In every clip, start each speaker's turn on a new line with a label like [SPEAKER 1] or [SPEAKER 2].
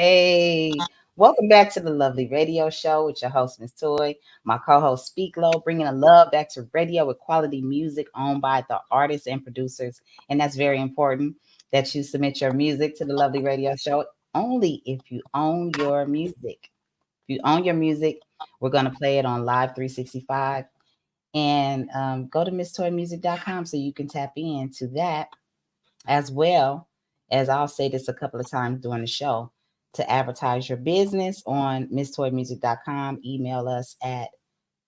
[SPEAKER 1] Hey, welcome back to the lovely radio show with your host, Miss Toy, my co-host Speak Low, bringing a love back to radio with quality music owned by the artists and producers. And that's very important that you submit your music to the lovely radio show only if you own your music. If you own your music, we're going to play it on Live 365. And go to misstoymusic.com so you can tap into that as well as I'll say this a couple of times during the show. To advertise your business on misstoymusic.com, email us at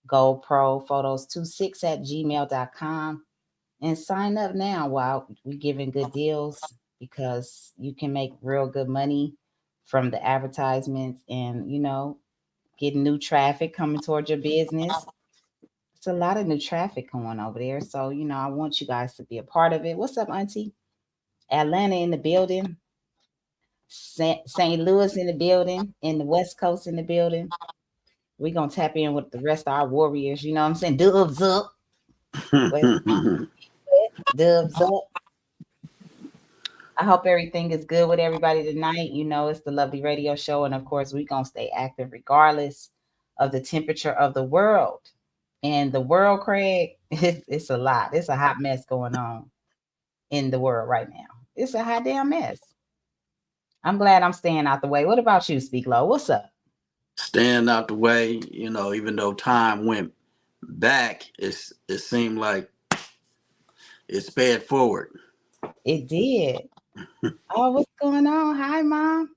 [SPEAKER 1] goldprophotos26 at gmail.com and sign up now while we're giving good deals because you can make real good money from the advertisements and, getting new traffic coming towards your business. It's a lot of new traffic going over there. So, I want you guys to be a part of it. What's up, Auntie? Atlanta in the building. St. Louis in the building, in the West Coast in the building. We're going to tap in with the rest of our warriors. You know what I'm saying? Dubs up. Dubs up. I hope everything is good with everybody tonight. It's the lovely radio show. And of course, we're going to stay active regardless of the temperature of the world. And the world, Craig, it's a lot. It's a hot mess going on in the world right now. It's a hot damn mess. I'm glad I'm staying out the way. What about you, Speak Low? What's up?
[SPEAKER 2] Staying out the way, even though time went back, it seemed like it sped forward.
[SPEAKER 1] It did. Oh, what's going on? Hi, Mom.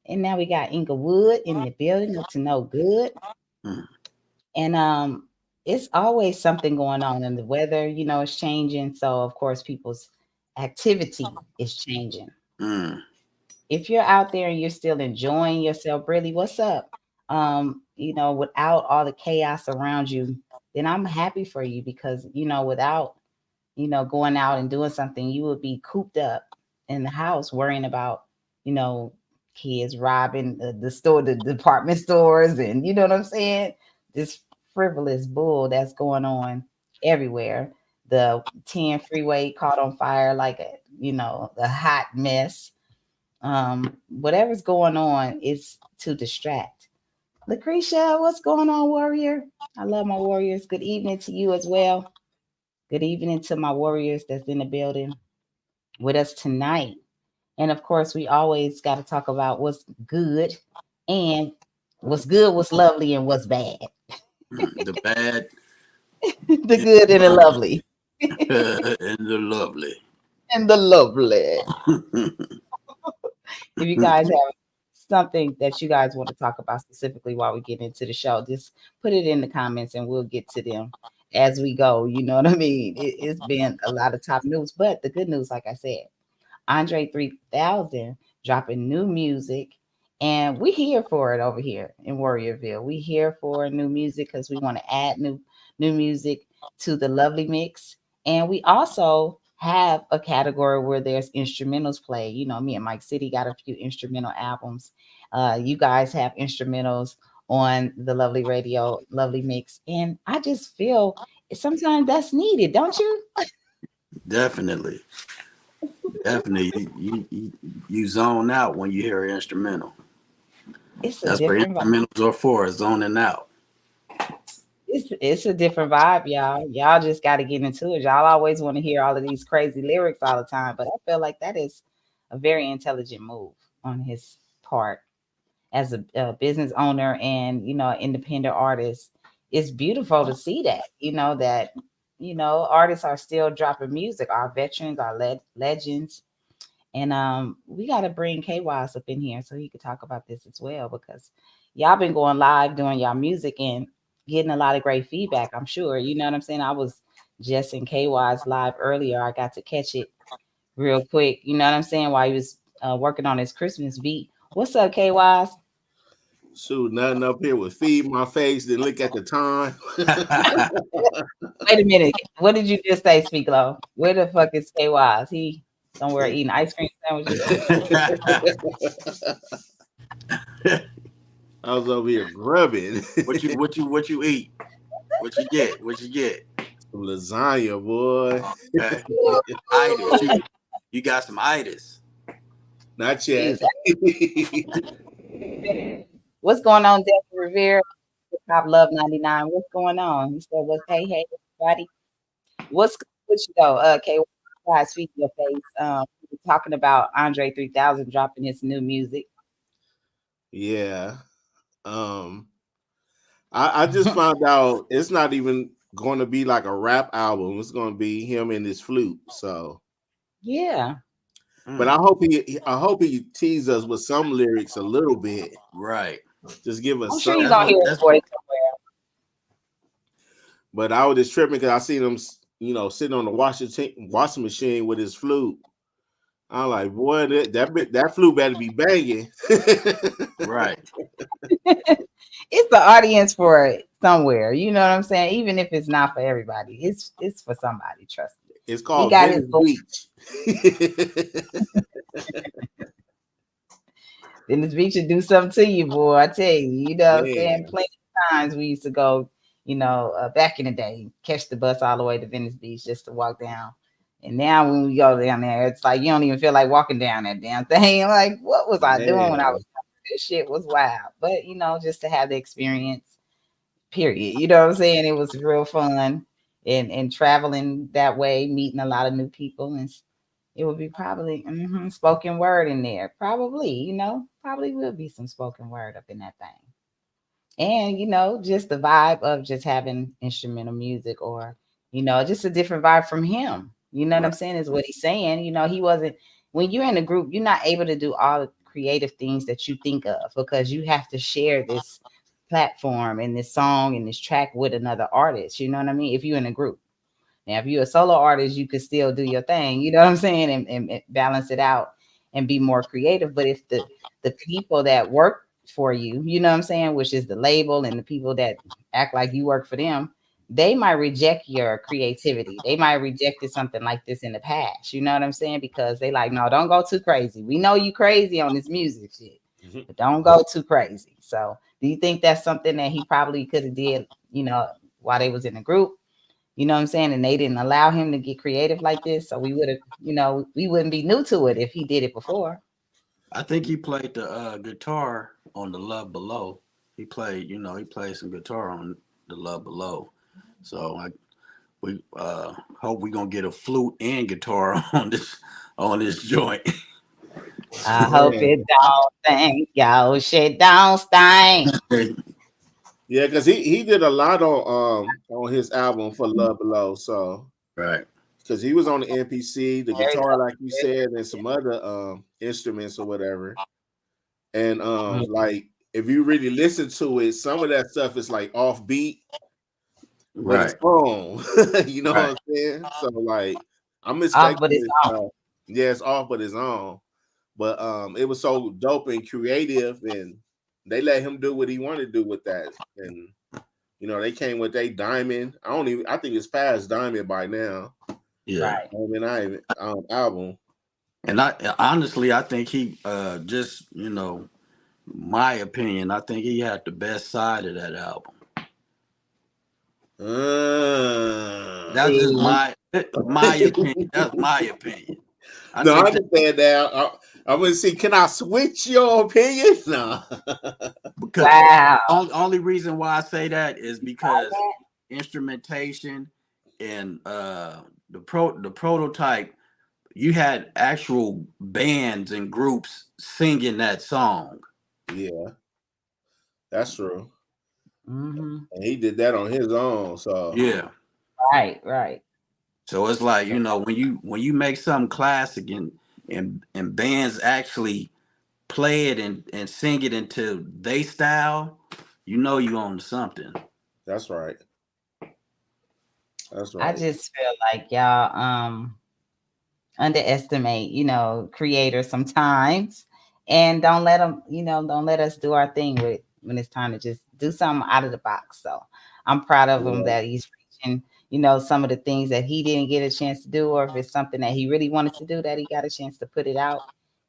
[SPEAKER 1] And now we got Inglewood in the building. Up to no good. And it's always something going on, and the weather, is changing. So of course, people's activity is changing. If you're out there and you're still enjoying yourself, really, what's up? Without all the chaos around you, then I'm happy for you because, without, going out and doing something, you would be cooped up in the house worrying about, kids robbing the department stores. And you know what I'm saying? This frivolous bull that's going on everywhere. The 10 freeway caught on fire like a hot mess. Whatever's going on is to distract. Lucretia, what's going on, warrior? I love my warriors. Good evening to you as well. Good evening to my warriors that's in the building with us tonight. And of course, we always got to talk about what's good and what's good, what's lovely, and what's bad.
[SPEAKER 2] The bad,
[SPEAKER 1] the good and the lovely.
[SPEAKER 2] and the lovely.
[SPEAKER 1] And the lovely. If you guys have something that you guys want to talk about specifically while we get into the show, just put it in the comments and we'll get to them as we go. You know what I mean? It's been a lot of top news, but the good news, like I said, Andre 3000 dropping new music, and we here for it over here in Warriorville. We here for new music because we want to add new music to the lovely mix, and we also have a category where there's instrumentals played. Me and Mike City got a few instrumental albums. You guys have instrumentals on the lovely radio, lovely mix, and I just feel sometimes that's needed, don't you?
[SPEAKER 2] Definitely. You zone out when you hear an instrumental.
[SPEAKER 1] It's
[SPEAKER 2] That's what instrumentals are for, zoning out.
[SPEAKER 1] It's a different vibe, y'all. Y'all just got to get into it. Y'all always want to hear all of these crazy lyrics all the time, but I feel like that is a very intelligent move on his part as a business owner and an independent artist. It's beautiful to see that that artists are still dropping music. Our veterans, our legends, and we got to bring KWise up in here so he could talk about this as well because y'all been going live doing y'all music and getting a lot of great feedback, I'm sure. You know what I'm saying? I was just in KY's live earlier. I got to catch it real quick. You know what I'm saying? While he was working on his Christmas beat. What's up, KY's?
[SPEAKER 3] Shoot, nothing up here with feed my face, then look at the time.
[SPEAKER 1] Wait a minute. What did you just say, Speak Low? Where the fuck is KY's? He somewhere eating ice cream sandwiches.
[SPEAKER 3] I was over here grubbing.
[SPEAKER 2] What you eat? What you get?
[SPEAKER 3] Some lasagna, boy.
[SPEAKER 2] Okay. Itis. You got some itis.
[SPEAKER 3] Not
[SPEAKER 1] He
[SPEAKER 3] yet.
[SPEAKER 1] was what's going on, Delta Rivera? Top Love 99. What's going on? He said, "What's hey everybody? What's good with you though?" Okay, guys, feed your face. We were talking about Andre 3000 dropping his new music.
[SPEAKER 3] Yeah. Um, I just found out it's not even going to be like a rap album. It's going to be him and his flute. So,
[SPEAKER 1] Yeah,
[SPEAKER 3] but I hope he tease us with some lyrics a little bit.
[SPEAKER 2] Right.
[SPEAKER 3] Just give
[SPEAKER 1] I'm
[SPEAKER 3] us
[SPEAKER 1] sure you're
[SPEAKER 3] something.
[SPEAKER 2] That's
[SPEAKER 1] gonna
[SPEAKER 2] what
[SPEAKER 1] hear his
[SPEAKER 2] that's
[SPEAKER 1] voice somewhere.
[SPEAKER 3] But I was just tripping because I seen him, sitting on the washing machine with his flute. I'm like, boy, that flute better be banging.
[SPEAKER 2] right.
[SPEAKER 1] It's the audience for it somewhere. You know what I'm saying? Even if it's not for everybody, it's for somebody. Trust me.
[SPEAKER 3] It's
[SPEAKER 1] He
[SPEAKER 3] called
[SPEAKER 1] got his
[SPEAKER 3] Venice
[SPEAKER 1] voice.
[SPEAKER 3] Beach.
[SPEAKER 1] Then this beach should do something to you, boy. I tell you. You know what I'm saying?
[SPEAKER 3] Man,
[SPEAKER 1] Plenty of times we used to go. Back in the day, catch the bus all the way to Venice Beach just to walk down. And now when we go down there, it's like you don't even feel like walking down that damn thing. Like, what was I doing when I
[SPEAKER 3] man,
[SPEAKER 1] was this shit was wild. But just to have the experience, period. You know what I'm saying? It was real fun and traveling that way, meeting a lot of new people, and it would be probably spoken word in there. Probably, probably will be some spoken word up in that thing. And just the vibe of just having instrumental music, or just a different vibe from him. You know what I'm
[SPEAKER 2] Right.
[SPEAKER 1] saying, is what he's saying. He wasn't, when you're in a group, you're not able to do all the creative things that you think of, because you have to share this platform and this song and this track with another artist. You know what I mean? If you're in a group. Now, if you're a solo artist, you could still do your thing, you know what I'm saying, and balance it out and be more creative. But if the people that work for you, you know what I'm saying, which is the label and the people that act like you work for them, they might reject your creativity. They might rejected something like this in the past. You know what I'm saying? Because they like, no, don't go too crazy. We know you crazy on this music shit,
[SPEAKER 3] Mhm.
[SPEAKER 1] but don't go too crazy. So, do you think that's something that he probably could have did, while they was in the group? You know what I'm saying? And they didn't allow him to get creative like this. So we would have, we wouldn't be new to it if he did it before.
[SPEAKER 2] I think he played the guitar on the Love Below. He played some guitar on the Love Below. So we hope we gonna get a flute and guitar on this joint.
[SPEAKER 1] I hope
[SPEAKER 3] Man.
[SPEAKER 1] it don't stink. Yo, shit don't stink.
[SPEAKER 3] Yeah, because he did a lot on his album for Love Below. So
[SPEAKER 2] Right.
[SPEAKER 3] because he was on the NPC, the
[SPEAKER 1] Very
[SPEAKER 3] guitar, like you
[SPEAKER 1] tough.
[SPEAKER 3] said, and some other instruments or whatever. And
[SPEAKER 1] Mhm.
[SPEAKER 3] like if you really listen to it, some of that stuff is like offbeat, but it's
[SPEAKER 2] Right.
[SPEAKER 3] on. You know what
[SPEAKER 2] Right.
[SPEAKER 3] I'm saying? So like I'm
[SPEAKER 1] Off, but
[SPEAKER 3] expecting
[SPEAKER 1] it's
[SPEAKER 3] it.
[SPEAKER 1] on.
[SPEAKER 3] Yeah, it's off, but it's on. But it was so dope and creative, and they let him do what he wanted to do with that. And they came with a diamond. I think it's past diamond by now.
[SPEAKER 2] Yeah.
[SPEAKER 1] Right.
[SPEAKER 3] Album.
[SPEAKER 2] And honestly, I think he just my opinion. I think he had the best side of that album. That's just
[SPEAKER 1] See,
[SPEAKER 2] my opinion. That's my opinion. I
[SPEAKER 3] No, I
[SPEAKER 2] think that
[SPEAKER 3] understand that. I'm gonna see. Can I switch your opinion? No.
[SPEAKER 2] because
[SPEAKER 1] wow.
[SPEAKER 2] only reason why I say that is because instrumentation and the prototype, you had actual bands and groups singing that song.
[SPEAKER 3] Yeah, that's true.
[SPEAKER 1] Hmm.
[SPEAKER 3] And he did that on his own. So
[SPEAKER 2] Yeah.
[SPEAKER 1] Right, right.
[SPEAKER 2] So it's like, when you make something classic and bands actually play it and sing it into they style, you own something.
[SPEAKER 3] that's right. That's
[SPEAKER 1] I
[SPEAKER 3] right.
[SPEAKER 1] just feel like y'all underestimate, creators sometimes, and don't let us do our thing with when it's time to just do something out of the box. So I'm proud of him
[SPEAKER 3] Yeah.
[SPEAKER 1] that he's reaching, some of the things that he didn't get a chance to do, or if it's something that he really wanted to do, that he got a chance to put it out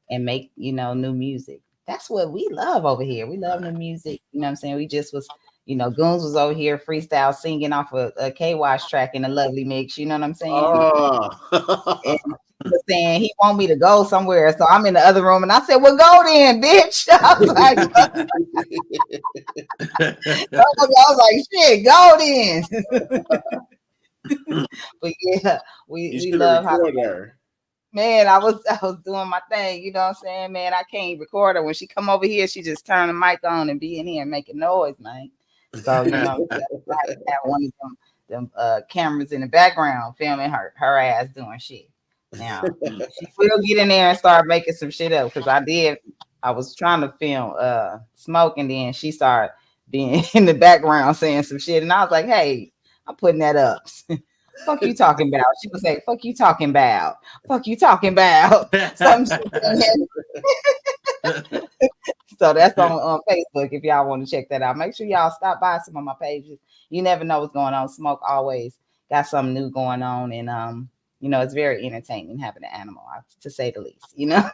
[SPEAKER 1] and make, new music. That's what we love over here. We love new
[SPEAKER 2] Right.
[SPEAKER 1] music. You know what I'm saying? We just was, Goons was over here freestyle singing off a K Wash track in a lovely mix. You know what I'm saying?
[SPEAKER 3] Oh.
[SPEAKER 1] And was saying he want me to go somewhere. So I'm in the other room and I said, well, go then, bitch. I was like, shit, go then. But yeah,
[SPEAKER 3] You
[SPEAKER 1] we
[SPEAKER 3] should have
[SPEAKER 1] love how
[SPEAKER 3] recorded her.
[SPEAKER 1] man, I was doing my thing, you know what I'm saying? Man, I can't record her. When she come over here, she just turn the mic on and be in here and making noise, man. So, you know, I have one of them cameras in the background filming her ass doing shit. Now, she will get in there and start making some shit up because I was trying to film Smoke, and then she started being in the background saying some shit. And I was like, hey, I'm putting that up. Fuck you talking about? She would say, fuck you talking about? Fuck you talking about? Some shit. So that's on Facebook if y'all want to check that out. Make sure y'all stop by some of my pages. You never know what's going on. Smoke always got something new going on, and you know, it's very entertaining having an animal, to say the least, you know.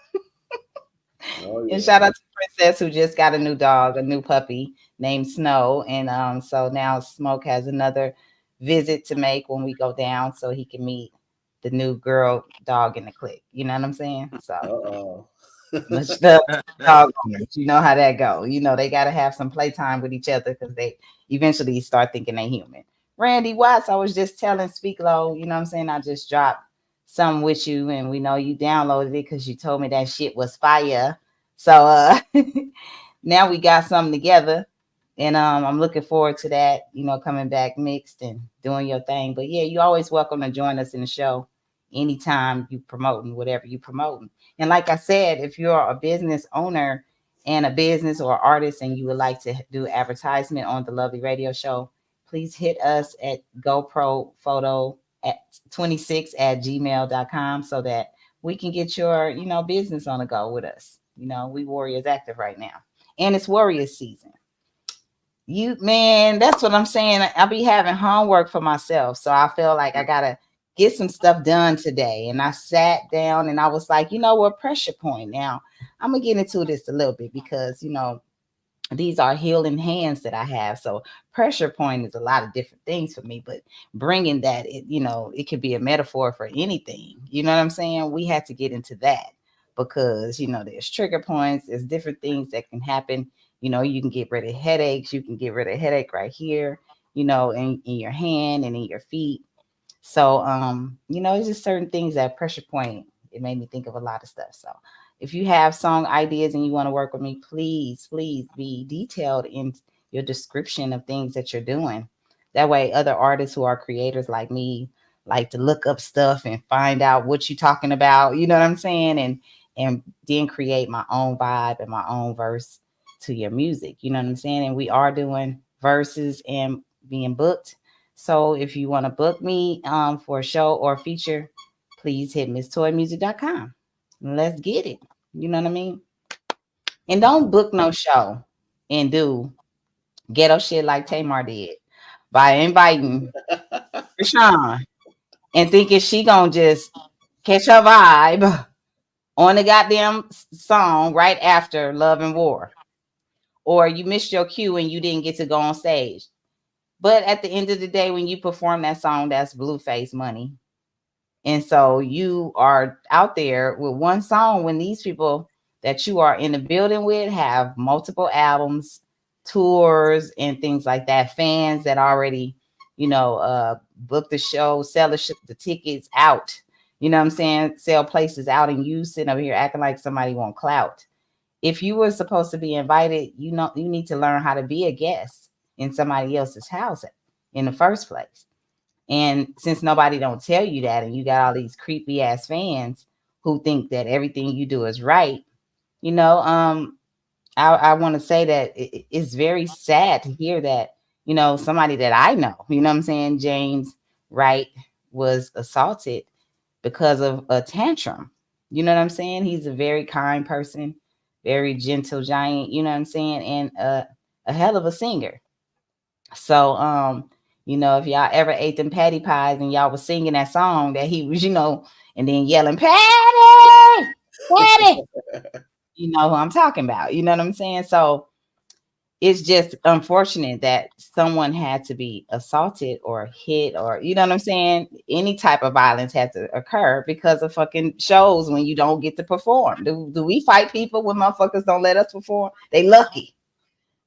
[SPEAKER 1] Oh, yeah. And shout out to Princess, who just got a new dog, a new puppy named Snow. And so now Smoke has another visit to make when we go down so he can meet the new girl dog in the clique. You know what I'm saying? So much love, dog owners. You know how that go. You know, they got to have some playtime with each other because they eventually start thinking they human. Randy Watts, I was just telling Speak Low, you know what I'm saying? I just dropped some with you, and we know you downloaded it because you told me that shit was fire. So now we got something together, and I'm looking forward to that, you know, coming back mixed and doing your thing. But yeah, you always welcome to join us in the show anytime you promoting whatever you promoting. And like I said, if you're a business owner and a business or artist and you would like to do advertisement on the Lovely Radio Show, please hit us at GoPro Photo at 26@gmail.com so that we can get your, you know, business on the go with us. You know, we Warriors active right now, and it's Warriors season. You, man, that's what I'm saying. I'll be having homework for myself, so I feel like I gotta get some stuff done today. And I sat down and I was like, you know what, pressure point. Now I'm gonna get into this a little bit because, you know, these are healing hands that I have. So pressure point is a lot of different things for me, but bringing that, you know, it could be a metaphor for anything. You know what I'm saying? We had to get into that because, you know, there's trigger points, there's different things that can happen. You know, you can get rid of headaches. You can get rid of headache right here, you know, in your hand and in your feet. So, you know, it's just certain things that pressure point. It made me think of a lot of stuff. So if you have song ideas and you want to work with me, please be detailed in your description of things that you're doing. That way, other artists who are creators like me like to look up stuff and find out what you're talking about. You know what I'm saying? And then create my own vibe and my own verse to your music. You know what I'm saying? And we are doing verses and being booked. So if you want to book me for a show or a feature, please hit misstoymusic.com. Let's get it. You know what I mean? And don't book no show and do ghetto shit like Tamar did by inviting Rashawn and thinking she gonna just catch her vibe on the goddamn song right after Love and War. Or you missed your cue and you didn't get to go on stage. But at the end of the day, when you perform that song, that's Blueface money. And so you are out there with one song when these people that you are in the building with have multiple albums, tours, and things like that. Fans that already, you know, book the show, sell the tickets out. You know what I'm saying? Sell places out, and you sitting over here acting like somebody want clout. If you were supposed to be invited, you know, you need to learn how to be a guest in somebody else's house in the first place. And since nobody don't tell you that, and you got all these creepy ass fans who think that everything you do is right, you know, I want to say that it's very sad to hear that, you know, somebody that I know, you know what I'm saying, James Wright was assaulted because of a tantrum. You know what I'm saying? He's a very kind person, very gentle giant, you know what I'm saying, and a hell of a singer. So, you know, if y'all ever ate them patty pies and y'all was singing that song that he was, you know, and then yelling, Patty, Patty, you know who I'm talking about. You know what I'm saying? So it's just unfortunate that someone had to be assaulted or hit, or you know what I'm saying? Any type of violence had to occur because of fucking shows when you don't get to perform. Do we fight people when motherfuckers don't let us perform? They lucky.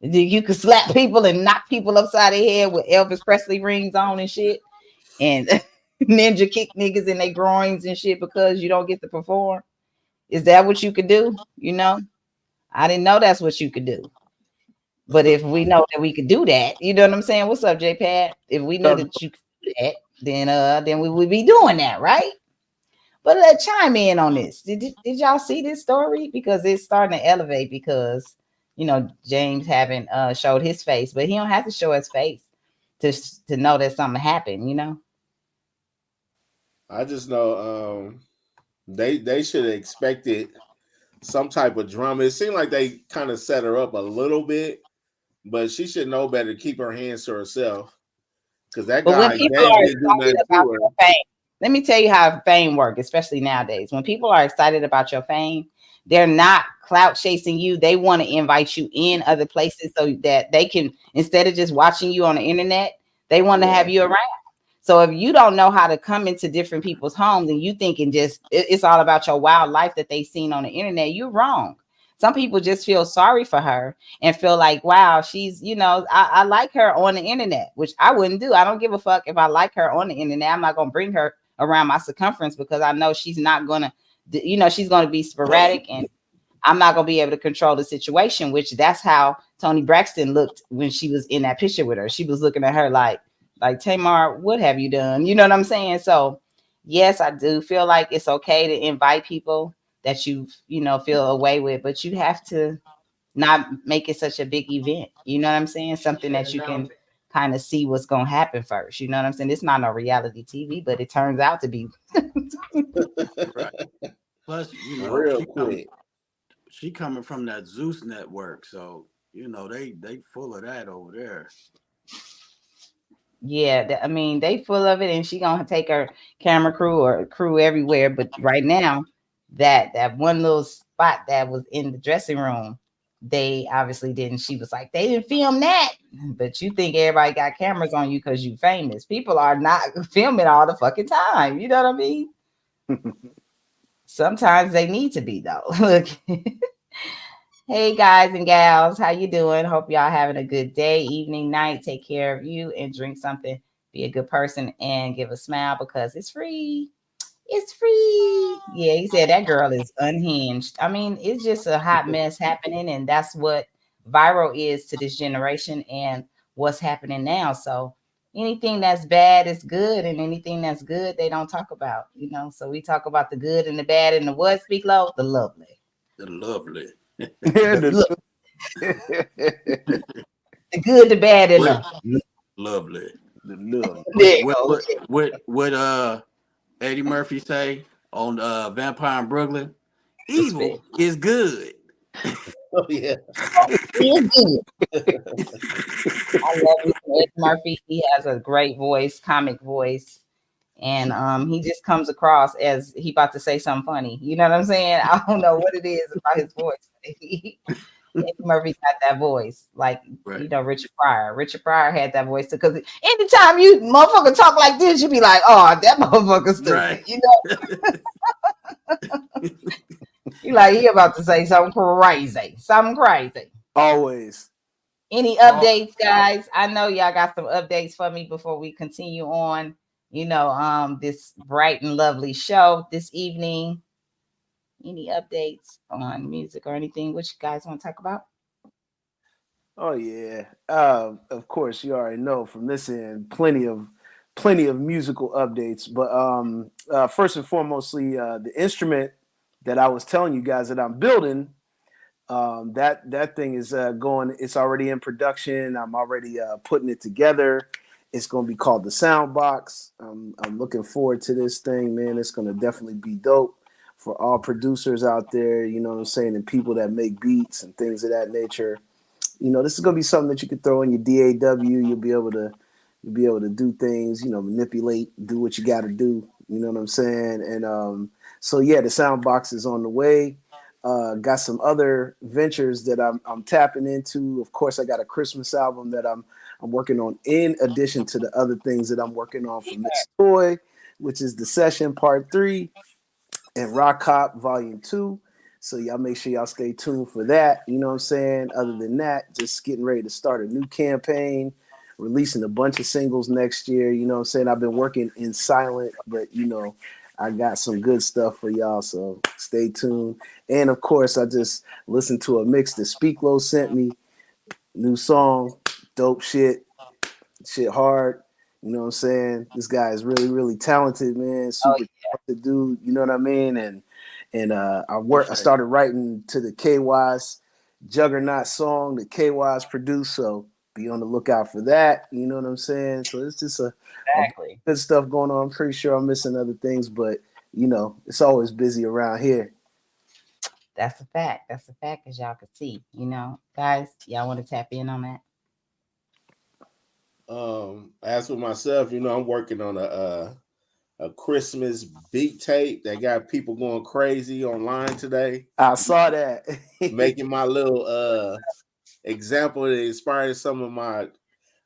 [SPEAKER 1] You could slap people and knock people upside their head with Elvis Presley rings on and shit, and ninja kick niggas in their groins and shit because you don't get to perform. Is that what you could do? You know, I didn't know that's what you could do. But if we know that we could do that, you know what I'm saying? What's up, J Pad? If we knew that you could do that, then we would be doing that, right? But chime in on this. Did y'all see this story? Because it's starting to elevate because James haven't showed his face, but he don't have to show his face to know that something happened.
[SPEAKER 3] I just know they should have expected some type of drama. It seemed like they kind of set her up a little bit, but she should know better to keep her hands to herself. Because that guy Dave didn't do nothing to her.
[SPEAKER 1] Fame, let me tell you how fame works, especially nowadays. When people are excited about your fame, they're not clout chasing you. They want to invite you in other places so that they can, instead of just watching you on the internet, they want to have you around. So if you don't know how to come into different people's homes and you thinking just it's all about your wild life that they've seen on the internet, you're wrong. Some people just feel sorry for her and feel like, wow, she's, I like her on the internet, which I wouldn't do. I don't give a fuck if I like her on the internet. I'm not going to bring her around my circumference because I know she's not going to, she's going to be sporadic and I'm not going to be able to control the situation, which that's how Toni Braxton looked when she was in that picture with her. She was looking at her like Tamar, what have you done? You know what I'm saying? So yes, I do feel like it's okay to invite people that you feel away with, but you have to not make it such a big event. You know what I'm saying? Something that you can kind of see what's going to happen first. You know what I'm saying? It's not no reality TV, but it turns out to be.
[SPEAKER 2] Right. Plus,
[SPEAKER 3] real quick.
[SPEAKER 2] She coming from that Zeus network, so they full of that over there.
[SPEAKER 1] Yeah, I mean, they full of it, and she gonna take her camera crew or crew everywhere. But right now, that one little spot that was in the dressing room, they obviously didn't. She was like, they didn't film that. But you think everybody got cameras on you because you famous. People are not filming all the fucking time. You know what I mean? Sometimes they need to be though. Look. Hey guys and gals, how you doing? Hope y'all having a good day, evening, night. Take care of you and drink something. Be a good person and give a smile because it's free. It's free. Yeah, he said that girl is unhinged. I mean, it's just a hot mess happening, and that's what viral is to this generation and what's happening now. So anything that's bad is good, and anything that's good they don't talk about. So we talk about the good and the bad and the what? Speak low, the lovely.
[SPEAKER 2] The lovely.
[SPEAKER 1] The good, the bad, and the
[SPEAKER 2] lovely.
[SPEAKER 1] The
[SPEAKER 2] What Eddie Murphy say on Vampire in Brooklyn? Evil is good.
[SPEAKER 3] Oh yeah.
[SPEAKER 1] I love Eddie Murphy. He has a great voice, comic voice. And he just comes across as he about to say something funny. You know what I'm saying? I don't know what it is about his voice. Eddie Murphy got that voice, like Richard Pryor. Richard Pryor had that voice too. Because anytime you motherfucker talk like this, you be like, "Oh, that motherfucker stupid."
[SPEAKER 2] Right.
[SPEAKER 1] You know, you like he about to say something crazy,
[SPEAKER 4] Always.
[SPEAKER 1] Any updates, guys? I know y'all got some updates for me before we continue on. This bright and lovely show this evening. Any updates on music or anything which you guys want to talk about?
[SPEAKER 4] Oh yeah. Of course, you already know from this end, plenty of musical updates. But first and foremostly, the instrument that I was telling you guys that I'm building, that thing is going. It's already in production. I'm already putting it together. It's going to be called the Soundbox. I'm looking forward to this thing, man. It's going to definitely be dope for all producers out there, you know what I'm saying, and people that make beats and things of that nature. This is going to be something that you can throw in your DAW. You'll be able to do things, manipulate, do what you got to do. You know what I'm saying? And so yeah, the Soundbox is on the way. Got some other ventures that I'm tapping into. Of course, I got a Christmas album that I'm working on in addition to the other things that I'm working on from Miss Toy, which is The Session Part 3 and Rock Hop Volume 2. So y'all make sure y'all stay tuned for that. You know what I'm saying? Other than that, just getting ready to start a new campaign, releasing a bunch of singles next year. You know what I'm saying? I've been working in silent, but I got some good stuff for y'all, so stay tuned. And of course, I just listened to a mix that Speak Low sent me. New song, dope shit hard. You know what I'm saying? This guy is really, really talented, man. Super talented dude. You know what I mean? And I started writing to the KY's Juggernaut song that KY's produced. So be on the lookout for that. You know what I'm saying? So it's just a good stuff going on. I'm pretty sure I'm missing other things, but it's always busy around here.
[SPEAKER 1] That's a fact. That's a fact, as y'all can see. Guys, y'all want to tap in on that?
[SPEAKER 3] As for myself, I'm working on a Christmas beat tape that got people going crazy online today.
[SPEAKER 4] I saw that.
[SPEAKER 3] Making my little example that inspired some of my,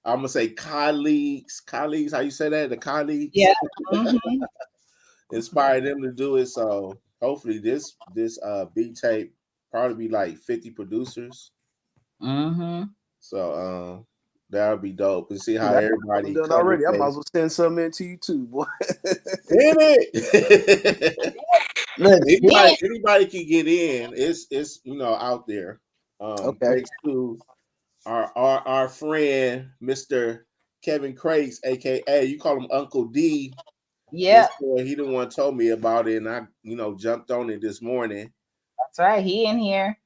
[SPEAKER 3] I'm gonna say colleagues. How you say that? The colleagues.
[SPEAKER 1] Yeah. Mm-hmm.
[SPEAKER 3] Inspired them to do it. So hopefully this beat tape probably be like 50 producers.
[SPEAKER 1] Mm-hmm.
[SPEAKER 3] So that would be dope and see how everybody
[SPEAKER 4] done already. I might as well send something into you too, boy.
[SPEAKER 3] Damn it. Look, anybody can get in. It's out there. Thanks to our friend Mr. Kevin Crakes, aka you call him Uncle D.
[SPEAKER 1] Yeah.
[SPEAKER 3] He the one told me about it, and I jumped on it this morning.
[SPEAKER 1] That's right. He in here.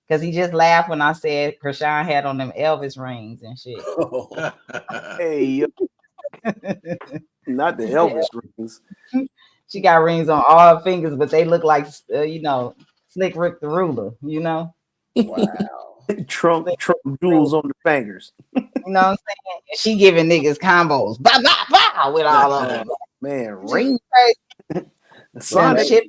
[SPEAKER 1] Because he just laughed when I said Krishan had on them Elvis rings and shit.
[SPEAKER 4] Hey, yo. Not the Elvis rings.
[SPEAKER 1] She got rings on all her fingers, but they look like, Slick Rick the Ruler,
[SPEAKER 3] Wow.
[SPEAKER 4] Trump jewels on the fingers.
[SPEAKER 1] You know what I'm saying? She giving niggas combos. Bah, bah, bah, with all of them.
[SPEAKER 4] Man, ring.
[SPEAKER 1] Sonic.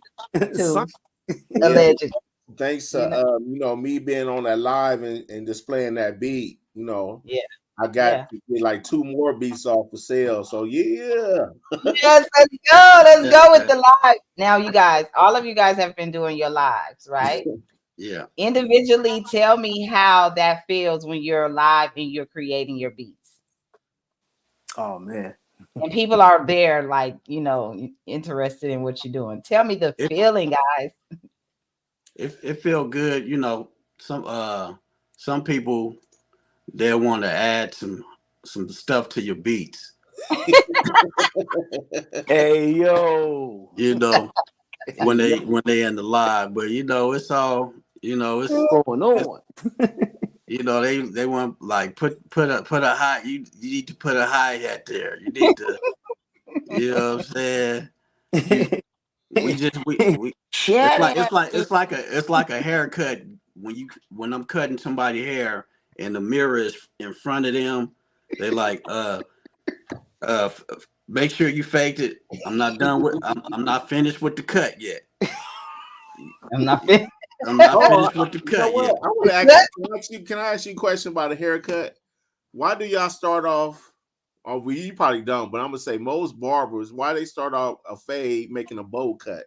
[SPEAKER 1] Allegedly.
[SPEAKER 3] Thanks to me being on that live and displaying that beat, I got to get like 2 more beats off for sale. So
[SPEAKER 1] yes, let's go. Let's go with the live. Now, you guys, all of you guys have been doing your lives, right?
[SPEAKER 2] Yeah.
[SPEAKER 1] Individually, tell me how that feels when you're live and you're creating your beats.
[SPEAKER 4] Oh man.
[SPEAKER 1] And people are there, like, interested in what you're doing. Tell me the feeling, guys.
[SPEAKER 2] It feel good, some people they'll want to add some stuff to your beats.
[SPEAKER 4] Hey yo.
[SPEAKER 2] When they in the live, but it's all it's
[SPEAKER 4] going on.
[SPEAKER 2] They want like put a high. You need to put a hi-hat there. You need to, what I'm saying. It's like a haircut when I'm cutting somebody's hair and the mirror is in front of them. They like make sure you faked it. I'm not finished with the cut yet.
[SPEAKER 1] I'm not finished.
[SPEAKER 2] I'm not finished with the cut yet.
[SPEAKER 3] I want to can I ask you a question about a haircut? Why do y'all start off? Or you probably don't, but I'm gonna say most barbers, why they start off a fade making a bowl cut?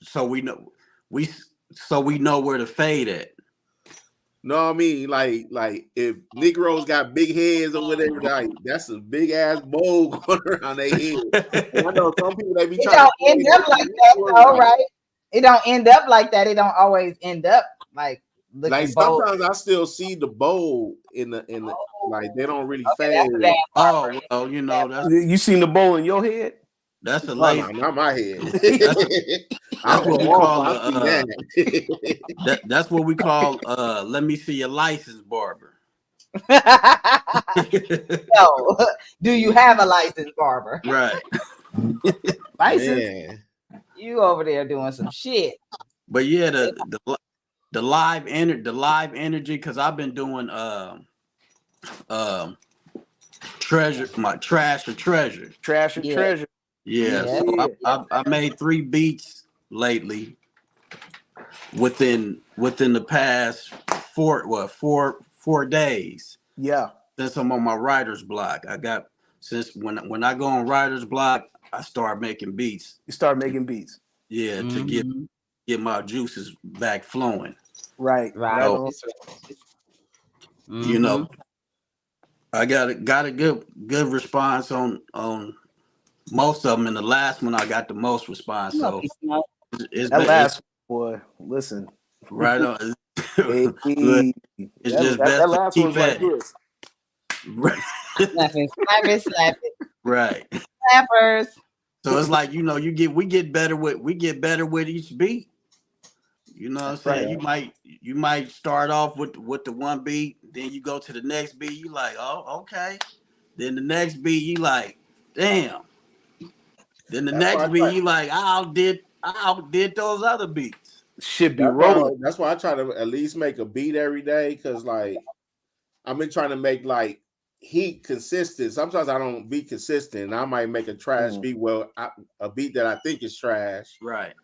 [SPEAKER 2] So we know where to fade at.
[SPEAKER 3] No, I mean like if Negroes got big heads or whatever, like that's a big ass bowl going around their head. I know some people they be trying
[SPEAKER 1] to end up like that, though, right? It don't end up like that. It don't always end up like
[SPEAKER 3] sometimes I still see the bowl in the like they don't really fade.
[SPEAKER 2] Oh well, that's
[SPEAKER 4] you seen the bowl in your head?
[SPEAKER 2] That's a lazy.
[SPEAKER 3] No, not my head.
[SPEAKER 2] That's what we call that's what we call let me see your license, barber.
[SPEAKER 1] No, do you have a license, barber?
[SPEAKER 2] Right.
[SPEAKER 1] License. Man. You over there doing some shit.
[SPEAKER 2] But yeah, the live energy, because I've been doing treasure, my trash or treasure.
[SPEAKER 4] Trash or treasure.
[SPEAKER 2] Yeah. So I made 3 beats lately within the past 4 days.
[SPEAKER 4] Yeah.
[SPEAKER 2] Since I'm on my writer's block, since when I go on writer's block, I start making beats.
[SPEAKER 4] You start making beats.
[SPEAKER 2] Yeah, to get my juices back flowing.
[SPEAKER 4] Right.
[SPEAKER 2] So, you know, I got a good response on most of them. And the last one I got the most response. So it's
[SPEAKER 4] that last boy, listen.
[SPEAKER 2] Right on.
[SPEAKER 4] Hey,
[SPEAKER 2] it's just best
[SPEAKER 4] that last
[SPEAKER 2] to keep
[SPEAKER 4] one's like this.
[SPEAKER 2] Right.
[SPEAKER 1] Slap it.
[SPEAKER 2] Right.
[SPEAKER 1] Slappers.
[SPEAKER 2] So it's like, we get better with each beat. You know what I'm saying?
[SPEAKER 4] Right.
[SPEAKER 2] You might start off with the one beat, then you go to the next beat, you like, oh, okay. Then the next beat, you like, damn. Then the next beat, you like, I outdid those other beats.
[SPEAKER 4] Should be rolling.
[SPEAKER 3] That's why I try to at least make a beat every day, because like I've been trying to make like heat consistent. Sometimes I don't be consistent. I might make a trash beat. Well, a beat that I think is trash.
[SPEAKER 2] Right.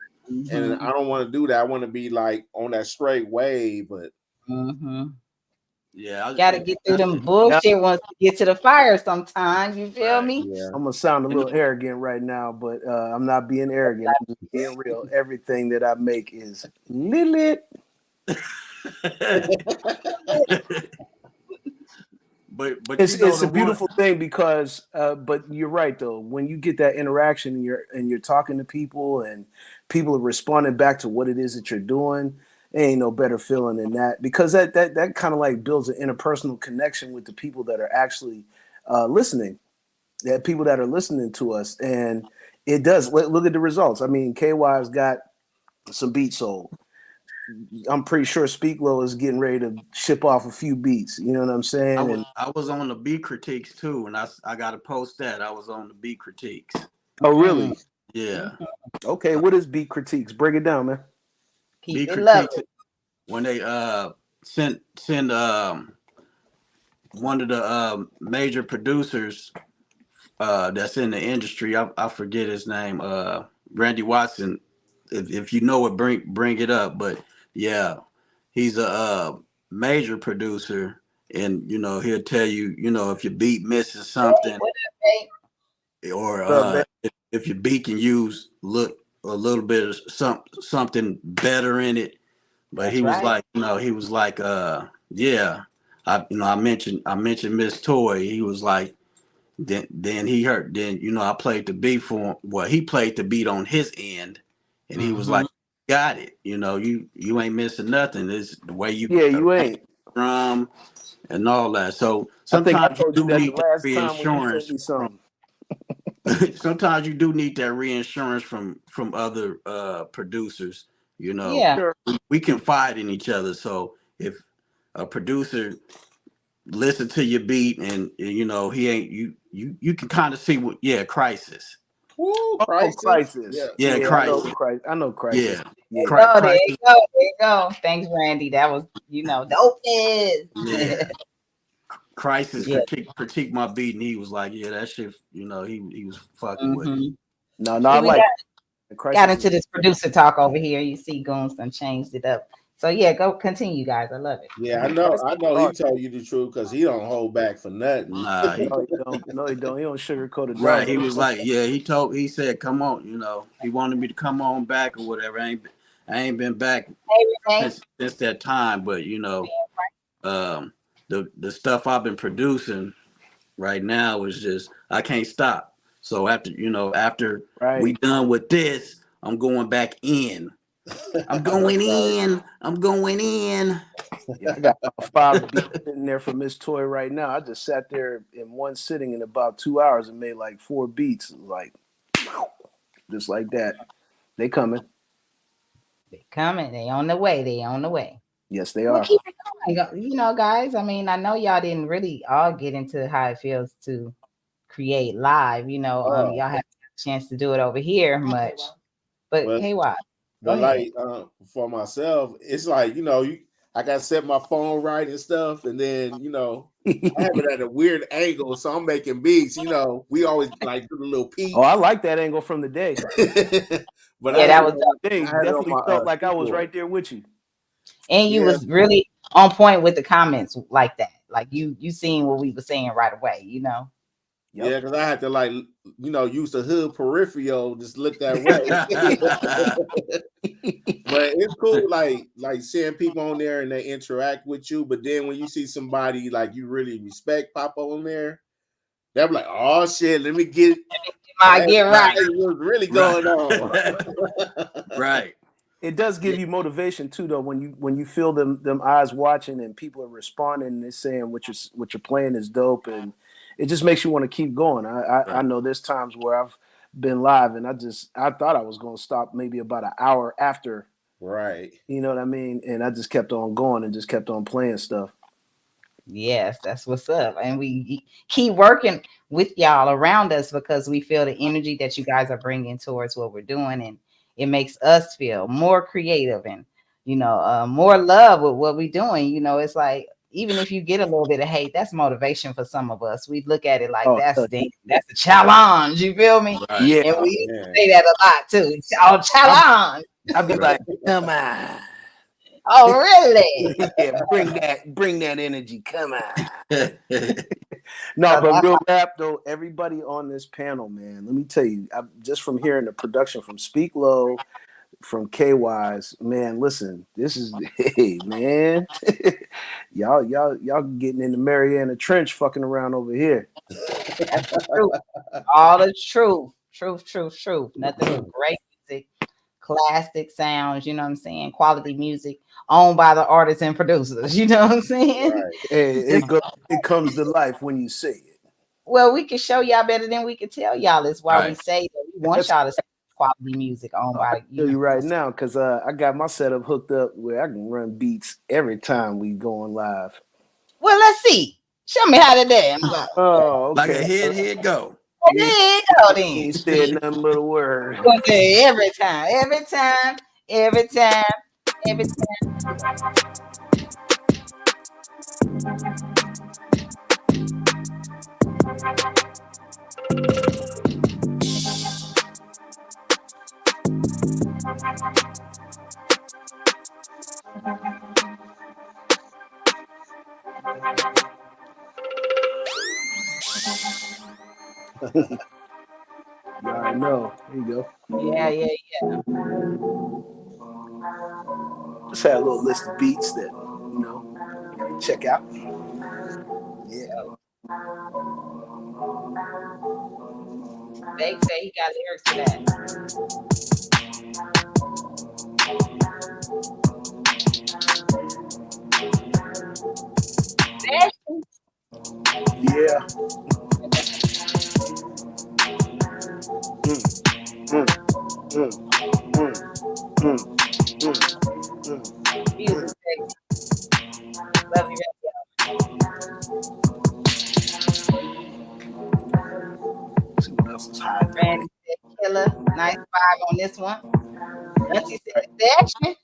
[SPEAKER 3] And I don't want to do that. I want to be like on that straight wave, but
[SPEAKER 2] yeah,
[SPEAKER 1] gotta get through them bullshit ones to get to the fire sometimes. You feel me?
[SPEAKER 3] Yeah.
[SPEAKER 4] I'm gonna sound a little arrogant right now, but I'm not being arrogant. I'm just being real. Everything that I make is lit.
[SPEAKER 2] But
[SPEAKER 4] it's a beautiful thing because but you're right though, when you get that interaction and you're talking to people and people are responding back to what it is that you're doing, there ain't no better feeling than that, because that kind of like builds an interpersonal connection with the people that are actually listening, that people that are listening to us. And it does. Look at the results. I mean, KY's got some beats sold. I'm pretty sure Speak Low is getting ready to ship off a few beats. You know what I'm saying?
[SPEAKER 2] I was on the beat critiques too, and I got to post that. I was on the beat critiques.
[SPEAKER 4] Oh, really?
[SPEAKER 2] Yeah.
[SPEAKER 4] Okay, what is beat critiques? Break it down, man.
[SPEAKER 2] Beat critiques, when they send one of the major producers that's in the industry. I forget his name. Randy Watson. If you know it, bring it up. But yeah, he's a major producer, and he'll tell you, if your beat misses something, or if your beat can use a little bit of something better in it. But he was like, yeah, I mentioned Miss Toy. He was like, then he heard, I played the beat for him. Well, he played the beat on his end, and he was like, got it. You ain't missing nothing. It's the way you
[SPEAKER 4] ain't
[SPEAKER 2] drum and all that. So sometimes you do need that reinsurance. Sometimes you do need that reinsurance from other producers. We confide in each other. So if a producer listen to your beat and he ain't you can kind of see what crisis.
[SPEAKER 3] Ooh,
[SPEAKER 4] crisis.
[SPEAKER 2] Yeah, crisis.
[SPEAKER 4] I know crisis.
[SPEAKER 1] Yeah. There you go. Thanks, Randy. That was dope.
[SPEAKER 2] Yeah. Crisis critique my beat, and he was like, yeah, that shit, he was fucking with it.
[SPEAKER 4] No, I like
[SPEAKER 1] got into this producer talk over here. You see Goons done changed it up. So yeah, go continue, guys. I love it.
[SPEAKER 3] Yeah, I know he told you the truth, because he don't hold back for nothing.
[SPEAKER 2] Nah,
[SPEAKER 4] he don't. No, he don't. He don't sugarcoat it.
[SPEAKER 2] Right. He was like, yeah, he said, come on, he wanted me to come on back or whatever. I ain't been back since that time, but the stuff I've been producing right now is just, I can't stop. So after we done with this, I'm going back in. I'm going in.
[SPEAKER 4] Yeah, I got 5 beats in there for Miss Toy right now. I just sat there in one sitting in about 2 hours and made like 4 beats, like just like that. They coming.
[SPEAKER 1] They coming. They on the way.
[SPEAKER 4] Yes, they are.
[SPEAKER 1] Keep it going. Guys. I mean, I know y'all didn't really all get into how it feels to create live. Y'all have a chance to do it over here much, but KY.
[SPEAKER 3] But like for myself, it's like I got to set my phone right and stuff, and then I have it at a weird angle, so I'm making beats. We always like do the little peak.
[SPEAKER 4] Oh, I like that angle from the day.
[SPEAKER 3] But
[SPEAKER 1] yeah, that was
[SPEAKER 4] definitely felt like I was right there with you.
[SPEAKER 1] And you was really on point with the comments like that. Like you seen what we were saying right away,
[SPEAKER 3] Yep. Yeah, because I had to use the hood peripheral, just look that way. But it's cool, like seeing people on there and they interact with you. But then when you see somebody like you really respect pop on there, they're like, "Oh shit, let me get
[SPEAKER 1] right.
[SPEAKER 3] What's really going on?"
[SPEAKER 2] Right.
[SPEAKER 4] It does give you motivation too, though, when you feel them eyes watching and people are responding and they're saying what you're playing is dope, and it just makes you want to keep going. I know there's times where I've been live and I thought I was going to stop maybe about an hour after.
[SPEAKER 3] Right.
[SPEAKER 4] You know what I mean? And I just kept on going and just kept on playing stuff.
[SPEAKER 1] Yes, that's what's up. And we keep working with y'all around us because we feel the energy that you guys are bringing towards what we're doing, and it makes us feel more creative and more love with what we're doing. It's like, even if you get a little bit of hate, that's motivation for some of us. We look at it like that's a challenge. You feel me?
[SPEAKER 2] Right.
[SPEAKER 4] Yeah.
[SPEAKER 1] And we say that a lot too. Challenge.
[SPEAKER 4] I'd be like, come on.
[SPEAKER 1] Oh, really?
[SPEAKER 4] Yeah, bring that energy. Come on. No, but real rap though, everybody on this panel, man, let me tell you, just from hearing the production from Speak Low, from K-Wise, man, listen, this is, hey, man, y'all getting in the Mariana Trench fucking around over here.
[SPEAKER 1] That's the truth. All the truth. Truth. Nothing but great music, classic sounds, you know what I'm saying? Quality music owned by the artists and producers, you know what I'm saying?
[SPEAKER 3] Right.
[SPEAKER 4] It comes to life when you say it.
[SPEAKER 1] Well, we can show y'all better than we can tell y'all. That's why we say that we want y'all to see quality music owned by
[SPEAKER 4] I'll tell you right now, because I got my setup hooked up where I can run beats every time we going live.
[SPEAKER 1] Well, let's see. Show me how to dance.
[SPEAKER 4] Oh, okay.
[SPEAKER 2] Like a head go.
[SPEAKER 1] There you go then.
[SPEAKER 4] He said nothing but a word.
[SPEAKER 1] Okay, every time.
[SPEAKER 4] You already know. There you go.
[SPEAKER 1] Yeah.
[SPEAKER 4] Just had a little list of beats that check out. Yeah.
[SPEAKER 1] They say he got lyrics to that.
[SPEAKER 4] Yeah.
[SPEAKER 1] Music. Love you.
[SPEAKER 4] See what else is hot.
[SPEAKER 1] Randy said killer. Nice vibe on this one. Auntie said section.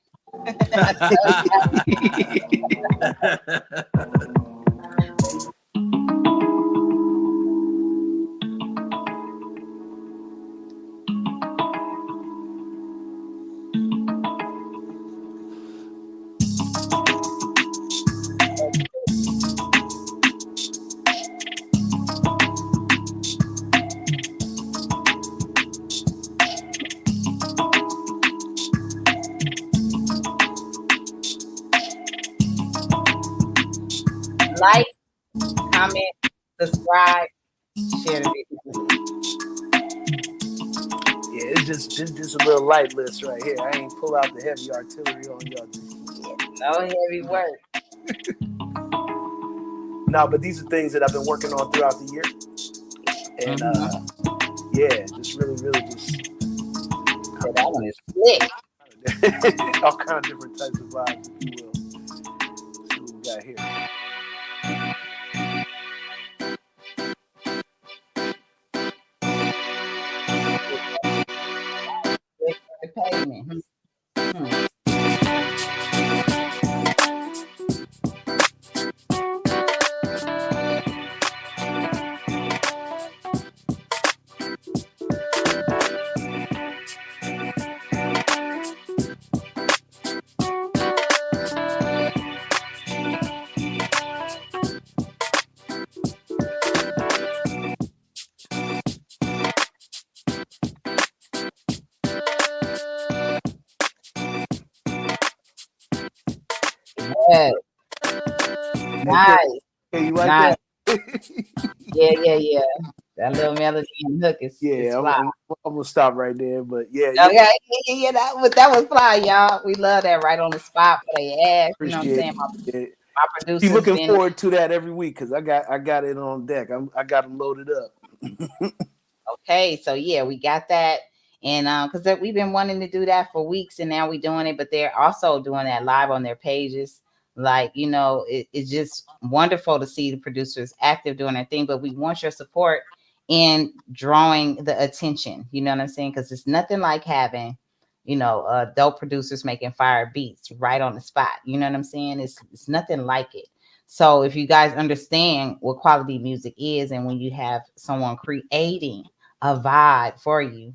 [SPEAKER 1] Like, comment, subscribe, share the video.
[SPEAKER 4] Yeah, it's just a little light list right here. I ain't pull out the heavy artillery on y'all.
[SPEAKER 1] No heavy work.
[SPEAKER 4] No, but these are things that I've been working on throughout the year. And yeah, just really just
[SPEAKER 1] that one is slick.
[SPEAKER 4] all kind of different types of vibes, if you will. Let's see what we got here.
[SPEAKER 1] The pavement. Nice.
[SPEAKER 4] Hey, you like
[SPEAKER 1] Nice.
[SPEAKER 4] that?
[SPEAKER 1] Yeah. That little melody and hook is fly.
[SPEAKER 4] I'm gonna stop right there. But yeah,
[SPEAKER 1] Okay, that was fly, y'all. We love that right on the spot for they ass. You know what I'm saying? My
[SPEAKER 4] Be
[SPEAKER 1] producer's
[SPEAKER 4] looking forward to that every week because I got it on deck. I got them loaded up.
[SPEAKER 1] Okay, so yeah, we got that. And because we've been wanting to do that for weeks, and now we're doing it, but they're also doing that live on their pages. Like, it's just wonderful to see the producers active doing their thing, but we want your support in drawing the attention. You know what I'm saying? Because it's nothing like having, dope producers making fire beats right on the spot. You know what I'm saying? It's nothing like it. So if you guys understand what quality music is, and when you have someone creating a vibe for you,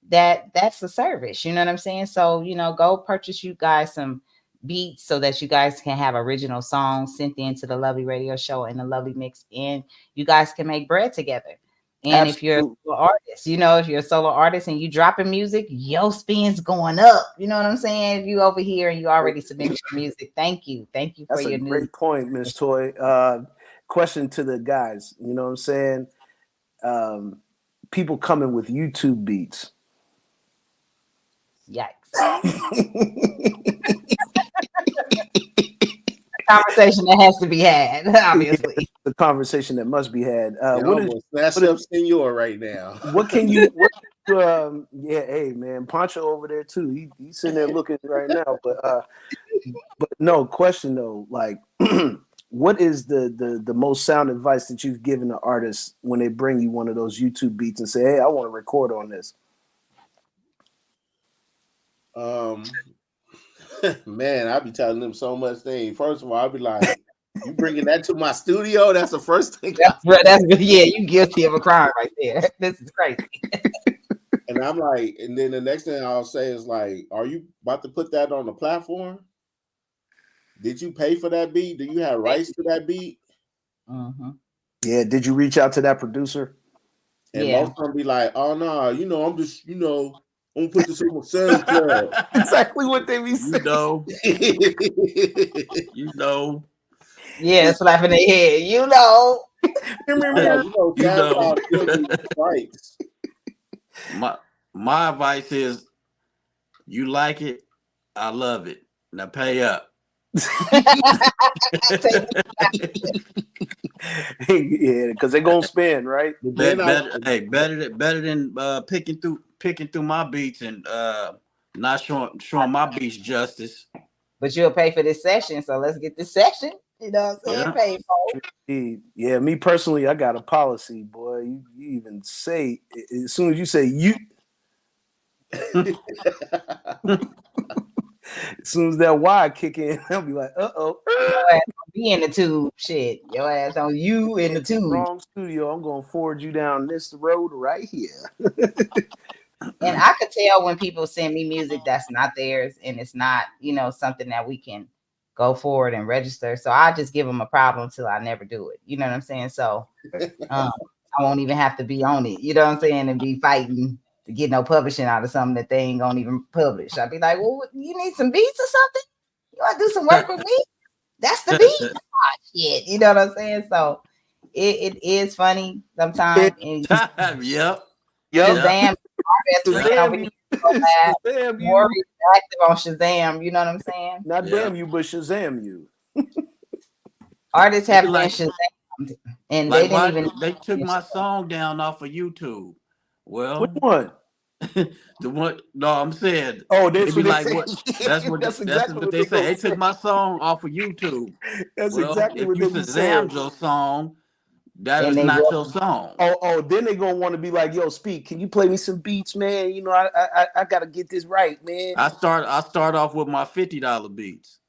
[SPEAKER 1] that's a service. You know what I'm saying? So, go purchase you guys some beats so that you guys can have original songs sent into the Lovely Radio Show and the Lovely Mix, and you guys can make bread together. And
[SPEAKER 4] Absolutely.
[SPEAKER 1] if you're a solo artist, if you're a solo artist and you dropping music, your spin's going up. You know what I'm saying? If you over here and you already submit your music, thank you for
[SPEAKER 4] That's
[SPEAKER 1] your
[SPEAKER 4] a great point, Miss Toy. Question to the guys. You know what I'm saying? People coming with YouTube beats.
[SPEAKER 1] Yikes. Conversation that has to be had, obviously.
[SPEAKER 4] Yeah, the conversation that must be had.
[SPEAKER 3] Snatch up Senor right now.
[SPEAKER 4] What can you? Hey man, Poncho over there too. He's sitting there looking right now. But no question though. Like, what is the most sound advice that you've given to artists when they bring you one of those YouTube beats and say, "Hey, I want to record on this"?
[SPEAKER 3] Man, I be telling them so much things. First of all, I'll be like, "You bringing that to my studio?" That's the first thing.
[SPEAKER 1] You guilty of a crime right there. This is crazy.
[SPEAKER 3] And I'm like, and then the next thing I'll say is like, "Are you about to put that on the platform? Did you pay for that beat? Do you have rights to that beat?"
[SPEAKER 1] Mm-hmm.
[SPEAKER 4] Yeah. Did you reach out to that producer?
[SPEAKER 3] And most of them be like, "Oh no, I'm just, I'm gonna put this on my SoundCloud."
[SPEAKER 4] Exactly what they be saying.
[SPEAKER 1] Yeah, slapping their head.
[SPEAKER 3] Rights.
[SPEAKER 2] My advice is, you like it, I love it. Now pay up.
[SPEAKER 4] Yeah, because they're gonna spend, right?
[SPEAKER 2] Better than picking through my beats and not showing my beats justice.
[SPEAKER 1] But you'll pay for this session, so let's get this session. You know what I'm saying? Pay for.
[SPEAKER 4] Yeah, me personally, I got a policy, boy. You even say, as soon as you say you, as soon as that Y kick in, I'll be like,
[SPEAKER 1] Your ass be in the tube, shit. Your ass on you in the tube.
[SPEAKER 4] Wrong studio. I'm gonna forward you down this road right here.
[SPEAKER 1] And I could tell when people send me music that's not theirs, and it's not, something that we can go forward and register. So I just give them a problem till I never do it. You know what I'm saying? So I won't even have to be on it. You know what I'm saying? And be fighting to get no publishing out of something that they ain't gonna even publish. I'd be like, well, you need some beats or something? You want to do some work with me? That's the beat. Oh, shit. You know what I'm saying? So it is funny sometimes.
[SPEAKER 2] Yep.
[SPEAKER 1] Shazam. More active on Shazam. You know what I'm saying?
[SPEAKER 4] Not damn you, but Shazam you.
[SPEAKER 1] Artists have been Shazammed, and they didn't even.
[SPEAKER 2] They took my song down off of YouTube. Well,
[SPEAKER 4] which one?
[SPEAKER 2] The one? No, I'm saying.
[SPEAKER 4] Oh, they be
[SPEAKER 2] like,
[SPEAKER 4] say.
[SPEAKER 2] what? That's exactly what they say. They took my song off of YouTube.
[SPEAKER 4] That's exactly what
[SPEAKER 2] they
[SPEAKER 4] be saying.
[SPEAKER 2] Shazammed your song, that is not your song.
[SPEAKER 4] Oh, then they gonna want to be like, yo, Speak, can you play me some beats, man? I gotta get this right, man.
[SPEAKER 2] I start off with my $50 beats.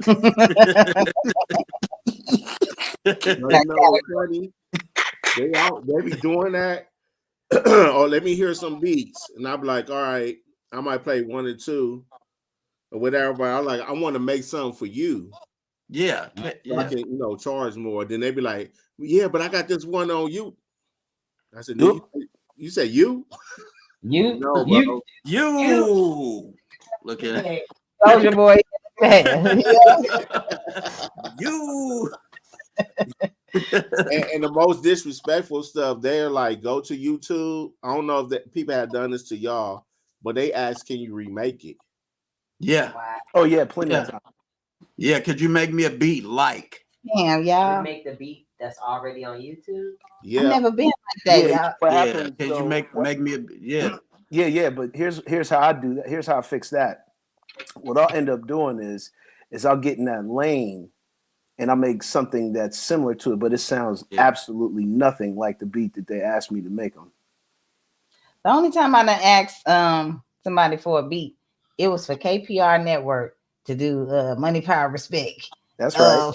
[SPEAKER 3] They be doing that. Or let me hear some beats, and I'll be like, all right, I might play one or two or whatever, but I want to make something for you.
[SPEAKER 2] Yeah.
[SPEAKER 3] So I can, charge more. Then they be like, yeah, but I got this one on you. I said, you say you?
[SPEAKER 1] You?
[SPEAKER 3] No, bro.
[SPEAKER 2] You. Look at it.
[SPEAKER 1] Soldier Boy.
[SPEAKER 2] You.
[SPEAKER 3] And the most disrespectful stuff, they're like, go to YouTube. I don't know if that people have done this to y'all, but they ask, can you remake it?
[SPEAKER 2] Yeah.
[SPEAKER 1] Wow.
[SPEAKER 4] Oh yeah, plenty of time.
[SPEAKER 2] Yeah, could you make me a beat like?
[SPEAKER 1] Damn, y'all.
[SPEAKER 5] Make the beat that's already on YouTube.
[SPEAKER 3] Yeah.
[SPEAKER 1] I've never been like that,
[SPEAKER 4] Yeah,
[SPEAKER 1] y'all.
[SPEAKER 4] what
[SPEAKER 2] Yeah,
[SPEAKER 4] happens?
[SPEAKER 2] could
[SPEAKER 4] So,
[SPEAKER 2] you make me a
[SPEAKER 4] yeah. But here's how I do that. Here's how I fix that. What I'll end up doing is I'll get in that lane and I'll make something that's similar to it, but it sounds absolutely nothing like the beat that they asked me to make them.
[SPEAKER 1] The only time I done asked somebody for a beat, it was for KPR Network to do Money, Power, Respect.
[SPEAKER 4] That's right.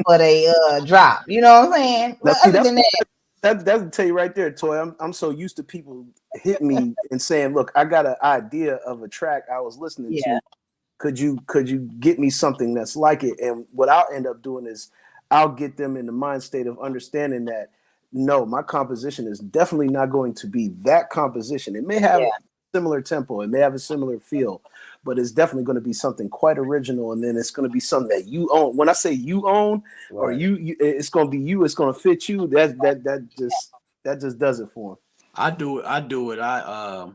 [SPEAKER 1] For they drop. You know what I'm saying?
[SPEAKER 4] Now,
[SPEAKER 1] But
[SPEAKER 4] see,
[SPEAKER 1] other than
[SPEAKER 4] that'll tell you right there, Toy. I'm so used to people hitting me and saying, "Look, I got an idea of a track I was listening to. Could you get me something that's like it?" And what I'll end up doing is I'll get them in the mind state of understanding that no, my composition is definitely not going to be that composition. It may have a similar tempo, it may have a similar feel, but it's definitely going to be something quite original. And then it's going to be something that you own. When I say you own, or you it's going to be you. It's going to fit you. That just does it for them.
[SPEAKER 2] I do it. I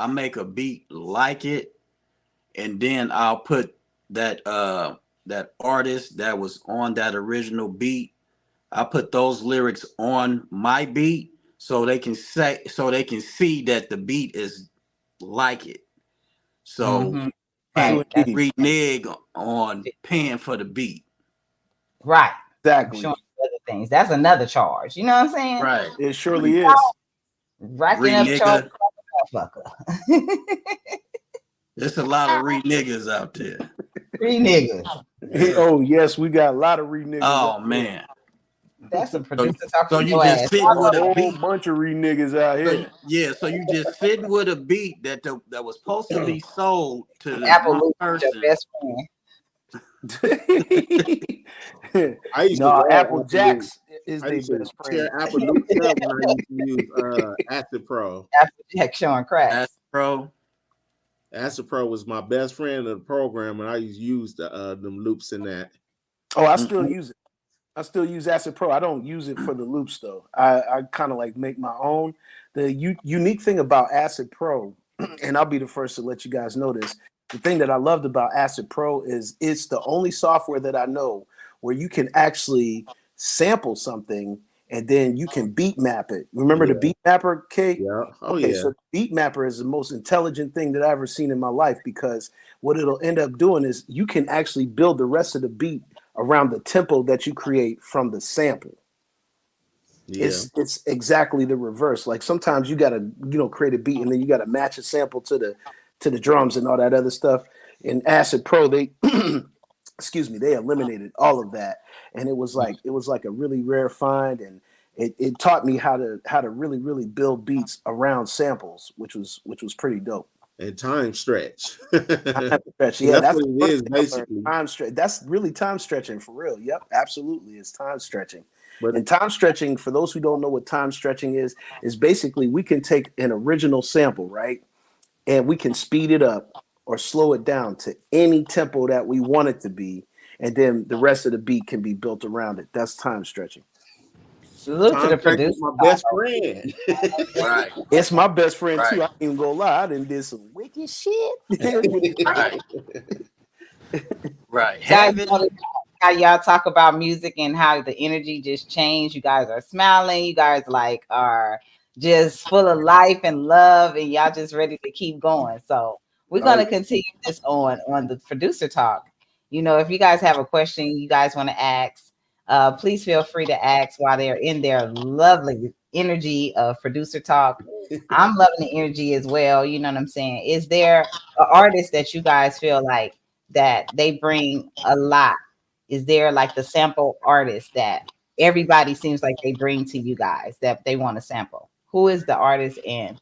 [SPEAKER 2] make a beat like it, and then I'll put that artist that was on that original beat. I put those lyrics on my beat so they can see that the beat is like it. So renege on paying for the beat.
[SPEAKER 1] right.
[SPEAKER 4] Exactly.
[SPEAKER 1] Showing other things. That's another charge. You know what I'm saying?
[SPEAKER 2] Right.
[SPEAKER 4] It surely is.
[SPEAKER 1] Racking up charge, motherfucker.
[SPEAKER 2] There's a lot of niggas out there.
[SPEAKER 1] Niggas.
[SPEAKER 4] Oh yes, we got a lot of niggas.
[SPEAKER 2] Oh man.
[SPEAKER 1] That's a producer talking.
[SPEAKER 2] So you just sitting with a beat.
[SPEAKER 4] Bunch of niggas out here.
[SPEAKER 2] So you just sitting with a beat that was supposed to be sold to the
[SPEAKER 1] Apple
[SPEAKER 2] person.
[SPEAKER 1] Your best friend.
[SPEAKER 3] I used to
[SPEAKER 4] Apple Jacks is their best friend.
[SPEAKER 3] Apple Loop when I used to use Acid Pro.
[SPEAKER 1] Apple Jack showing cracks.
[SPEAKER 2] Acid Pro.
[SPEAKER 3] Acid Pro was my best friend of the program, and I used to use them loops in that.
[SPEAKER 4] Oh, I still use it. I still use Acid Pro. I don't use it for the loops though. I kind of like make my own. The unique thing about Acid Pro, and I'll be the first to let you guys know this. The thing that I loved about Acid Pro is it's the only software that I know where you can actually sample something and then you can beat map it. Remember the beat mapper, Kate?
[SPEAKER 3] Yeah. Oh
[SPEAKER 4] okay,
[SPEAKER 3] yeah.
[SPEAKER 4] So beat mapper is the most intelligent thing that I've ever seen in my life, because what it'll end up doing is you can actually build the rest of the beat around the tempo that you create from the sample. Yeah. It's exactly the reverse. Like sometimes you gotta create a beat and then you gotta match a sample to the drums and all that other stuff. In Acid Pro, they they eliminated all of that, and it was like a really rare find, and it taught me how to really really build beats around samples, which was pretty dope.
[SPEAKER 3] And time stretch.
[SPEAKER 4] Time stretch. Yeah,
[SPEAKER 3] that's what it is basically.
[SPEAKER 4] Time stretch. That's really time stretching for real. Yep, absolutely, it's time stretching. And time stretching, for those who don't know what time stretching is basically we can take an original sample, right, and we can speed it up or slow it down to any tempo that we want it to be, and then the rest of the beat can be built around it. That's time stretching.
[SPEAKER 1] Salute to the producer.
[SPEAKER 3] My best friend.
[SPEAKER 2] Right.
[SPEAKER 4] It's my best friend too. I ain't even gonna lie. I done did some wicked shit.
[SPEAKER 2] Right. Right.
[SPEAKER 1] How y'all talk about music and how the energy just changed. You guys are smiling. You guys are just full of life and love, and y'all just ready to keep going. So we're gonna continue this on the producer talk. If you guys have a question you guys want to ask, please feel free to ask while they're in their lovely energy of producer talk. I'm loving the energy as well. You know what I'm saying? Is there an artist that you guys feel like that they bring a lot? Is there like the sample artist that everybody seems like they bring to you guys that they want to sample? Who is the artist, and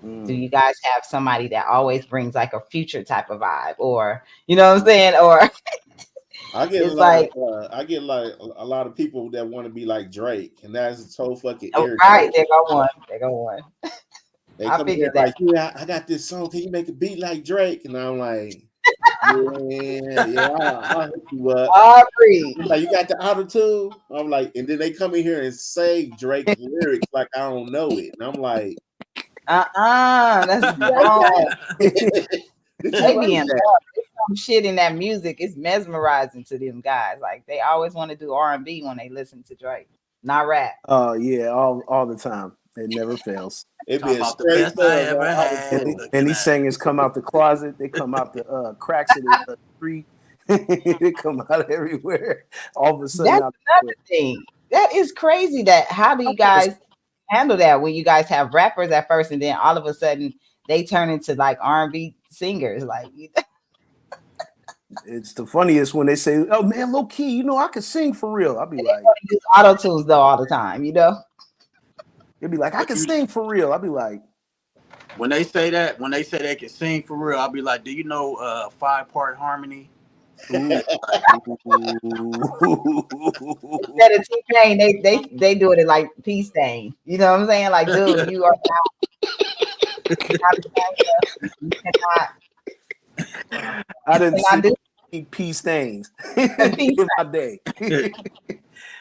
[SPEAKER 1] do you guys have somebody that always brings like a future type of vibe, or you know what I'm saying? Or
[SPEAKER 3] I get a lot of people that want to be like Drake, and that's so fucking irritating.
[SPEAKER 1] Right, there go one.
[SPEAKER 3] They come here like, yeah, I got this song. Can you make a beat like Drake? And I'm like, I'll hook you up.
[SPEAKER 1] Aubrey.
[SPEAKER 3] He's like, you got the auto tune? I'm like, and then they come in here and say Drake's lyrics like I don't know it, and I'm like,
[SPEAKER 1] that's wrong.
[SPEAKER 3] Did
[SPEAKER 1] They
[SPEAKER 3] you
[SPEAKER 1] be
[SPEAKER 3] write
[SPEAKER 1] in
[SPEAKER 3] that?
[SPEAKER 1] love. There's some shit in that music. It's mesmerizing to them guys. Like they always want to do R&B when they listen to Drake, not rap.
[SPEAKER 4] Oh yeah, all the time. It never fails.
[SPEAKER 3] It
[SPEAKER 2] Talking
[SPEAKER 3] be a
[SPEAKER 2] about the
[SPEAKER 3] straight
[SPEAKER 2] best I
[SPEAKER 3] love
[SPEAKER 2] ever
[SPEAKER 3] on
[SPEAKER 2] had.
[SPEAKER 3] auto-tune.
[SPEAKER 4] And these singers come out the closet. They come out the cracks of the tree. They come out everywhere. All of a sudden,
[SPEAKER 1] That's
[SPEAKER 4] out
[SPEAKER 1] another thing. That is crazy. That how do you guys handle that when you guys have rappers at first and then all of a sudden they turn into like R&B singers? Like
[SPEAKER 4] it's the funniest when they say, "Oh man, low key, you know I can sing for real." I'll be like,
[SPEAKER 1] use auto tunes though all the time, you know.
[SPEAKER 4] "They'll be like, I can sing for real." I'll be like,
[SPEAKER 2] When they say that, when they say they can sing for real, I'll be like, do you know 5-part harmony?
[SPEAKER 4] "Ooh."
[SPEAKER 1] Instead of T-Pain, they do it like P Stain. You know what I'm saying? Like, dude, you are not you cannot
[SPEAKER 4] I didn't
[SPEAKER 1] cannot do
[SPEAKER 4] see pea stains
[SPEAKER 1] P
[SPEAKER 4] in my day.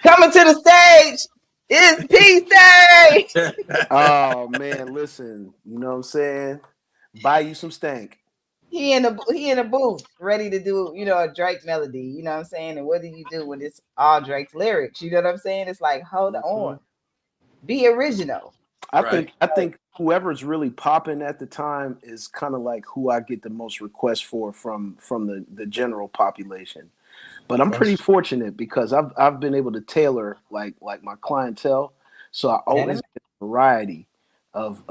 [SPEAKER 1] coming to the stage. It's P Stain.
[SPEAKER 4] Oh man, listen, you know what I'm saying? Buy you some stank.
[SPEAKER 1] He in the booth, ready to do, you know, a Drake melody. You know what I'm saying? And what do you do when it's all Drake's lyrics? You know what I'm saying? It's like, hold on, be original.
[SPEAKER 2] Right.
[SPEAKER 4] I think whoever's really popping at the time is kind of like who I get the most requests for from the general population. But I'm pretty fortunate because I've been able to tailor like my clientele, so I always get a variety of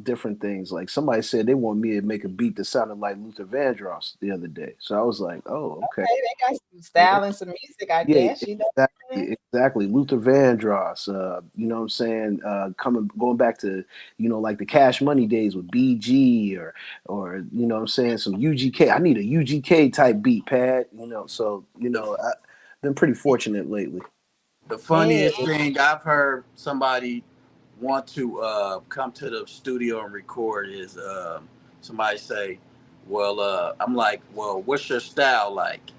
[SPEAKER 4] different things. Like somebody said they want me to make a beat that sounded like Luther Vandross the other day, so I was like, oh okay,
[SPEAKER 1] They got some style and some music, I guess. You know,
[SPEAKER 4] exactly. Luther Vandross, you know what I'm saying? Going back to, you know, like the Cash Money days with BG or you know what I'm saying, some UGK. I need a UGK type beat pad, you know. So, you know, I've been pretty fortunate lately.
[SPEAKER 2] The funniest thing I've heard somebody want to come to the studio and record is somebody say, well, I'm like, well, what's your style like?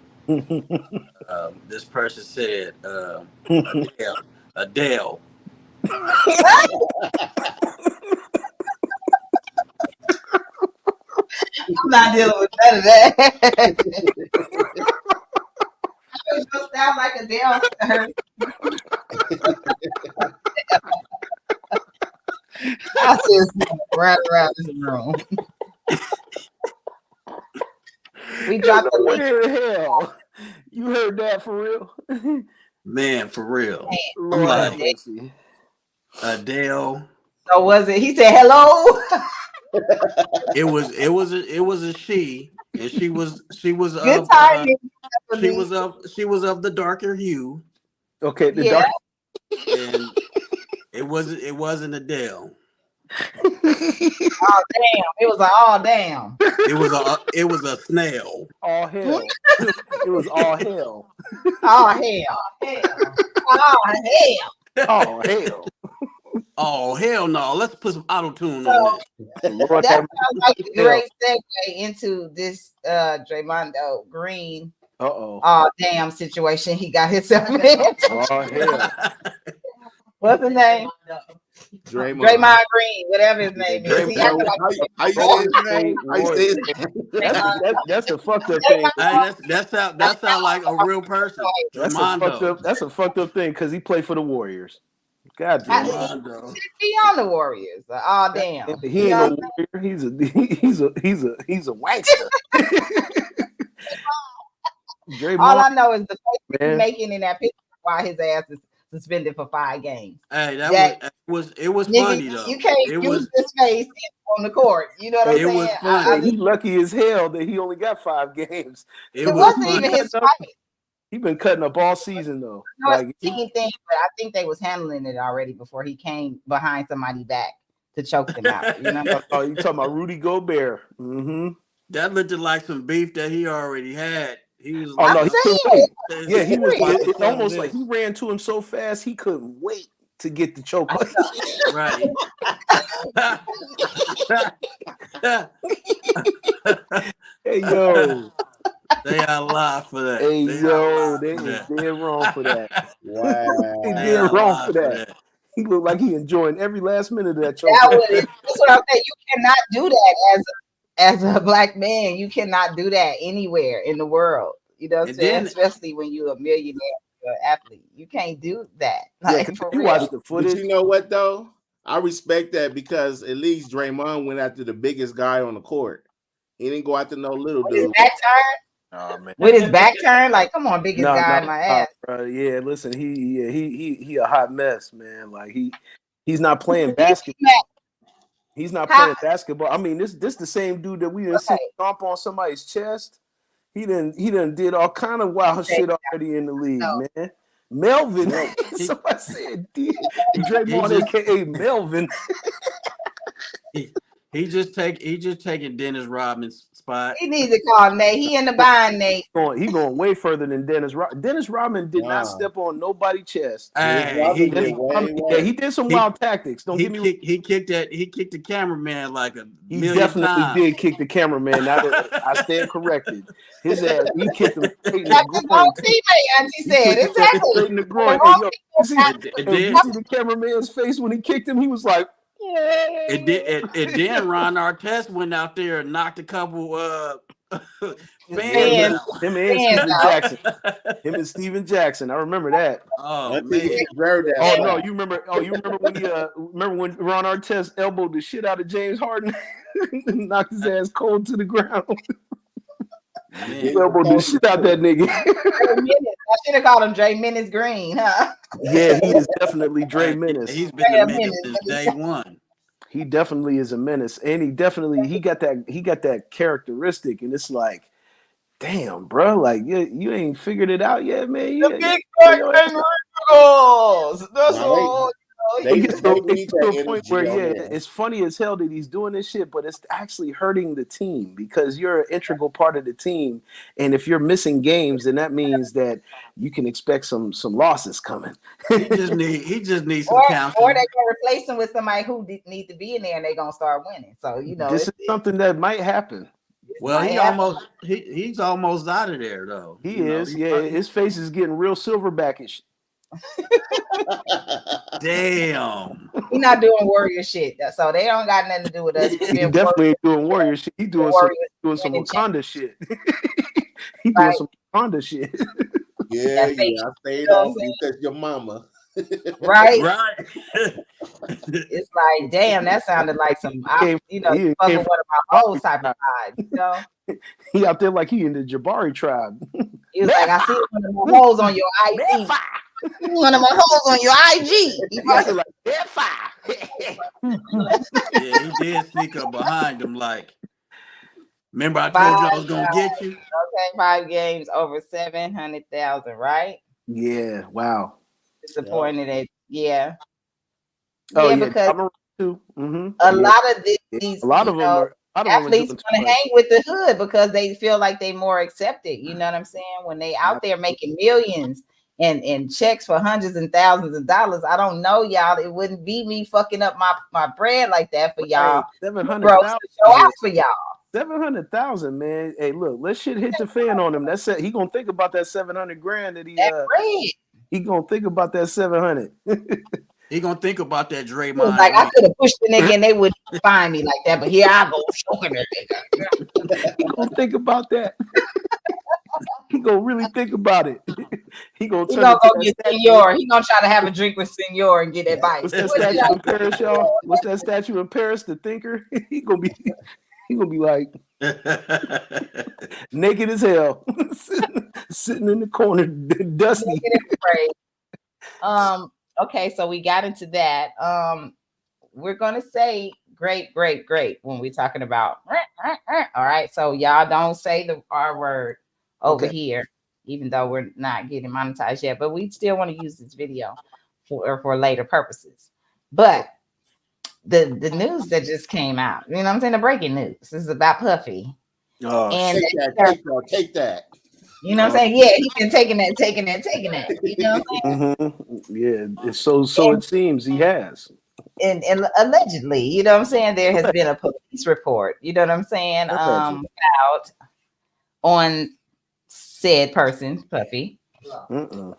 [SPEAKER 2] This person said, Adele.
[SPEAKER 1] I'm not dealing with none of that. It sound like Adele. I just right around this room. We dropped the link.
[SPEAKER 4] Where the hell? You heard that for real?
[SPEAKER 2] Man, for real.
[SPEAKER 4] Lord
[SPEAKER 2] like,
[SPEAKER 4] have mercy.
[SPEAKER 2] Adele.
[SPEAKER 1] So was it? He said hello.
[SPEAKER 2] It was a she, and she was
[SPEAKER 1] Good
[SPEAKER 2] of
[SPEAKER 1] timing.
[SPEAKER 2] she was of the darker hue.
[SPEAKER 4] Okay, the
[SPEAKER 1] Yeah.
[SPEAKER 2] And it wasn't Adele.
[SPEAKER 1] Oh damn! It was all damn.
[SPEAKER 2] It was a snail.
[SPEAKER 4] All hell. It was all hell.
[SPEAKER 1] Oh hell!
[SPEAKER 4] Oh hell.
[SPEAKER 2] Oh hell no! Let's put some auto tune on this.
[SPEAKER 4] Lord,
[SPEAKER 1] That sounds like a great segue into this Draymond Green.
[SPEAKER 4] Oh
[SPEAKER 1] damn situation he got himself in.
[SPEAKER 4] Oh hell.
[SPEAKER 1] What's his name? Draymond Green, whatever his name is. He acted like
[SPEAKER 4] That's a fucked up thing.
[SPEAKER 2] That sound like a real person.
[SPEAKER 4] That's a fucked up thing because he played for the Warriors. God damn.
[SPEAKER 1] He on the Warriors. Oh damn.
[SPEAKER 4] He ain't no warrior. He's a wankster.
[SPEAKER 1] All I know is the face he's making in that picture while his ass is suspended for 5 games.
[SPEAKER 2] Hey, it was funny though.
[SPEAKER 1] You can't use this face on the court. You know what I'm saying?
[SPEAKER 2] Was funny.
[SPEAKER 4] He's lucky as hell that he only got 5 games.
[SPEAKER 1] It wasn't even his fight.
[SPEAKER 4] He been cutting up all season though.
[SPEAKER 1] No, like, it's the same thing, but I think they was handling it already before he came behind somebody back to choke them out. You know?
[SPEAKER 4] Oh, you talking about Rudy Gobert? Mm-hmm.
[SPEAKER 2] That looked like some beef that he already had. He was
[SPEAKER 4] yeah, he was. It's almost like he ran to him so fast he couldn't wait to get the choke.
[SPEAKER 2] Right.
[SPEAKER 4] Hey yo,
[SPEAKER 2] They are alive for that.
[SPEAKER 4] hey
[SPEAKER 2] They
[SPEAKER 4] yo, they is dead wrong for that.
[SPEAKER 3] Wow.
[SPEAKER 4] They
[SPEAKER 2] They
[SPEAKER 4] dead
[SPEAKER 2] are
[SPEAKER 4] wrong
[SPEAKER 2] alive
[SPEAKER 4] for that. He looked like he enjoying every last minute of that choke.
[SPEAKER 1] That's what I'm saying. You cannot do that as a black man. You cannot do that anywhere in the world. You know what I'm
[SPEAKER 2] And
[SPEAKER 1] saying?
[SPEAKER 2] then
[SPEAKER 1] Especially when you're a millionaire, you're an athlete. You can't do that.
[SPEAKER 4] Yeah,
[SPEAKER 1] Like,
[SPEAKER 4] because
[SPEAKER 1] for
[SPEAKER 4] you
[SPEAKER 1] real.
[SPEAKER 4] watch the
[SPEAKER 3] But
[SPEAKER 4] footage.
[SPEAKER 3] you know what though? I respect that because at least Draymond went after the biggest guy on the court. He didn't go after no little
[SPEAKER 1] With his
[SPEAKER 3] dude.
[SPEAKER 1] back turn,
[SPEAKER 4] Oh man.
[SPEAKER 1] with his back turn, like, come on, biggest guy in my ass.
[SPEAKER 4] Bro. Yeah, listen, he a hot mess, man. Like he's not playing basketball. He's not playing basketball. I mean, this the same dude that we didn't see stomp on somebody's chest. He done did all kind of wild shit already in the league, man. Melvin, somebody said Draymond, aka Melvin.
[SPEAKER 2] he just taking Dennis Rodman's spot.
[SPEAKER 1] He needs to call Nate. He in the bind, Nate.
[SPEAKER 4] He going way further than Dennis Rodman. Dennis Rodman did not step on nobody's chest.
[SPEAKER 2] Hey,
[SPEAKER 3] he
[SPEAKER 4] did some wild tactics. Don't get me.
[SPEAKER 2] He kicked the cameraman like a
[SPEAKER 4] He
[SPEAKER 2] million
[SPEAKER 4] definitely
[SPEAKER 2] times.
[SPEAKER 4] did kick the cameraman. I stand corrected. His ass, he kicked him straight in
[SPEAKER 1] Like
[SPEAKER 4] the
[SPEAKER 1] his
[SPEAKER 4] groin.
[SPEAKER 1] own teammate, Auntie said. Exactly.
[SPEAKER 4] Straight in the groin.
[SPEAKER 1] The
[SPEAKER 4] Hey,
[SPEAKER 1] wrong
[SPEAKER 4] yo,
[SPEAKER 1] people
[SPEAKER 4] you see the cameraman's face when he kicked him? He was like,
[SPEAKER 2] It then Ron Artest went out there and knocked a couple
[SPEAKER 1] fans.
[SPEAKER 4] Him and Steven Jackson. Him and Steven Jackson. I remember that.
[SPEAKER 2] Oh
[SPEAKER 3] Until he
[SPEAKER 2] man.
[SPEAKER 3] deserved that.
[SPEAKER 4] Oh
[SPEAKER 3] slap.
[SPEAKER 4] no, you remember when he remember when Ron Artest elbowed the shit out of James Harden and knocked his ass cold to the ground. He elbowed the shit out that nigga.
[SPEAKER 1] I should have called him Dre Menace Green, huh?
[SPEAKER 4] Yeah, he is definitely Dre Menace.
[SPEAKER 2] He's been a menace since day one.
[SPEAKER 4] He definitely is a menace, and he got that characteristic, and it's like, damn, bro, like you ain't figured it out yet, man.
[SPEAKER 1] The big Wrinkles. That's all.
[SPEAKER 3] They
[SPEAKER 4] It gets to
[SPEAKER 3] need
[SPEAKER 4] a
[SPEAKER 3] that
[SPEAKER 4] point
[SPEAKER 3] energy
[SPEAKER 4] where
[SPEAKER 3] on there.
[SPEAKER 4] it's funny as hell that he's doing this shit, but it's actually hurting the team because you're an integral part of the team, and if you're missing games, then that means that you can expect some losses coming.
[SPEAKER 2] He just needs some
[SPEAKER 1] Or
[SPEAKER 2] counseling.
[SPEAKER 1] they're gonna replace him with somebody who need to be in there, and they're gonna start winning. So
[SPEAKER 4] This is something that might happen.
[SPEAKER 2] Well, he's almost out of there though.
[SPEAKER 4] He is, his face is getting real silverbackish.
[SPEAKER 2] Damn.
[SPEAKER 1] He's not doing warrior shit, so they don't got nothing to do with us.
[SPEAKER 4] He definitely ain't doing warrior shit. He doing some Wakanda shit. He doing some Wakanda shit.
[SPEAKER 3] Yeah, I stayed off because your mama.
[SPEAKER 1] Right.
[SPEAKER 2] It's
[SPEAKER 1] like, damn, that sounded like some, fucking one of my hoes type of vibe,
[SPEAKER 4] He out there like he in the Jabari tribe.
[SPEAKER 1] He was like, I see one of my hoes on your IG. One of my hoes on your IG. He was like,
[SPEAKER 2] yeah, he did sneak up behind him like, remember I told you I was gonna get you?
[SPEAKER 1] Okay, 5 games over 700,000, right?
[SPEAKER 4] Yeah, wow.
[SPEAKER 1] Disappointed at
[SPEAKER 4] Oh yeah,
[SPEAKER 1] because
[SPEAKER 4] mm-hmm.
[SPEAKER 1] a lot of these
[SPEAKER 4] a lot of them are
[SPEAKER 1] athletes want to hang with the hood because they feel like they more accepted. You know what I'm saying? When they out there making millions and checks for hundreds and thousands of dollars, I don't know, y'all. It wouldn't be me fucking up my bread like that for y'all.
[SPEAKER 4] 700,000
[SPEAKER 1] show out for y'all.
[SPEAKER 4] 700,000, man. Hey, look, let's shit hit the fan on him. That's it. He gonna think about that 700 grand that he gonna think about that 700.
[SPEAKER 2] He gonna think about that Draymond.
[SPEAKER 1] Like I could have pushed the nigga and they wouldn't find me like that, but here I go choking that nigga.
[SPEAKER 4] He gonna think about that. He gonna really think about it. He gonna
[SPEAKER 1] go get Senor. He gonna try to have a drink with Senor and get advice.
[SPEAKER 4] What's that statue in Paris, y'all? What's that statue in Paris? The Thinker. He gonna be like naked as hell, sitting in the corner, dusty.
[SPEAKER 1] Okay, so we got into that. We're gonna say great when we're talking about. All right, so y'all don't say the R word over here, even though we're not getting monetized yet. But we still want to use this video for later purposes. But the news that just came out, you know what I'm saying? The breaking news. This is about Puffy.
[SPEAKER 4] Oh,
[SPEAKER 3] and take that.
[SPEAKER 1] You know what I'm saying? Yeah, he's been taking that. You know what I'm saying?
[SPEAKER 4] Mm-hmm. Yeah, so it seems he has.
[SPEAKER 1] And allegedly, you know what I'm saying? There has been a police report, you know what I'm saying? About on said person, Puffy.
[SPEAKER 4] Mm-mm.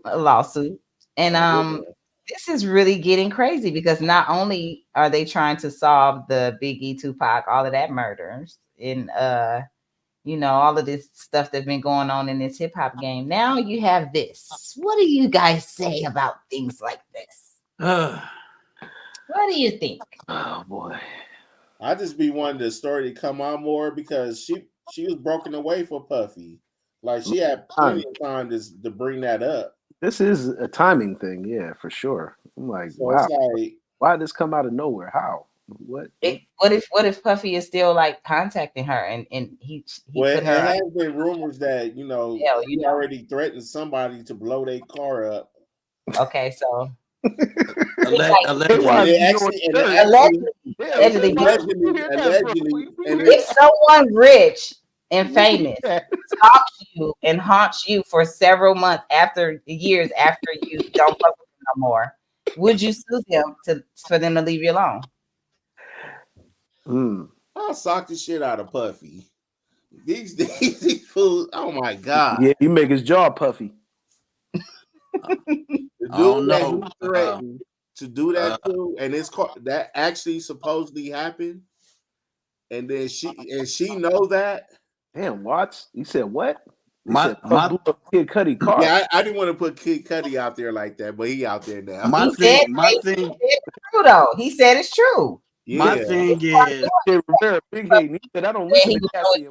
[SPEAKER 1] A lawsuit. And this is really getting crazy because not only are they trying to solve the Biggie, Tupac, all of that murders and all of this stuff that's been going on in this hip hop game. Now you have this. What do you guys say about things like this? What do you think?
[SPEAKER 4] Oh boy.
[SPEAKER 3] I just be wanting the story to come out more because she was broken away for Puffy. Like she had plenty of time to bring that up.
[SPEAKER 4] This is a timing thing, yeah, for sure. I'm like,
[SPEAKER 3] So
[SPEAKER 4] wow,
[SPEAKER 3] it's like,
[SPEAKER 4] why did this come out of nowhere? How? What?
[SPEAKER 1] What if Puffy is still like contacting her and he
[SPEAKER 3] well,
[SPEAKER 1] put
[SPEAKER 3] it
[SPEAKER 1] her
[SPEAKER 3] has been rumors that
[SPEAKER 1] Hell,
[SPEAKER 3] he already threatened somebody to blow their car up.
[SPEAKER 1] Okay, so
[SPEAKER 2] Allegedly.
[SPEAKER 1] If someone rich and famous stalks you and haunts you for several months years after you don't fuck with them no more, would you sue them for them to leave you alone?
[SPEAKER 3] I'll sock the shit out of Puffy. These fools, oh my god.
[SPEAKER 4] Yeah, you make his jaw puffy.
[SPEAKER 3] The dude that he threatened to do that too, and it's that actually supposedly happened, and then she knows that.
[SPEAKER 4] Damn, Watts, you said what?
[SPEAKER 2] My
[SPEAKER 4] Kid Cudi car.
[SPEAKER 3] Yeah, I didn't want to put Kid Cudi out there like that, but he out there now.
[SPEAKER 2] My thing,
[SPEAKER 1] it's true though. He said it's true.
[SPEAKER 3] Yeah.
[SPEAKER 2] My thing is,
[SPEAKER 4] big hate. He said I don't listen to Cassie.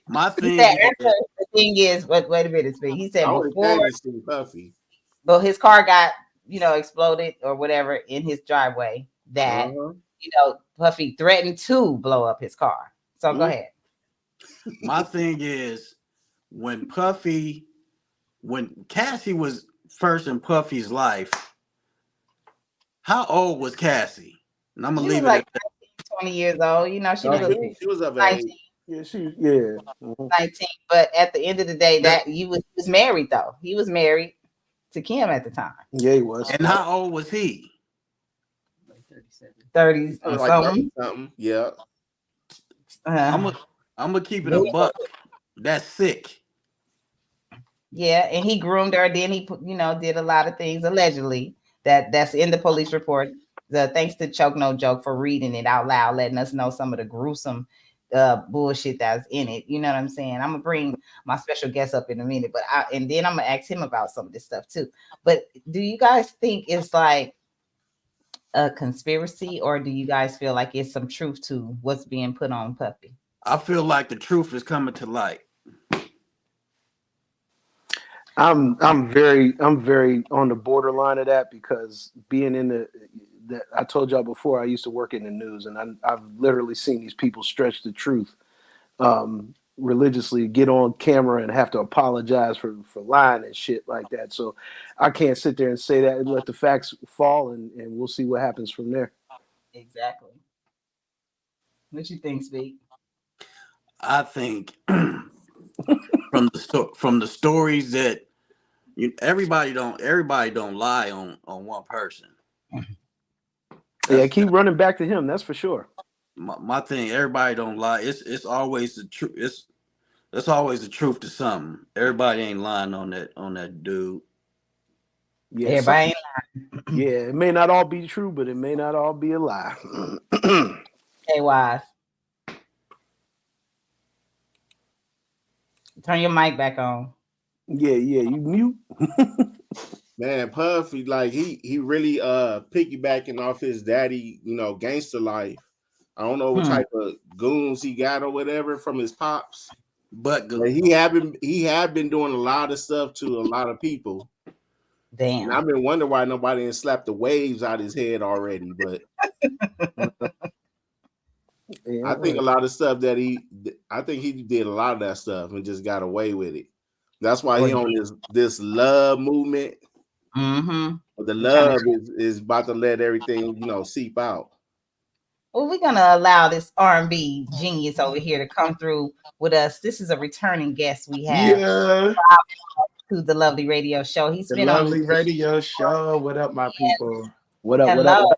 [SPEAKER 2] My thing
[SPEAKER 1] the thing is, wait a minute, Speak. He said before
[SPEAKER 3] Puffy,
[SPEAKER 1] but his car got exploded or whatever in his driveway. That Puffy threatened to blow up his car. So go ahead.
[SPEAKER 2] My thing is when Cassie was first in Puffy's life, how old was Cassie? And I'm gonna leave it at
[SPEAKER 1] 20 years old. She was
[SPEAKER 3] of
[SPEAKER 1] 19.
[SPEAKER 3] age.
[SPEAKER 4] Yeah,
[SPEAKER 1] 19. But at the end of the day, he was married though. He was married to Kim at the time.
[SPEAKER 4] Yeah, he was.
[SPEAKER 2] And how old was he?
[SPEAKER 1] 30
[SPEAKER 3] something. Yeah.
[SPEAKER 2] I'm gonna keep it a buck. That's sick.
[SPEAKER 1] Yeah, and he groomed her. Then he did a lot of things allegedly that's in the police report. Thanks to Choke No Joke for reading it out loud, letting us know some of the gruesome bullshit that's in it. You know what I'm saying? I'm gonna bring my special guest up in a minute, and then I'm gonna ask him about some of this stuff too. But do you guys think it's like a conspiracy, or do you guys feel like it's some truth to what's being put on Puffy?
[SPEAKER 2] I feel like the truth is coming to light.
[SPEAKER 4] I'm very on the borderline of that because being in I told y'all before I used to work in the news, and I've literally seen these people stretch the truth religiously, get on camera and have to apologize for lying and shit like that. So I can't sit there and say that and let the facts fall, and we'll see what happens from there.
[SPEAKER 1] Exactly. What you think, Speak?
[SPEAKER 2] I think from the stories that everybody don't lie on one person.
[SPEAKER 4] Yeah, keep running back to him. That's for sure.
[SPEAKER 2] My thing, everybody don't lie. It's always the truth. It's always the truth to something. Everybody ain't lying on that dude.
[SPEAKER 4] Yeah,
[SPEAKER 1] everybody ain't lying.
[SPEAKER 4] Yeah, it may not all be true, but it may not all be a lie.
[SPEAKER 1] Hey, Wise. Turn your mic back on.
[SPEAKER 4] Yeah, you mute.
[SPEAKER 3] Man, Puffy, like he really piggybacking off his daddy, gangster life. I don't know what type of goons he got or whatever from his pops, but he have been doing a lot of stuff to a lot of people.
[SPEAKER 1] Damn.
[SPEAKER 3] And I've been wondering why nobody didn't slap the waves out his head already, but I think a lot of stuff I think he did a lot of that stuff and just got away with it. That's why he on this love movement. But the love is about to let everything, seep out.
[SPEAKER 1] Well, we're gonna allow this R&B genius over here to come through with us. This is a returning guest we have to the Lovely Radio Show. He's been on
[SPEAKER 6] Lovely Radio Show. What up, my people?
[SPEAKER 4] What up?
[SPEAKER 1] Hello.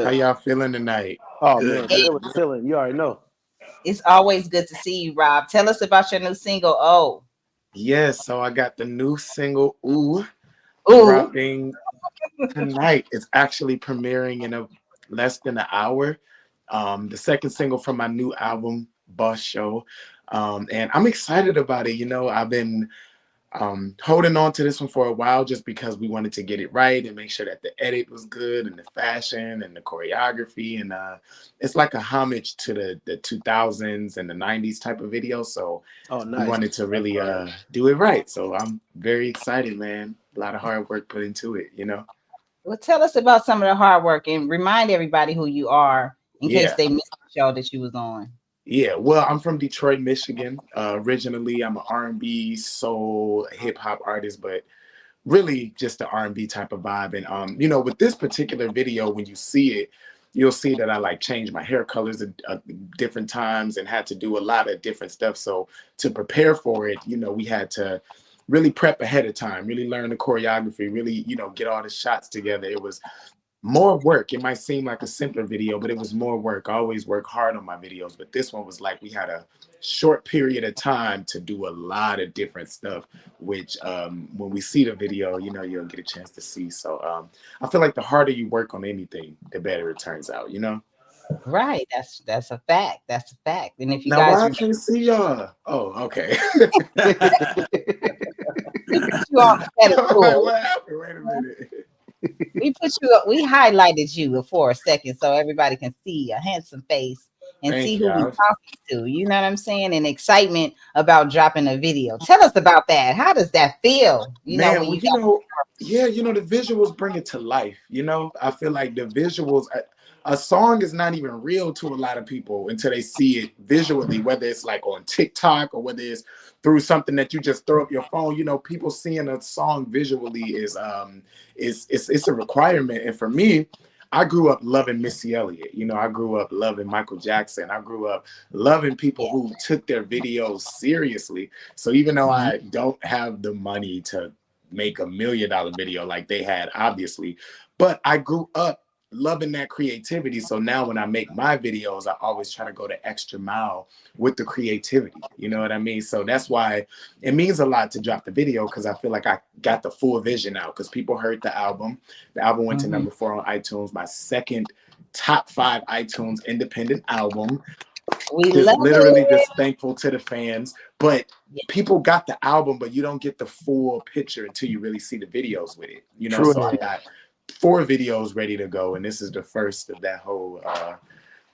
[SPEAKER 6] How y'all feeling tonight?
[SPEAKER 4] Oh man, it was feeling. You already know.
[SPEAKER 1] It's always good to see you, Rob. Tell us about your new single. Oh,
[SPEAKER 6] Yes, so I got the new single Ooh
[SPEAKER 1] ooh.
[SPEAKER 6] dropping tonight. It's actually premiering in a less than an hour. The second single from my new album, Boss Show. And I'm excited about it. You know, I've been holding on to this one for a while just because we wanted to get it right and make sure that the edit was good and the fashion and the choreography. And it's like a homage to the 2000s and the 90s type of video. So
[SPEAKER 4] Oh,
[SPEAKER 6] we
[SPEAKER 4] nice.
[SPEAKER 6] wanted to really do it right. So I'm very excited, man. A lot of hard work put into it, you know?
[SPEAKER 1] Well, tell us about some of the hard work and remind everybody who you are in case
[SPEAKER 6] Yeah.
[SPEAKER 1] they missed the show that you was on.
[SPEAKER 6] Yeah, well, I'm from Detroit, Michigan. Originally, I'm an R&B, soul, hip hop artist, but really just the R&B type of vibe. And you know, with this particular video, when you see it, you'll see that I like changed my hair colors at different times and had to do a lot of different stuff. So to prepare for it, you know, we had to really prep ahead of time, really learn the choreography, really, you know, get all the shots together. It was more work. It might seem like a simpler video, but it was more work. I always work hard on my videos, but this one was like we had a short period of time to do a lot of different stuff, which when we see the video, you know, you'll get a chance to see. So I feel like the harder you work on anything, the better it turns out, you know?
[SPEAKER 1] Right. That's a fact. That's a fact. And if you
[SPEAKER 6] Now,
[SPEAKER 1] guys
[SPEAKER 6] why I
[SPEAKER 1] remember,
[SPEAKER 6] can't see y'all? Oh, okay.
[SPEAKER 1] we put you on the
[SPEAKER 6] I'm like,
[SPEAKER 1] pedestal.
[SPEAKER 6] what happened? Wait a minute.
[SPEAKER 1] We highlighted you for a second so everybody can see a handsome face and see
[SPEAKER 6] Thank
[SPEAKER 1] who we
[SPEAKER 6] y'all.
[SPEAKER 1] talking to. You know what I'm saying? And excitement about dropping a video. Tell us about that. How does that feel? You know,
[SPEAKER 6] Man,
[SPEAKER 1] when
[SPEAKER 6] well,
[SPEAKER 1] you
[SPEAKER 6] you
[SPEAKER 1] got
[SPEAKER 6] know, yeah, you know, the visuals bring it to life. You know, I feel like the visuals, a song is not even real to a lot of people until they see it visually, whether it's like on TikTok or whether it's through something that you just throw up your phone. You know, people seeing a song visually is a requirement. And for me, I grew up loving Missy Elliott. You know, I grew up loving Michael Jackson. I grew up loving people who took their videos seriously. So even though I don't have the money to make $1 million video like they had, obviously, but I grew up loving that creativity. So now when I make my videos, I always try to go the extra mile with the creativity. You know what I mean? So that's why it means a lot to drop the video, because I feel like I got the full vision out, because people heard the album. The album went to #4 on iTunes, my second top 5 iTunes independent album.
[SPEAKER 1] we
[SPEAKER 6] Just
[SPEAKER 1] love
[SPEAKER 6] literally
[SPEAKER 1] it.
[SPEAKER 6] just thankful to the fans. But people got the album, but you don't get the full picture until you really see the videos with it. You know,
[SPEAKER 4] True.
[SPEAKER 6] so I got 4 videos ready to go, and this is the first of that whole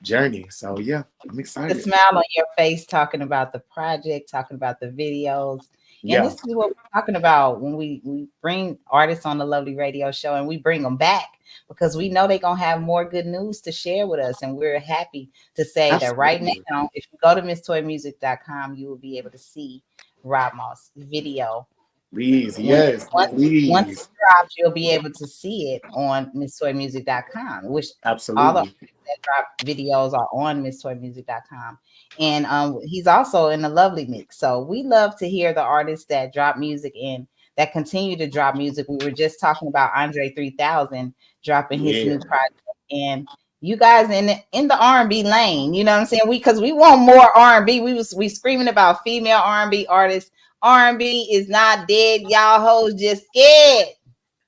[SPEAKER 6] journey. So yeah, I'm
[SPEAKER 1] The
[SPEAKER 6] excited.
[SPEAKER 1] smile on your face talking about the project, talking about the videos. And
[SPEAKER 6] Yeah,
[SPEAKER 1] this is what we're talking about when we bring artists on the Lovely Radio Show, and we bring them back because we know they're going to have more good news to share with us. And we're happy to say that right
[SPEAKER 6] absolutely.
[SPEAKER 1] now, if you go to MissToyMusic.com, you will be able to see Rob Moss' video.
[SPEAKER 6] Please,
[SPEAKER 1] When
[SPEAKER 6] yes,
[SPEAKER 1] once
[SPEAKER 6] please.
[SPEAKER 1] it drops, you'll be able to see it on MissToyMusic.com, which all the
[SPEAKER 6] Absolutely.
[SPEAKER 1] that drop videos are on MissToyMusic.com. And he's also in the Lovely Mix. So we love to hear the artists that drop music and that continue to drop music. We were just talking about Andre 3000 dropping his
[SPEAKER 6] Yeah.
[SPEAKER 1] new project, and you guys in the R&B lane, you know what I'm saying? Because we want more R&B. We screaming about female R&B artists. R&B is not dead. Y'all hoes just scared.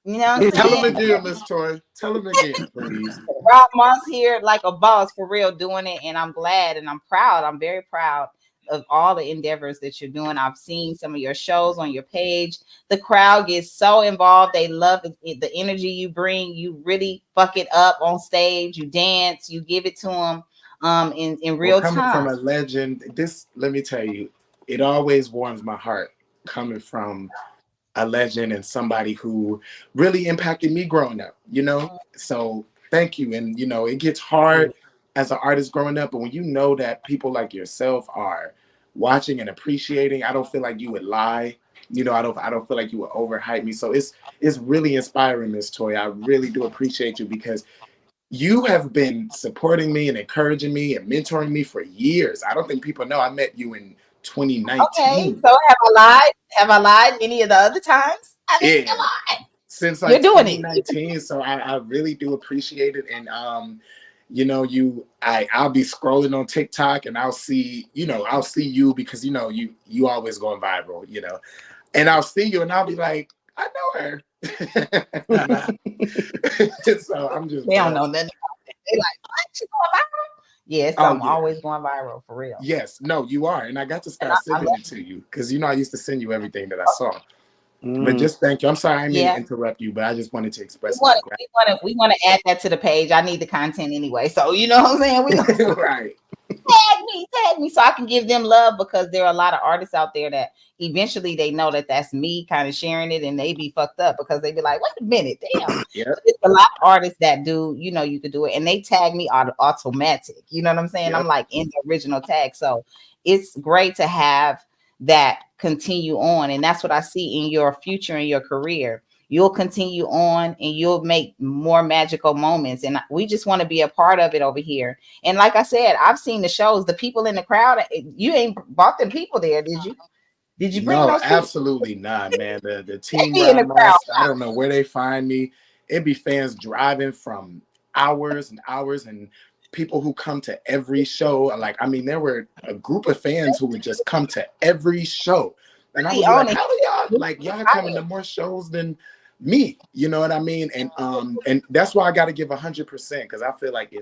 [SPEAKER 1] You know what I'm
[SPEAKER 6] Tell
[SPEAKER 1] saying?
[SPEAKER 6] them again, Miss Toy. Tell them again, please.
[SPEAKER 1] Rob Moss here like a boss for real doing it, and I'm glad and I'm proud. I'm very proud of all the endeavors that you're doing. I've seen some of your shows on your page. The crowd gets so involved. They love the energy you bring. You really fuck it up on stage. You dance. You give it to them in
[SPEAKER 6] Well,
[SPEAKER 1] real
[SPEAKER 6] coming from
[SPEAKER 1] time.
[SPEAKER 6] a legend, this, let me tell you, it always warms my heart coming from a legend and somebody who really impacted me growing up, you know? So thank you. And, you know, it gets hard as an artist growing up, but when you know that people like yourself are watching and appreciating, I don't feel like you would lie. You know, I don't feel like you would overhype me. So it's really inspiring, Miss Toy. I really do appreciate you, because you have been supporting me and encouraging me and mentoring me for years. I don't think people know I met you in
[SPEAKER 1] Okay,
[SPEAKER 6] 2019.
[SPEAKER 1] so have I lied? Have I lied any of the other times? I mean, come
[SPEAKER 6] Yeah,
[SPEAKER 1] on.
[SPEAKER 6] since
[SPEAKER 1] You're
[SPEAKER 6] like
[SPEAKER 1] doing it.
[SPEAKER 6] 2019. So I really do appreciate it. And you know, I'll be scrolling on TikTok and I'll see you because you always going viral, and I'll see you and I'll be like, I know her. So I'm just
[SPEAKER 1] They don't know nothing about that. They like, what? She going viral? Yes, I'm always going viral for real.
[SPEAKER 6] Yes, no, you are. And I got to start sending it to you because I used to send you everything that I saw. But just thank you. I'm sorry I didn't mean to interrupt you, but I just wanted to express
[SPEAKER 1] we want to add that to the page. I need the content anyway. So you know what I'm saying? We
[SPEAKER 6] right.
[SPEAKER 1] Tag me so I can give them love, because there are a lot of artists out there that eventually they know that that's me kind of sharing it, and they be fucked up because they be like, wait a minute, damn.
[SPEAKER 6] Yeah.
[SPEAKER 1] It's a lot of artists that do, you could do it, and they tag me automatic. You know what I'm saying?
[SPEAKER 6] Yep.
[SPEAKER 1] I'm like in the original tag. So it's great to have that continue on. And that's what I see in your future, in your career. You'll continue on and you'll make more magical moments. And we just want to be a part of it over here. And like I said, I've seen the shows, the people in the crowd. You ain't brought them people there, did you? Did you bring those people?
[SPEAKER 6] Absolutely not, man. The team Rob Moss, I don't know where they find me. It'd be fans driving from hours and hours, and people who come to every show. Like, I mean, there were a group of fans who would just come to every show. And I was like, how do y'all coming to more shows than me? You know what I mean? And that's why I got to give 100%, because I feel like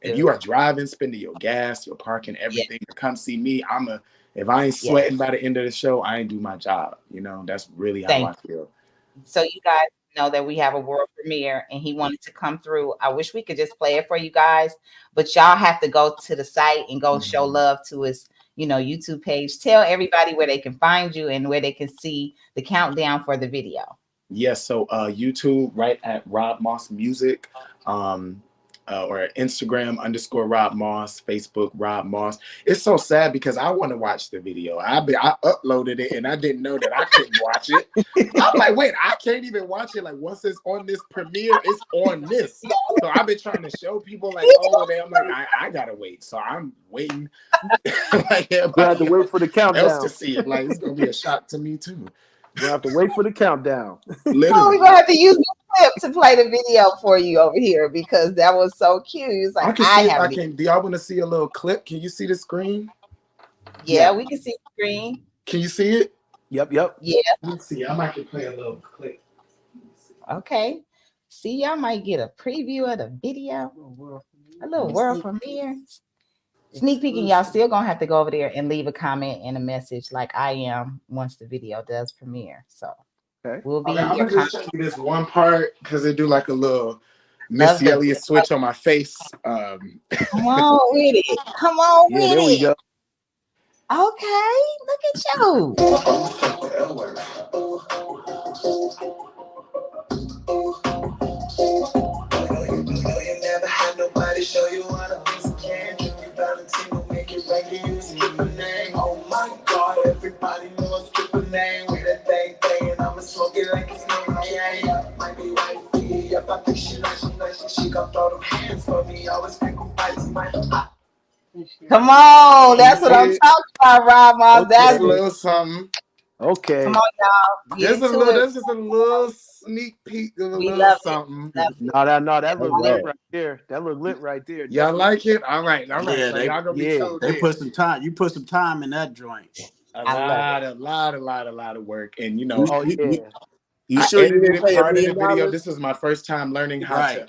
[SPEAKER 6] if you are driving, spending your gas, your parking, everything to come see me, if I ain't sweating by the end of the show, I ain't do my job. That's really how I feel.
[SPEAKER 1] So you guys know that we have a world premiere and he wanted to come through. I wish we could just play it for you guys, but y'all have to go to the site and go show love to his, YouTube page. Tell everybody where they can find you and where they can see the countdown for the video.
[SPEAKER 6] Yes. So YouTube, right at Rob Moss Music. Or Instagram _Rob Moss, Facebook Rob Moss. It's so sad because I want to watch the video. I uploaded it and I didn't know that I couldn't watch it. I'm like, wait, I can't even watch it. Like, once it's on this premiere, it's on this. So I've been trying to show people like, I'm like, I gotta wait. So I'm waiting.
[SPEAKER 4] Like, you have to wait for the countdown
[SPEAKER 6] else to see it. Like, it's gonna be a shock to me too.
[SPEAKER 4] You have to wait for the countdown.
[SPEAKER 1] Literally. We're gonna have to use this clip to play the video for you over here because that was so cute. It's like
[SPEAKER 6] do y'all want to see a little clip? Can you see the screen?
[SPEAKER 1] Yeah, we can see the screen.
[SPEAKER 6] Can you see it?
[SPEAKER 4] Yep.
[SPEAKER 1] Yeah.
[SPEAKER 6] Let's see. I might play a little clip.
[SPEAKER 1] Okay. See, y'all might get a preview of the video. A little world premiere. Sneak peeking, y'all still gonna have to go over there and leave a comment and a message like I am once the video does premiere. So we'll be
[SPEAKER 6] I'm gonna just show you this one part because they do like a little Missy Elliott switch on my face.
[SPEAKER 1] Come on with it. Come on with
[SPEAKER 4] there we go.
[SPEAKER 1] Okay, look at you.
[SPEAKER 7] You never had nobody show you what a piece of candy. Valentino make it right to use a name. Oh my God, everybody knows triple name with a bang bang, and I'ma smoke it like it's no game. Might be right for you, if I think she like she gon' throw them hands for me. Always pick them fights, my
[SPEAKER 1] Come on, that's what I'm talking about, Rob Moss. That's
[SPEAKER 6] a little something.
[SPEAKER 4] Okay.
[SPEAKER 1] Come on, y'all.
[SPEAKER 6] That's just a little sneak peek of a little something.
[SPEAKER 4] No, that look lit right there. That look lit right there.
[SPEAKER 6] Y'all like it? All right.
[SPEAKER 2] Yeah,
[SPEAKER 6] so y'all gonna be told
[SPEAKER 2] they put some time. You put some time in that joint.
[SPEAKER 6] A lot of work, and
[SPEAKER 3] You sure you didn't pay
[SPEAKER 6] part
[SPEAKER 3] $1
[SPEAKER 6] of the video?
[SPEAKER 3] million?
[SPEAKER 6] This is my first time learning how to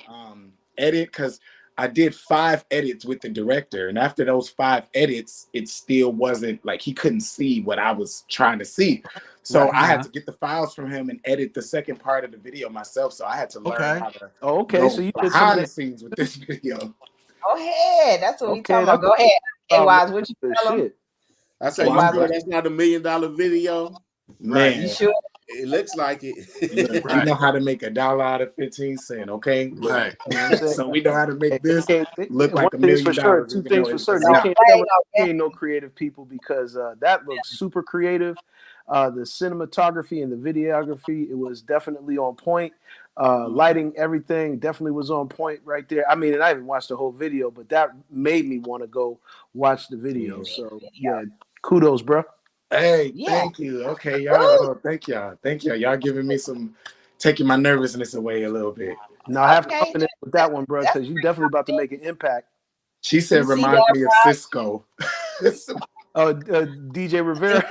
[SPEAKER 6] edit, because I did 5 edits with the director, and after those 5 edits, it still wasn't like he couldn't see what I was trying to see. So I had to get the files from him and edit the second part of the video myself. So I had to learn how to go
[SPEAKER 4] so you did
[SPEAKER 6] behind the scenes with this video.
[SPEAKER 1] Go ahead. That's what we talking about. Go ahead. Hey, Wise, what you tell them?
[SPEAKER 3] I said, you sure that's not $1 million video?
[SPEAKER 6] Man,
[SPEAKER 1] you sure?
[SPEAKER 3] It looks like it.
[SPEAKER 6] You know how to make $1 out of 15 cents, okay?
[SPEAKER 2] Right.
[SPEAKER 6] So we know how to make this look like $1 million.
[SPEAKER 4] For sure. 2 things for certain. You can't tell me no creative people, because that looks super creative. The cinematography and the videography, it was definitely on point. Lighting, everything definitely was on point right there. I mean, and I haven't watched the whole video, but that made me want to go watch the video. So kudos, bro.
[SPEAKER 6] Hey, thank you. Okay, y'all. Thank y'all. Y'all giving me taking my nervousness away a little bit.
[SPEAKER 4] No, I have to
[SPEAKER 1] Okay,
[SPEAKER 4] open it with that one, bro, because you definitely about to make an impact.
[SPEAKER 6] She said,
[SPEAKER 1] see
[SPEAKER 6] reminds
[SPEAKER 1] that,
[SPEAKER 6] me of Cisco.
[SPEAKER 4] Oh, DJ Rivera.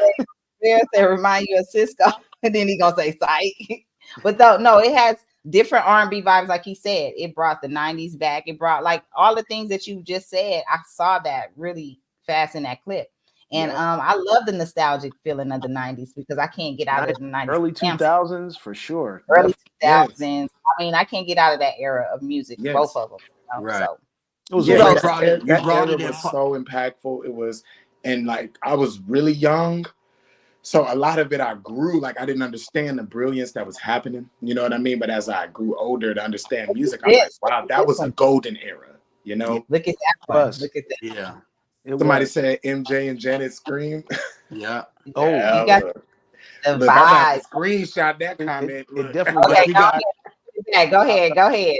[SPEAKER 1] Rivera said remind you of Cisco, and then he gonna say psych. But no, it has different R&B vibes, like he said. It brought the 90s back. It brought like all the things that you just said. I saw that really fast in that clip. And I love the nostalgic feeling of the 90s because I can't get out of the 90s.
[SPEAKER 4] Early 2000s for sure.
[SPEAKER 1] Early 2000s.
[SPEAKER 6] Yes.
[SPEAKER 1] I mean, I can't get out of that era of music,
[SPEAKER 6] Yes.
[SPEAKER 1] both of them.
[SPEAKER 2] Right.
[SPEAKER 1] So
[SPEAKER 4] It was
[SPEAKER 6] Yeah,
[SPEAKER 4] a
[SPEAKER 2] You
[SPEAKER 4] great
[SPEAKER 2] brought it. You
[SPEAKER 6] that
[SPEAKER 2] brought
[SPEAKER 6] era
[SPEAKER 2] it in.
[SPEAKER 6] was so impactful. It was, and like I was really young, so a lot of it I grew. Like I didn't understand the brilliance that was happening. You know what I mean? But as I grew older to understand music, I'm like, wow, that was a golden era. You know?
[SPEAKER 1] look at that one.
[SPEAKER 4] was.
[SPEAKER 1] Look at that.
[SPEAKER 2] Yeah.
[SPEAKER 4] It
[SPEAKER 6] Somebody
[SPEAKER 4] was.
[SPEAKER 6] said MJ and Janet Scream.
[SPEAKER 2] Yeah.
[SPEAKER 4] Oh,
[SPEAKER 1] You got
[SPEAKER 6] look,
[SPEAKER 1] the
[SPEAKER 6] look, I'm gonna have
[SPEAKER 1] vibe.
[SPEAKER 6] to screenshot that comment.
[SPEAKER 4] It
[SPEAKER 6] Look.
[SPEAKER 4] definitely
[SPEAKER 2] But
[SPEAKER 1] Okay,
[SPEAKER 2] you
[SPEAKER 1] go
[SPEAKER 2] got
[SPEAKER 1] ahead. Go ahead. Go ahead.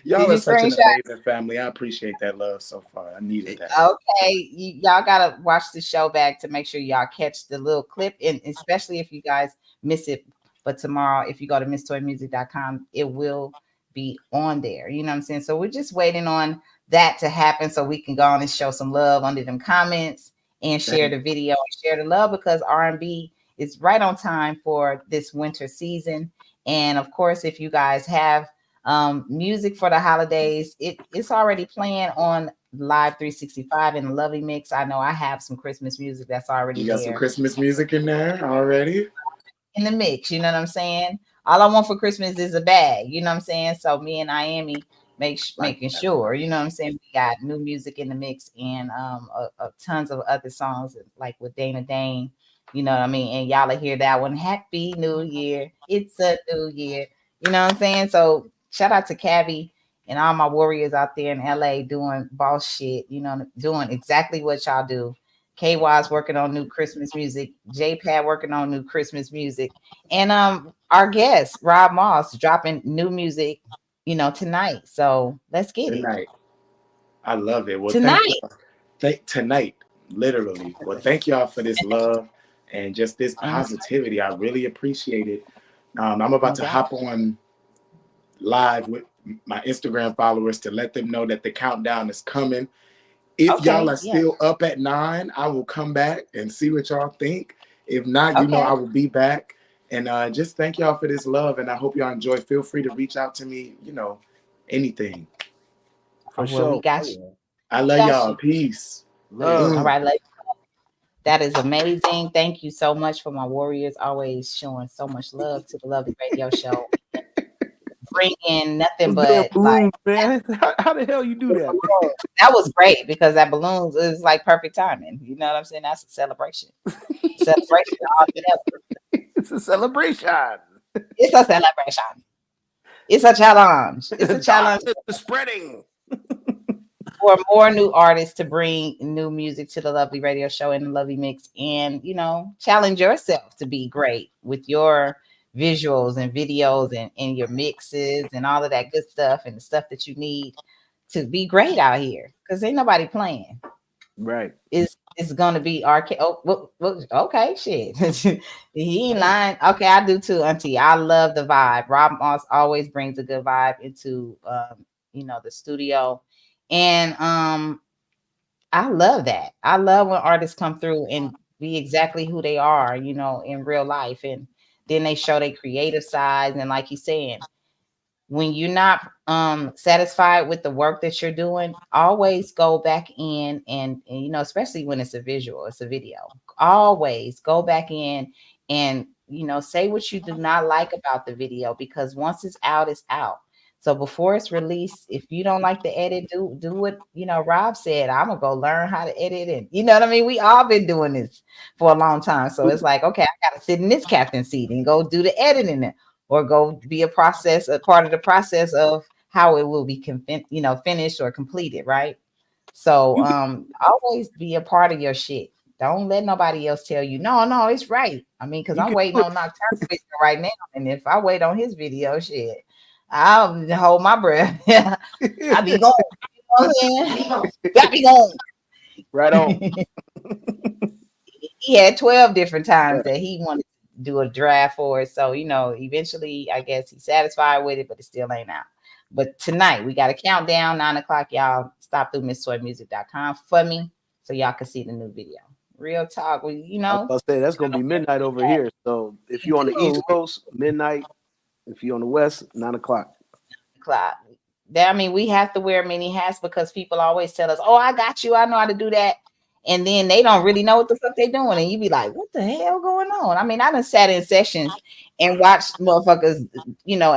[SPEAKER 6] Y'all
[SPEAKER 1] Did
[SPEAKER 6] are
[SPEAKER 1] you
[SPEAKER 6] such an
[SPEAKER 1] screenshot?
[SPEAKER 6] amazing family. I appreciate that love so far. I needed that.
[SPEAKER 1] Okay, y'all gotta watch the show back to make sure y'all catch the little clip, and especially if you guys miss it. But tomorrow, if you go to misstoymusic.com, it will be on there. You know what I'm saying? So we're just waiting on that to happen so we can go on and show some love under them comments and share the video and share the love because R&B is right on time for this winter season. And of course, if you guys have music for the holidays, it's already playing on Live 365 in the Lovely Mix. I know I have some Christmas music that's already
[SPEAKER 6] You got some
[SPEAKER 1] there
[SPEAKER 6] Christmas music in there already?
[SPEAKER 1] in the mix. You know what I'm saying? All I want for Christmas is a bag. You know what I'm saying? So me and Miami making sure. You know what I'm saying? We got new music in the mix and tons of other songs like with Dana Dane. You know what I mean? And y'all will hear that one. Happy New Year! It's a new year. You know what I'm saying? So shout out to Cavi and all my warriors out there in LA doing boss shit. You know, doing exactly what y'all do. KY's working on new Christmas music. JPad working on new Christmas music. And our guest, Rob Moss, dropping new music, tonight. So let's get it.
[SPEAKER 6] Tonight. I love it. Well,
[SPEAKER 1] Tonight.
[SPEAKER 6] tonight, literally. Well, thank y'all for this love and just this positivity. I really appreciate it. I'm about to hop on live with my Instagram followers to let them know that the countdown is coming. If y'all are still up at 9, I will come back and see what y'all think. If not, I will be back. And just thank y'all for this love. And I hope y'all enjoy. Feel free to reach out to me, anything.
[SPEAKER 4] For sure.
[SPEAKER 1] We got you.
[SPEAKER 6] I love y'all. Peace.
[SPEAKER 4] Love.
[SPEAKER 1] All right. That is amazing. Thank you so much for my warriors always showing so much love to the Lovely Radio Show. Bring in nothing but
[SPEAKER 4] balloons, man. How the hell you do that?
[SPEAKER 1] That was great because that balloons is like perfect timing. You know what I'm saying? That's a celebration. Celebration altogether.
[SPEAKER 4] It's a celebration.
[SPEAKER 1] It's a celebration. It's a challenge. It's a challenge.
[SPEAKER 4] Spreading.
[SPEAKER 1] For more new artists to bring new music to the Lovely Radio Show and the Lovely Mix, and challenge yourself to be great with your visuals and videos and your mixes and all of that good stuff and the stuff that you need to be great out here because ain't nobody playing.
[SPEAKER 4] Right.
[SPEAKER 1] It's gonna be arcade. Oh, well, okay, shit. He ain't lying. Okay, I do too, Auntie. I love the vibe. Rob Moss always brings a good vibe into the studio. And I love that. I love when artists come through and be exactly who they are, in real life. And then they show their creative side. And like he's saying, when you're not satisfied with the work that you're doing, always go back in and especially when it's a visual, it's a video. Always go back in and say what you do not like about the video because once it's out, it's out. So before it's released, if you don't like the edit, do what Rob said. I'm gonna go learn how to edit, and you know what I mean. We all been doing this for a long time, so it's like, okay, I gotta sit in this captain seat and go do the editing, or go be a part of the process of how it will be finished or completed, right? So always be a part of your shit. Don't let nobody else tell you, no, it's right. I mean, because I'm waiting on Nocturne's video right now, and if I wait on his video, shit. I'll hold my breath. I'll be going. You know what I'm saying? Got me going.
[SPEAKER 4] Right on.
[SPEAKER 1] He had 12 different times that he wanted to do a draft for it. So, eventually, I guess he's satisfied with it, but it still ain't out. But tonight we got a countdown, 9 o'clock. Y'all stop through MissToyMusic.com for me so y'all can see the new video. Real talk.
[SPEAKER 4] I'll say that's gonna be midnight over here. So if you're on the East Coast, midnight. If you're on the West, 9 o'clock.
[SPEAKER 1] I mean, we have to wear many hats because people always tell us, "Oh, I got you. I know how to do that." And then they don't really know what the fuck they doing. And you be like, what the hell going on? I mean, I done sat in sessions and watched motherfuckers,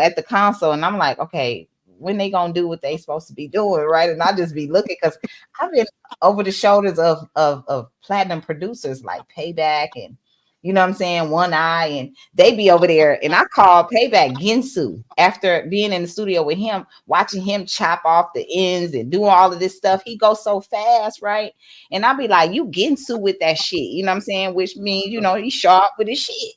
[SPEAKER 1] at the console. And I'm like, okay, when they gonna do what they supposed to be doing, right? And I just be looking because I've been over the shoulders of platinum producers like Payback and you know what I'm saying, One Eye, and they be over there. And I call Payback Ginsu after being in the studio with him, watching him chop off the ends and doing all of this stuff. He goes so fast, right? And I'll be like, you Ginsu with that shit, you know what I'm saying? Which means, he's sharp with his shit.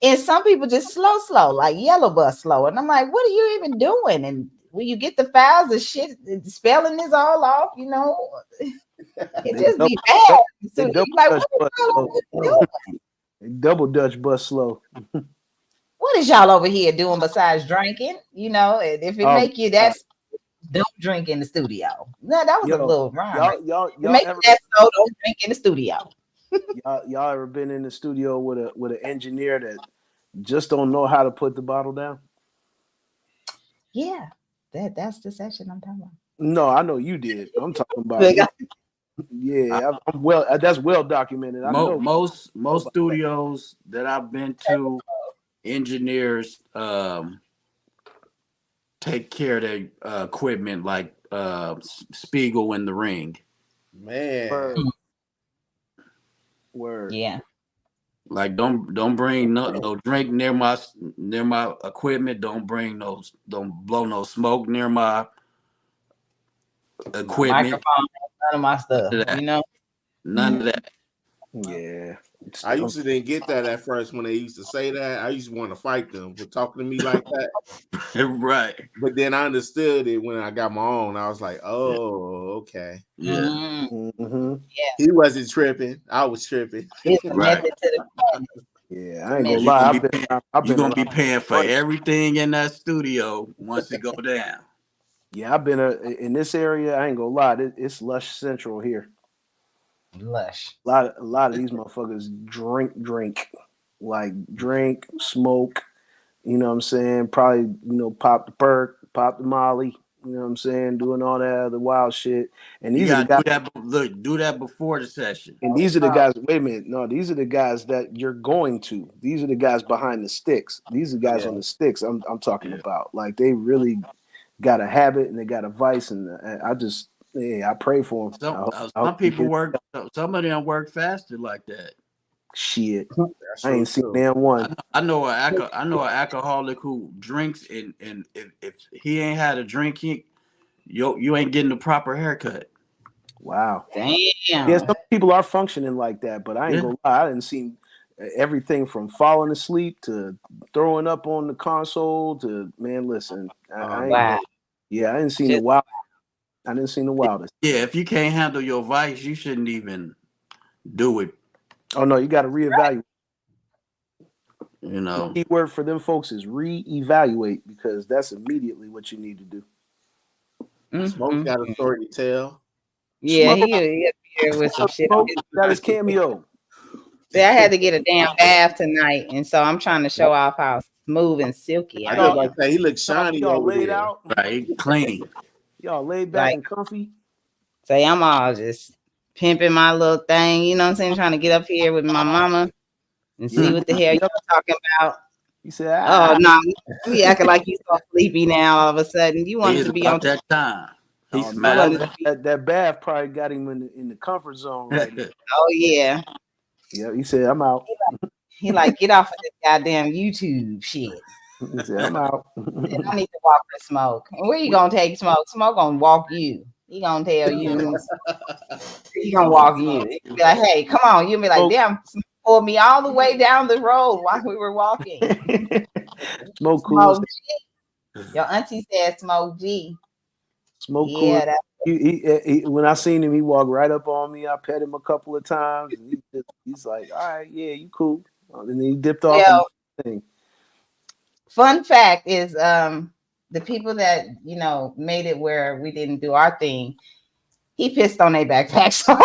[SPEAKER 1] And some people just slow, like Yellow Bus slow. And I'm like, what are you even doing? And when you get the files, the shit, the spelling is all off, it just be bad. So you're like, what are you doing?
[SPEAKER 4] Double Dutch bus slow.
[SPEAKER 1] What is y'all over here doing besides drinking? And if it make you that, don't drink in the studio. No, that was a little wrong.
[SPEAKER 4] Y'all
[SPEAKER 1] make
[SPEAKER 4] ever,
[SPEAKER 1] that so don't drink in the studio.
[SPEAKER 4] y'all ever been in the studio with an engineer that just don't know how to put the bottle down?
[SPEAKER 1] That's the session I'm talking about.
[SPEAKER 4] No, I know you did. I'm talking about. Yeah, I'm well. That's well documented. I know
[SPEAKER 2] most studios that I've been to, engineers take care of their equipment like Spiegel in the Ring.
[SPEAKER 3] Man,
[SPEAKER 4] word.
[SPEAKER 1] Yeah.
[SPEAKER 2] Like don't bring no drink near my equipment. Don't blow no smoke near my equipment.
[SPEAKER 1] Microphone, none of my stuff.
[SPEAKER 2] None of that.
[SPEAKER 4] Yeah.
[SPEAKER 3] I used to didn't get that at first when they used to say that. I used to want to fight them for talking to me like that.
[SPEAKER 2] Right.
[SPEAKER 3] But then I understood it when I got my own. I was like, oh, okay.
[SPEAKER 2] Yeah.
[SPEAKER 4] Mm-hmm.
[SPEAKER 1] Yeah.
[SPEAKER 3] He wasn't tripping. I was tripping.
[SPEAKER 1] It's a method to the madness.
[SPEAKER 4] Yeah, I ain't gonna lie.
[SPEAKER 2] You're gonna be paying for everything in that studio once it go down.
[SPEAKER 4] Yeah, I've been in this area. I ain't gonna lie. It's lush central here.
[SPEAKER 1] Lush.
[SPEAKER 4] A lot of these motherfuckers drink, like drink, smoke. You know what I'm saying? Probably pop the perk, pop the Molly. You know what I'm saying? Doing all that other wild shit. And these are the guys.
[SPEAKER 2] Do that before the session.
[SPEAKER 4] And these are the guys. Wait a minute. No, these are the guys that you're going to. These are the guys behind the sticks. These are the guys on the sticks. I'm talking about. Like they really got a habit and they got a vice, and I pray for them.
[SPEAKER 2] Some people work. Some of them work faster like that.
[SPEAKER 4] Shit, I ain't seen damn one.
[SPEAKER 2] I know an alcoholic who drinks, and if he ain't had a drink, you ain't getting the proper haircut.
[SPEAKER 4] Wow.
[SPEAKER 1] Damn.
[SPEAKER 4] Yeah, some people are functioning like that, but I ain't gonna lie. I didn't see everything from falling asleep to throwing up on the console to listen.
[SPEAKER 1] Wow.
[SPEAKER 4] Yeah, I didn't see the wild. I didn't see the wildest.
[SPEAKER 2] Yeah, if you can't handle your vice, you shouldn't even do it.
[SPEAKER 4] Oh no, you got to reevaluate.
[SPEAKER 2] The
[SPEAKER 4] key word for them folks is reevaluate, because that's immediately what you need to do.
[SPEAKER 3] Smoke got a story to tell.
[SPEAKER 1] Yeah, he here with some shit.
[SPEAKER 4] Got his cameo.
[SPEAKER 1] See, I had to get a damn bath tonight, and so I'm trying to show off how smooth and silky I am.
[SPEAKER 3] Like that. He looks shiny.
[SPEAKER 4] Y'all
[SPEAKER 3] over
[SPEAKER 4] laid
[SPEAKER 3] there.
[SPEAKER 4] out,
[SPEAKER 2] right? Clean.
[SPEAKER 4] Y'all laid back and comfy.
[SPEAKER 1] Say I'm all just pimping my little thing, you know what I'm saying? Trying to get up here with my mama and see what the hell you're talking about.
[SPEAKER 4] You said,
[SPEAKER 1] oh no, you acting like you so sleepy now all of a sudden. You wanted to be on
[SPEAKER 2] that time. He's
[SPEAKER 4] that bath probably got him in the comfort zone right now.
[SPEAKER 1] Oh yeah.
[SPEAKER 4] Yeah, he said, I'm out.
[SPEAKER 1] He like, get off of this goddamn YouTube shit.
[SPEAKER 4] He said, I'm out.
[SPEAKER 1] I need to walk with Smoke. And where you gonna take Smoke? Smoke gonna walk you. He gonna tell you. He gonna walk you. He be like, hey, come on. You'll be like, damn, Smoke pulled me all the way down the road while we were walking.
[SPEAKER 4] Smoke cool.
[SPEAKER 1] G. Your auntie said Smoke G.
[SPEAKER 4] Smoke cool. He, when I seen him, he walked right up on me. I pet him a couple of times. And he's like, all right, yeah, you cool. And then he dipped off.
[SPEAKER 1] Fun fact is, the people that made it where we didn't do our thing, he pissed on their backpack. So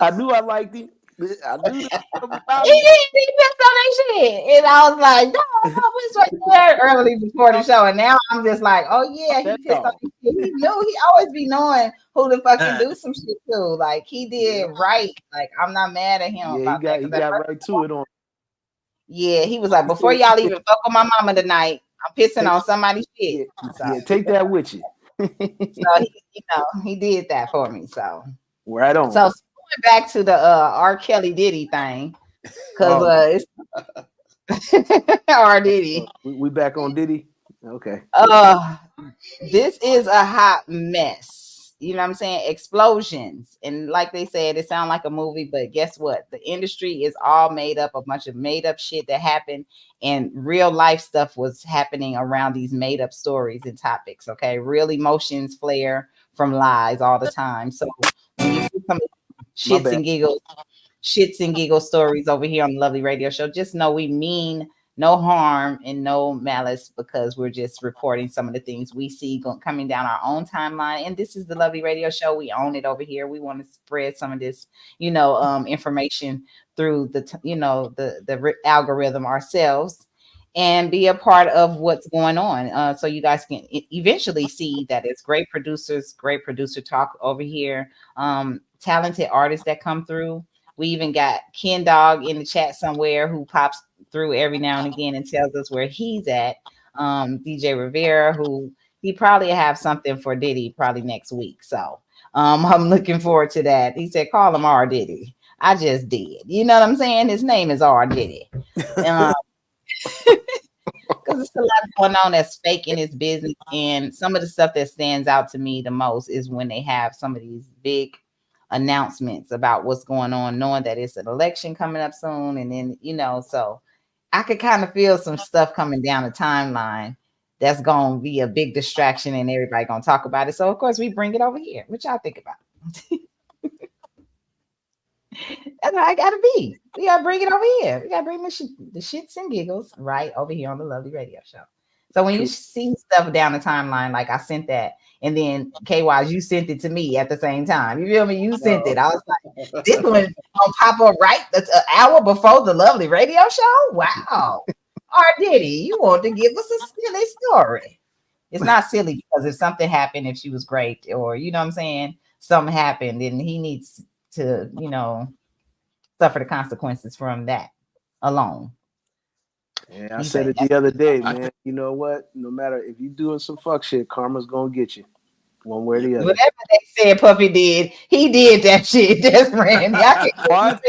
[SPEAKER 4] I knew I liked him. I knew about
[SPEAKER 1] he
[SPEAKER 4] him.
[SPEAKER 1] pissed on their shit, and I was like, no, it's right there early before the show, and now I'm just like, oh yeah, he
[SPEAKER 4] That
[SPEAKER 1] pissed on
[SPEAKER 4] dog.
[SPEAKER 1] his shit. He knew, he always be knowing who to fucking do some shit to. Like he did right. Like I'm not mad at him
[SPEAKER 4] Yeah,
[SPEAKER 1] about that
[SPEAKER 4] he
[SPEAKER 1] because
[SPEAKER 4] got right to it on.
[SPEAKER 1] yeah, he was like,
[SPEAKER 4] He
[SPEAKER 1] before
[SPEAKER 4] said,
[SPEAKER 1] y'all even fuck with my mama tonight, I'm pissing on somebody's shit. So,
[SPEAKER 4] yeah, take that with you.
[SPEAKER 1] so he did that for me. So
[SPEAKER 4] Right on.
[SPEAKER 1] So going back to the R. Kelly Diddy thing, because it's R. Diddy.
[SPEAKER 4] We back on Diddy. Okay.
[SPEAKER 1] This is a hot mess. You know what I'm saying? Explosions. And like they said, it sounds like a movie, but guess what? The industry is all made up, a bunch of made up shit that happened, and real life stuff was happening around these made up stories and topics. Okay. Real emotions flare from lies all the time. So when you see some shits and giggles stories over here on the Lovely Radio Show, just know we mean no harm and no malice, because we're just reporting some of the things we see coming down our own timeline. And this is the Lovely Radio Show. We own it over here. We want to spread some of this, information through the algorithm ourselves and be a part of what's going on. So you guys can eventually see that it's great producers, great producer talk over here, talented artists that come through. We even got Ken Dog in the chat somewhere who pops through every now and again and tells us where he's at. DJ Rivera, who he probably have something for Diddy probably next week. So I'm looking forward to that. He said, call him R. Diddy. I just did. You know what I'm saying? His name is R. Diddy. Because it's a lot going on that's fake in his business. And some of the stuff that stands out to me the most is when they have some of these big announcements about what's going on, knowing that it's an election coming up soon. And then, so I could kind of feel some stuff coming down the timeline that's going to be a big distraction and everybody going to talk about it. So, of course, we bring it over here. What y'all think about it? That's how I got to be. We got to bring it over here. We got to bring the shits and giggles right over here on the Lovely Radio Show. So when you see stuff down the timeline, like I sent that, and then KY, you sent it to me at the same time. You feel me? You sent it. I was like, this one gonna pop up right an hour before the Lovely Radio Show. Wow. R. Diddy, you want to give us a silly story? It's not silly because if something happened, if she was great, or you know what I'm saying, something happened, then he needs to, suffer the consequences from that alone.
[SPEAKER 4] Yeah, I said it the other day, man. You know what? No matter if you doing some fuck shit, karma's gonna get you, one way or the other.
[SPEAKER 1] Whatever they said Puffy did, he did that shit. Just Randy.
[SPEAKER 4] Whatever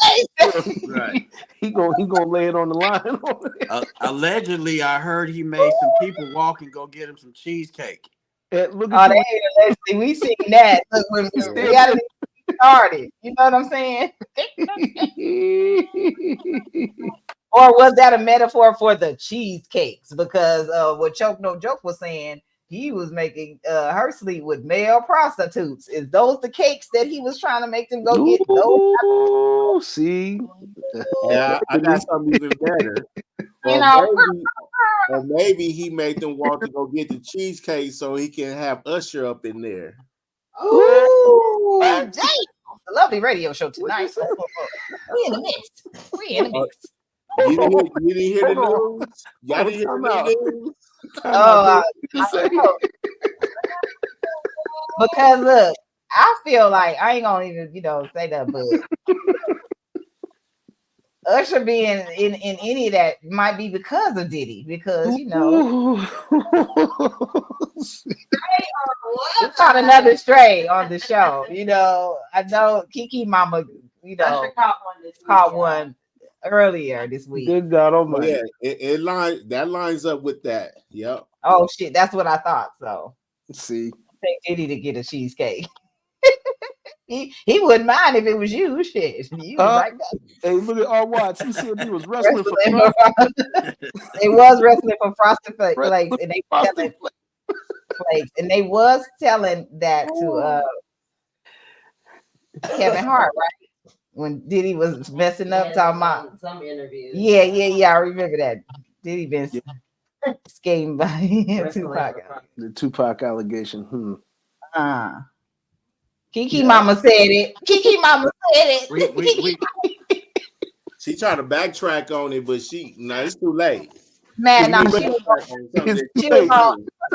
[SPEAKER 1] they say.
[SPEAKER 3] Right.
[SPEAKER 4] He gonna lay it on the line.
[SPEAKER 2] Allegedly, I heard he made some people walk and go get him some cheesecake.
[SPEAKER 4] Look at
[SPEAKER 1] we seen that. Look, when we got it started. You know what I'm saying? Or was that a metaphor for the cheesecakes? Because what Choke No Joke was saying, he was making her sleep with male prostitutes. Is those the cakes that he was trying to make them go get? Those?
[SPEAKER 4] See,
[SPEAKER 3] yeah, I got something even better. Or maybe he made them walk to go get the cheesecake so he can have Usher up in there.
[SPEAKER 1] Ooh, damn. The Lovely Radio Show tonight. We in the mix. We in the mix.
[SPEAKER 3] You didn't hear the news? Y'all didn't hear the news?
[SPEAKER 1] Because look, I feel like I ain't gonna even say that, but Usher being in any of that might be because of Diddy, because we caught another stray on the show. I know Kiki Mama,
[SPEAKER 5] Usher
[SPEAKER 1] caught one earlier this week.
[SPEAKER 4] Good God Almighty!
[SPEAKER 3] Yeah, that lines up with that. Yep.
[SPEAKER 1] Oh shit, that's what I thought. So
[SPEAKER 4] see,
[SPEAKER 1] take Diddy to get a cheesecake. he wouldn't mind if it was you. Shit, you was like that.
[SPEAKER 4] Hey, look at R. Watts. He said he was wrestling for.
[SPEAKER 1] They was wrestling for Frosted Flakes, and they telling Flakes, and they was telling that to Kevin Hart, right? when Diddy was messing up, talking about
[SPEAKER 5] some interviews.
[SPEAKER 1] Yeah. I remember that. Diddy been skating by Tupac.
[SPEAKER 4] The Tupac allegation.
[SPEAKER 1] Kiki Mama said it. Kiki Mama said
[SPEAKER 2] We
[SPEAKER 3] She tried to backtrack on it, but it's too late.
[SPEAKER 1] Man, no, she was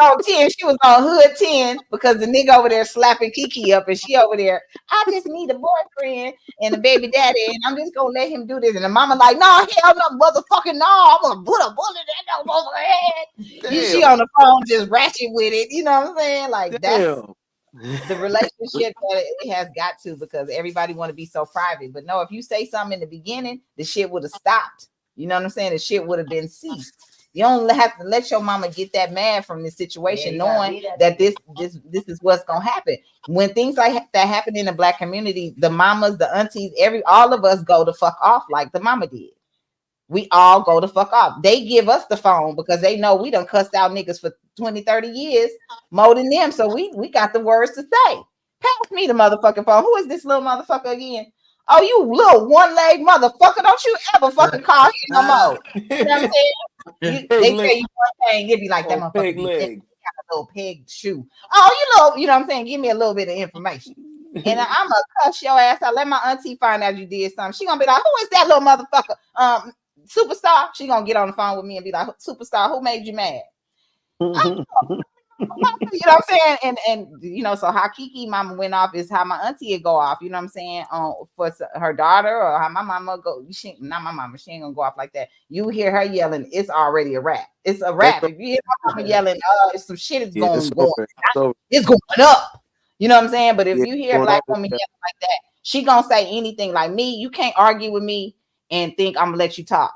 [SPEAKER 1] on 10. She was on hood 10 because the nigga over there slapping Kiki up, and she over there. I just need a boyfriend and a baby daddy, and I'm just gonna let him do this. And the mama like, no, hell no, motherfucking no, I'm gonna put a bullet in that over her head. She on the phone just ratchet with it. You know what I'm saying? Like that's the relationship that it has got to, because everybody want to be so private. But no, if you say something in the beginning, the shit would have stopped. You know what I'm saying? The shit would have been ceased. You don't have to let your mama get that mad from this situation, knowing that this is what's gonna happen. When things like that happen in the Black community, the mamas, the aunties, all of us go to fuck off like the mama did. We all go to fuck off. They give us the phone because they know we done cussed out niggas for 20, 30 years more than them. So we got the words to say. Pass me the motherfucking phone. Who is this little motherfucker again? Oh, you little one-leg motherfucker. Don't you ever fucking call him no more. You know what I'm saying? They tell you one thing, you'll be like, that motherfucker got a little peg shoe. Oh, you know what I'm saying? Give me a little bit of information. And I'm gonna cuss your ass out. Let my auntie find out you did something. She gonna be like, who is that little motherfucker? Superstar. She gonna get on the phone with me and be like, Superstar, who made you mad? You know what I'm saying? And you know, so how Kiki mama went off is how my auntie would go off, you know what I'm saying, for her daughter, or how my mama go. Not my mama, she ain't gonna go off like that. You hear her yelling, it's already a rap. It's a rap. If you hear my mama yelling, some shit is going it's going up. You know what I'm saying? But if you hear a Black woman yelling like that, she gonna say anything. Like me, you can't argue with me and think I'm gonna let you talk.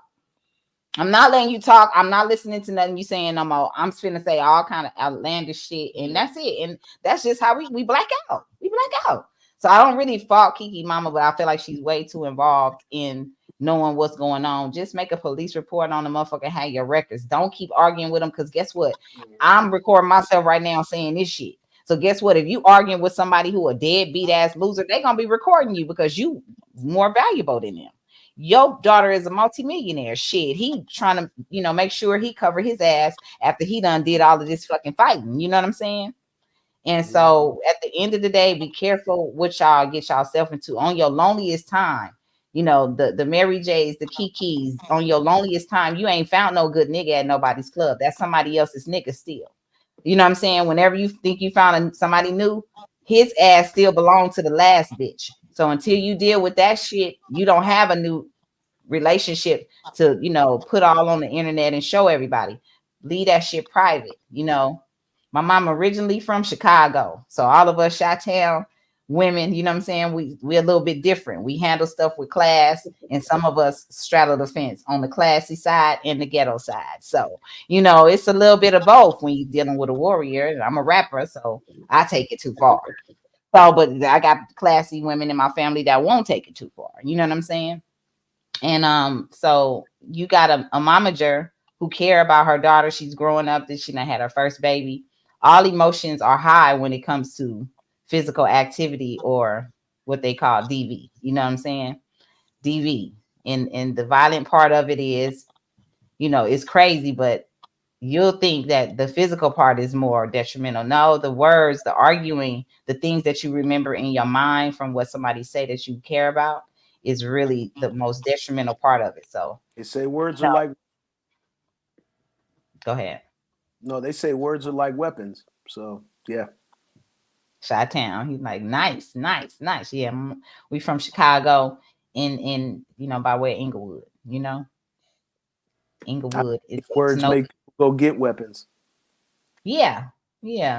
[SPEAKER 1] I'm not letting you talk. I'm not listening to nothing you saying no more. I'm finna say all kind of outlandish shit, and that's it. And that's just how we black out. We black out. So I don't really fault Kiki mama, but I feel like she's way too involved in knowing what's going on. Just make a police report on the motherfucker, have your records. Don't keep arguing with them, because guess what? I'm recording myself right now saying this shit. So guess what? If you arguing with somebody who a deadbeat ass loser, they gonna be recording you because you more valuable than them. Your daughter is a multimillionaire. Shit, he trying to, you know, make sure he cover his ass after he done did all of this fucking fighting. You know what I'm saying? And so at the end of the day, be careful what y'all get yourself into on your loneliest time. You know, the Mary J's, the Kikis, on your loneliest time, you ain't found no good nigga at nobody's club. That's somebody else's nigga still. You know what I'm saying? Whenever you think you found somebody new, his ass still belongs to the last bitch. So until you deal with that shit, you don't have a new relationship to, you know, put all on the internet and show everybody. Leave that shit private. You know, my mom originally from Chicago, so all of us Chi-Town women, you know what I'm saying, we're a little bit different. We handle stuff with class, and some of us straddle the fence on the classy side and the ghetto side. So, you know, it's a little bit of both when you're dealing with a warrior. And I'm a rapper, so I take it too far. So, but I got classy women in my family that won't take it too far. You know what I'm saying? And so you got a momager who care about her daughter. She's growing up, that she done had her first baby. All emotions are high when it comes to physical activity, or what they call DV. You know what I'm saying? DV. And the violent part of it is, you know, it's crazy, but you'll think that the physical part is more detrimental. No, the words, the arguing, the things that you remember in your mind from what somebody say that you care about is really the most detrimental part of it. So
[SPEAKER 4] they say words are like.
[SPEAKER 1] Go ahead.
[SPEAKER 4] No, they say words are like weapons. So yeah.
[SPEAKER 1] Chi-Town. He's like, nice. Yeah, we from Chicago, in you know, by way of Inglewood. You know, Inglewood. It's
[SPEAKER 4] words make people go get weapons.
[SPEAKER 1] Yeah.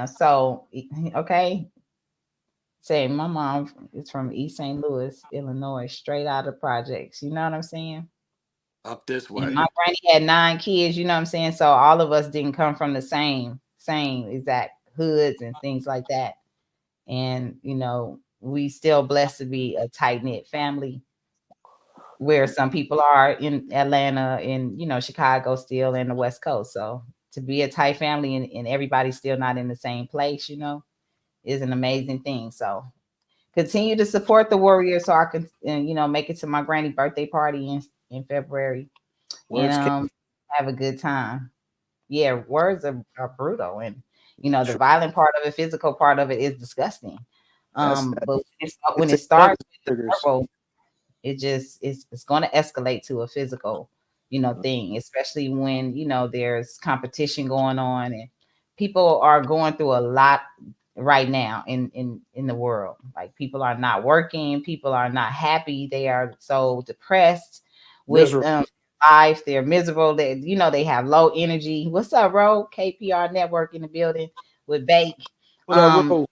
[SPEAKER 1] So okay. Say my mom is from East St. Louis, Illinois, straight out of projects. You know what I'm saying?
[SPEAKER 2] Up this way.
[SPEAKER 1] And my granny had 9 kids. You know what I'm saying? So all of us didn't come from the same exact hoods and things like that. And you know, we still blessed to be a tight-knit family, where some people are in Atlanta and, you know, Chicago still in the West Coast. So to be a tight family and everybody's still not in the same place, you know, is an amazing thing. So continue to support the Warriors so I can, make it to my granny birthday party in February and have a good time. Yeah, words are brutal, and the violent part of it, physical part of it is disgusting. But when it starts with the verbal, it's going to escalate to a physical, thing, especially when there's competition going on and people are going through a lot right now in the world. Like people are not working, people are not happy, they are so depressed with life, they're miserable, they have low energy. What's up, Ro? KPR Network in the building with Bake.
[SPEAKER 4] What up, Ro?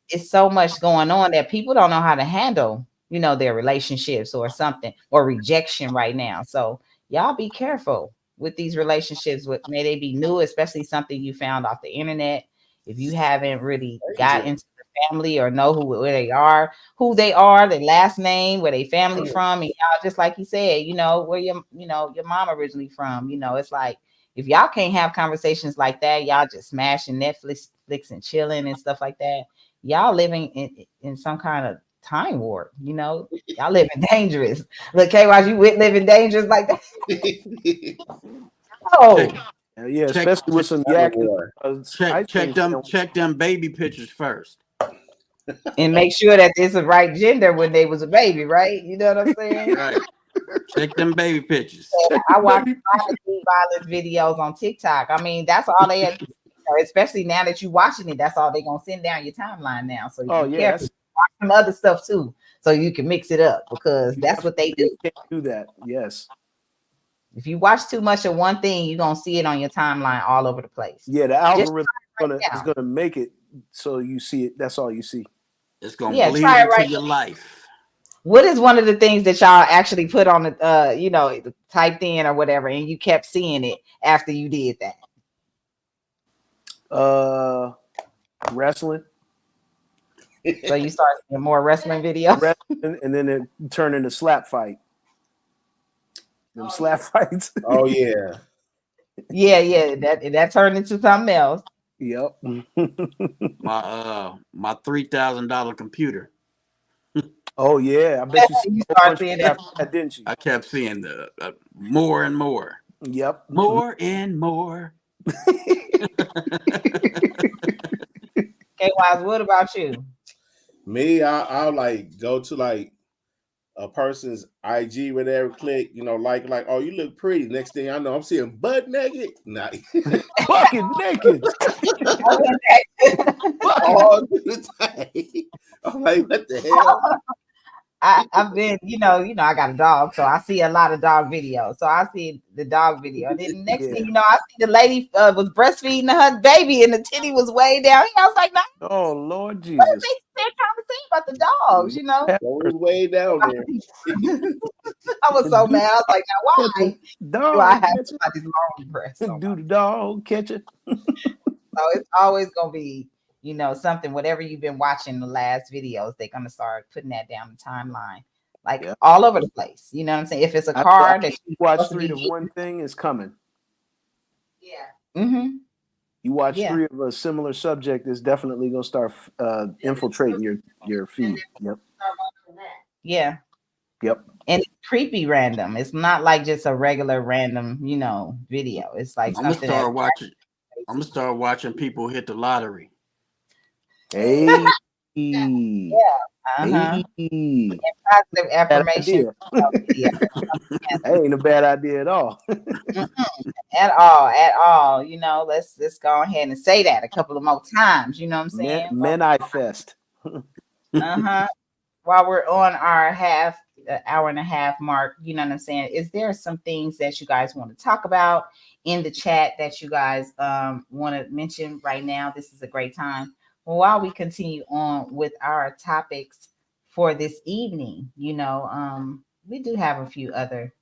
[SPEAKER 1] It's so much going on that people don't know how to handle, their relationships or something, or rejection right now. So y'all be careful with these relationships. May they be new, especially something you found off the internet. If you haven't really got into the family or know who they are, their last name, where they family from, and y'all, just like you said, where your mom originally from. It's like, if y'all can't have conversations like that, y'all just smashing Netflix and chilling and stuff like that. Y'all living in some kind of time warp, y'all living dangerous. Look, KY, you living dangerous like that. Oh,
[SPEAKER 4] yeah, especially with some yak.
[SPEAKER 2] Check them baby pictures first,
[SPEAKER 1] and make sure that it's the right gender when they was a baby, right? You know what I'm saying?
[SPEAKER 2] Right. Check them baby pictures.
[SPEAKER 1] I watch a lot of violence videos on TikTok. I mean, that's all they had. Especially now that you're watching it, that's all they're gonna send down your timeline now. So you be careful. Watch some other stuff too, so you can mix it up, because that's what they do.
[SPEAKER 4] You can't do that. Yes.
[SPEAKER 1] If you watch too much of one thing, you're gonna see it on your timeline all over the place.
[SPEAKER 4] Yeah, the algorithm is gonna make it so you see it. That's all you see.
[SPEAKER 2] It's gonna bleed into your life.
[SPEAKER 1] What is one of the things that y'all actually put on the typed in or whatever, and you kept seeing it after you did that?
[SPEAKER 4] Wrestling.
[SPEAKER 1] So you start seeing more wrestling videos,
[SPEAKER 4] and then it turned into slap fight. Them slap fights.
[SPEAKER 3] Oh yeah,
[SPEAKER 1] yeah. That turned into something else.
[SPEAKER 4] Yep.
[SPEAKER 2] my $3,000 computer.
[SPEAKER 4] Oh yeah, I bet
[SPEAKER 1] you started seeing that,
[SPEAKER 4] didn't you?
[SPEAKER 2] I kept seeing the more and more.
[SPEAKER 4] Yep.
[SPEAKER 2] More and more.
[SPEAKER 1] K-Wise, what about you?
[SPEAKER 3] Me, I'll like go to like a person's IG, whatever, click, like, oh, you look pretty. Next thing I know, I'm seeing butt naked. Nah.
[SPEAKER 4] Bucket naked.
[SPEAKER 3] All the time. I'm like, what the hell?
[SPEAKER 1] I've been, I got a dog, so I see a lot of dog videos. So I see the dog video. And then the next thing I see the lady was breastfeeding her baby and the titty was way down here. I was like,
[SPEAKER 4] oh, Lord Jesus.
[SPEAKER 1] What is they trying to say about the dogs,
[SPEAKER 3] It was way down there.
[SPEAKER 1] I was so mad. I was like, now why do I have somebody's long breasts?
[SPEAKER 4] Do the dog catch it?
[SPEAKER 1] So it's always going to be, something, whatever you've been watching the last videos, they're going to start putting that down the timeline, like all over the place. You know what I'm saying? If it's a car that
[SPEAKER 4] you watch 3 of one thing, is coming.
[SPEAKER 1] Yeah. Mm-hmm.
[SPEAKER 4] You watch 3 of a similar subject, is definitely going to start infiltrating your feed. Yep.
[SPEAKER 1] Yeah.
[SPEAKER 4] Yep.
[SPEAKER 1] And it's creepy random. It's not like just a regular random, video. It's like
[SPEAKER 2] I'm gonna start watching people hit the lottery.
[SPEAKER 4] Hey.
[SPEAKER 1] Yeah. Uh-huh. Hey. Positive affirmation.
[SPEAKER 4] That ain't a bad idea at all.
[SPEAKER 1] At all. Let's go ahead and say that a couple of more times. You know what I'm saying?
[SPEAKER 4] Men fest.
[SPEAKER 1] Uh-huh. While we're on our hour and a half mark, you know what I'm saying? Is there some things that you guys want to talk about in the chat that you guys want to mention right now? This is a great time. Well, while we continue on with our topics for this evening, we do have a few other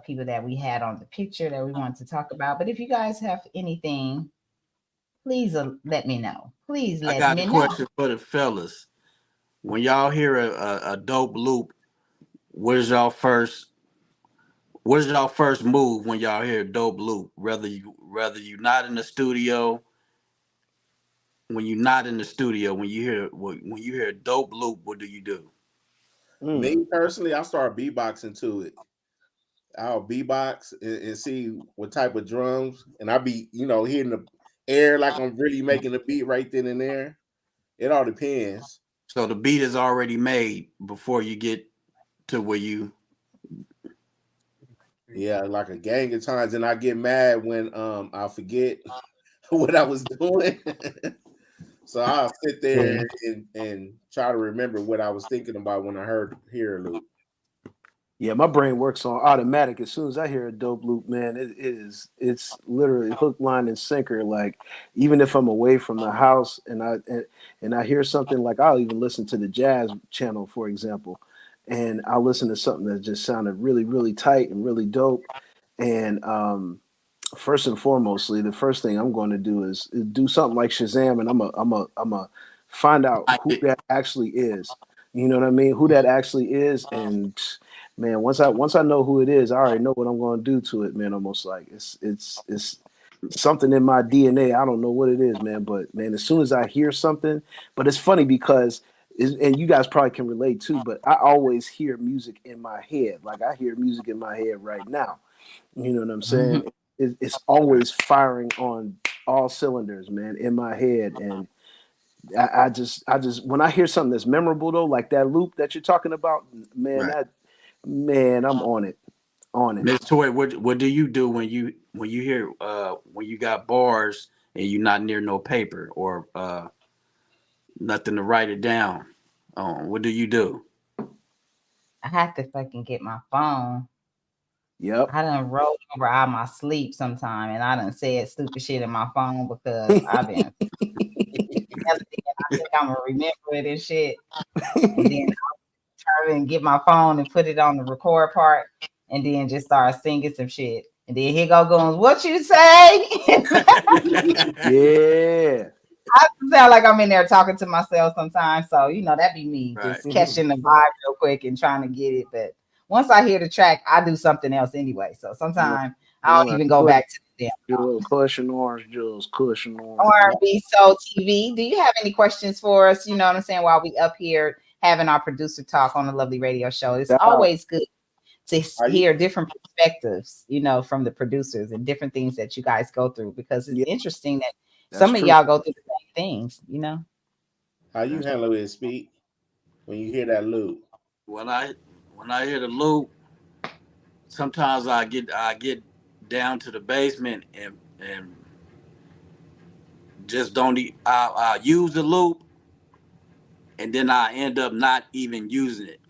[SPEAKER 1] people that we had on the picture that we want to talk about. But if you guys have anything, please let me know. Please let me know.
[SPEAKER 2] I got a question for the fellas. When y'all hear a dope loop, what is y'all first move when y'all hear a dope loop? Whether you not in the studio, when you're not in the studio, when you hear a dope loop, what do you do?
[SPEAKER 3] Me personally, I start beatboxing to it. I'll beatbox and see what type of drums, and I be hitting the air like I'm really making a beat right then and there. It all depends.
[SPEAKER 2] So the beat is already made before you get to where you.
[SPEAKER 3] Yeah, like a gang of times, and I get mad when I forget what I was doing. So I'll sit there and try to remember what I was thinking about when I hear a loop.
[SPEAKER 4] Yeah, my brain works on automatic. As soon as I hear a dope loop, man, it's literally hook, line, and sinker. Like even if I'm away from the house and I hear something, like I'll even listen to the jazz channel, for example, and I'll listen to something that just sounded really, really tight and really dope. And first and foremostly, the first thing I'm going to do is do something like Shazam, and I'm a find out who that actually is. You know what I mean? Who that actually is, and man, once I know who it is, I already know what I'm going to do to it, man. Almost like it's something in my DNA. I don't know what it is, man, but man, as soon as I hear something, but it's funny because and you guys probably can relate too, but I always hear music in my head. Like I hear music in my head right now. You know what I'm saying? It's always firing on all cylinders, man, in my head. And I just when I hear something that's memorable though, like that loop that you're talking about, man,
[SPEAKER 2] Right.
[SPEAKER 4] I'm on it.
[SPEAKER 2] Miss Toy, what do you do when you hear when you got bars and you're not near no paper or nothing to write it down? What do you do?
[SPEAKER 1] I have to fucking get my phone.
[SPEAKER 4] Yep.
[SPEAKER 1] I done rolled over out my sleep sometime, and I done said stupid shit in my phone because I've been I think I'm gonna remember it and shit. And then I'll turn and get my phone and put it on the record part, and then just start singing some shit. And then here going, what you say?
[SPEAKER 4] Yeah.
[SPEAKER 1] I sound like I'm in there talking to myself sometimes. So, that'd be me just
[SPEAKER 2] Right.
[SPEAKER 1] catching the vibe real quick and trying to get it. But once I hear the track, I do something else anyway. So sometimes I don't even go back to the damn
[SPEAKER 4] Cushion orange juice, cushion orange.
[SPEAKER 1] R&B Soul TV. Do you have any questions for us? You know what I'm saying? While we up here having our producer talk on the lovely radio show, it's always good to hear different perspectives, from the producers and different things that you guys go through, because it's interesting that some of y'all go through the same things,
[SPEAKER 3] How you handle it, Speak, when you hear that loop?
[SPEAKER 2] When I hear the loop, sometimes I get down to the basement and just don't. I use the loop, and then I end up not even using it.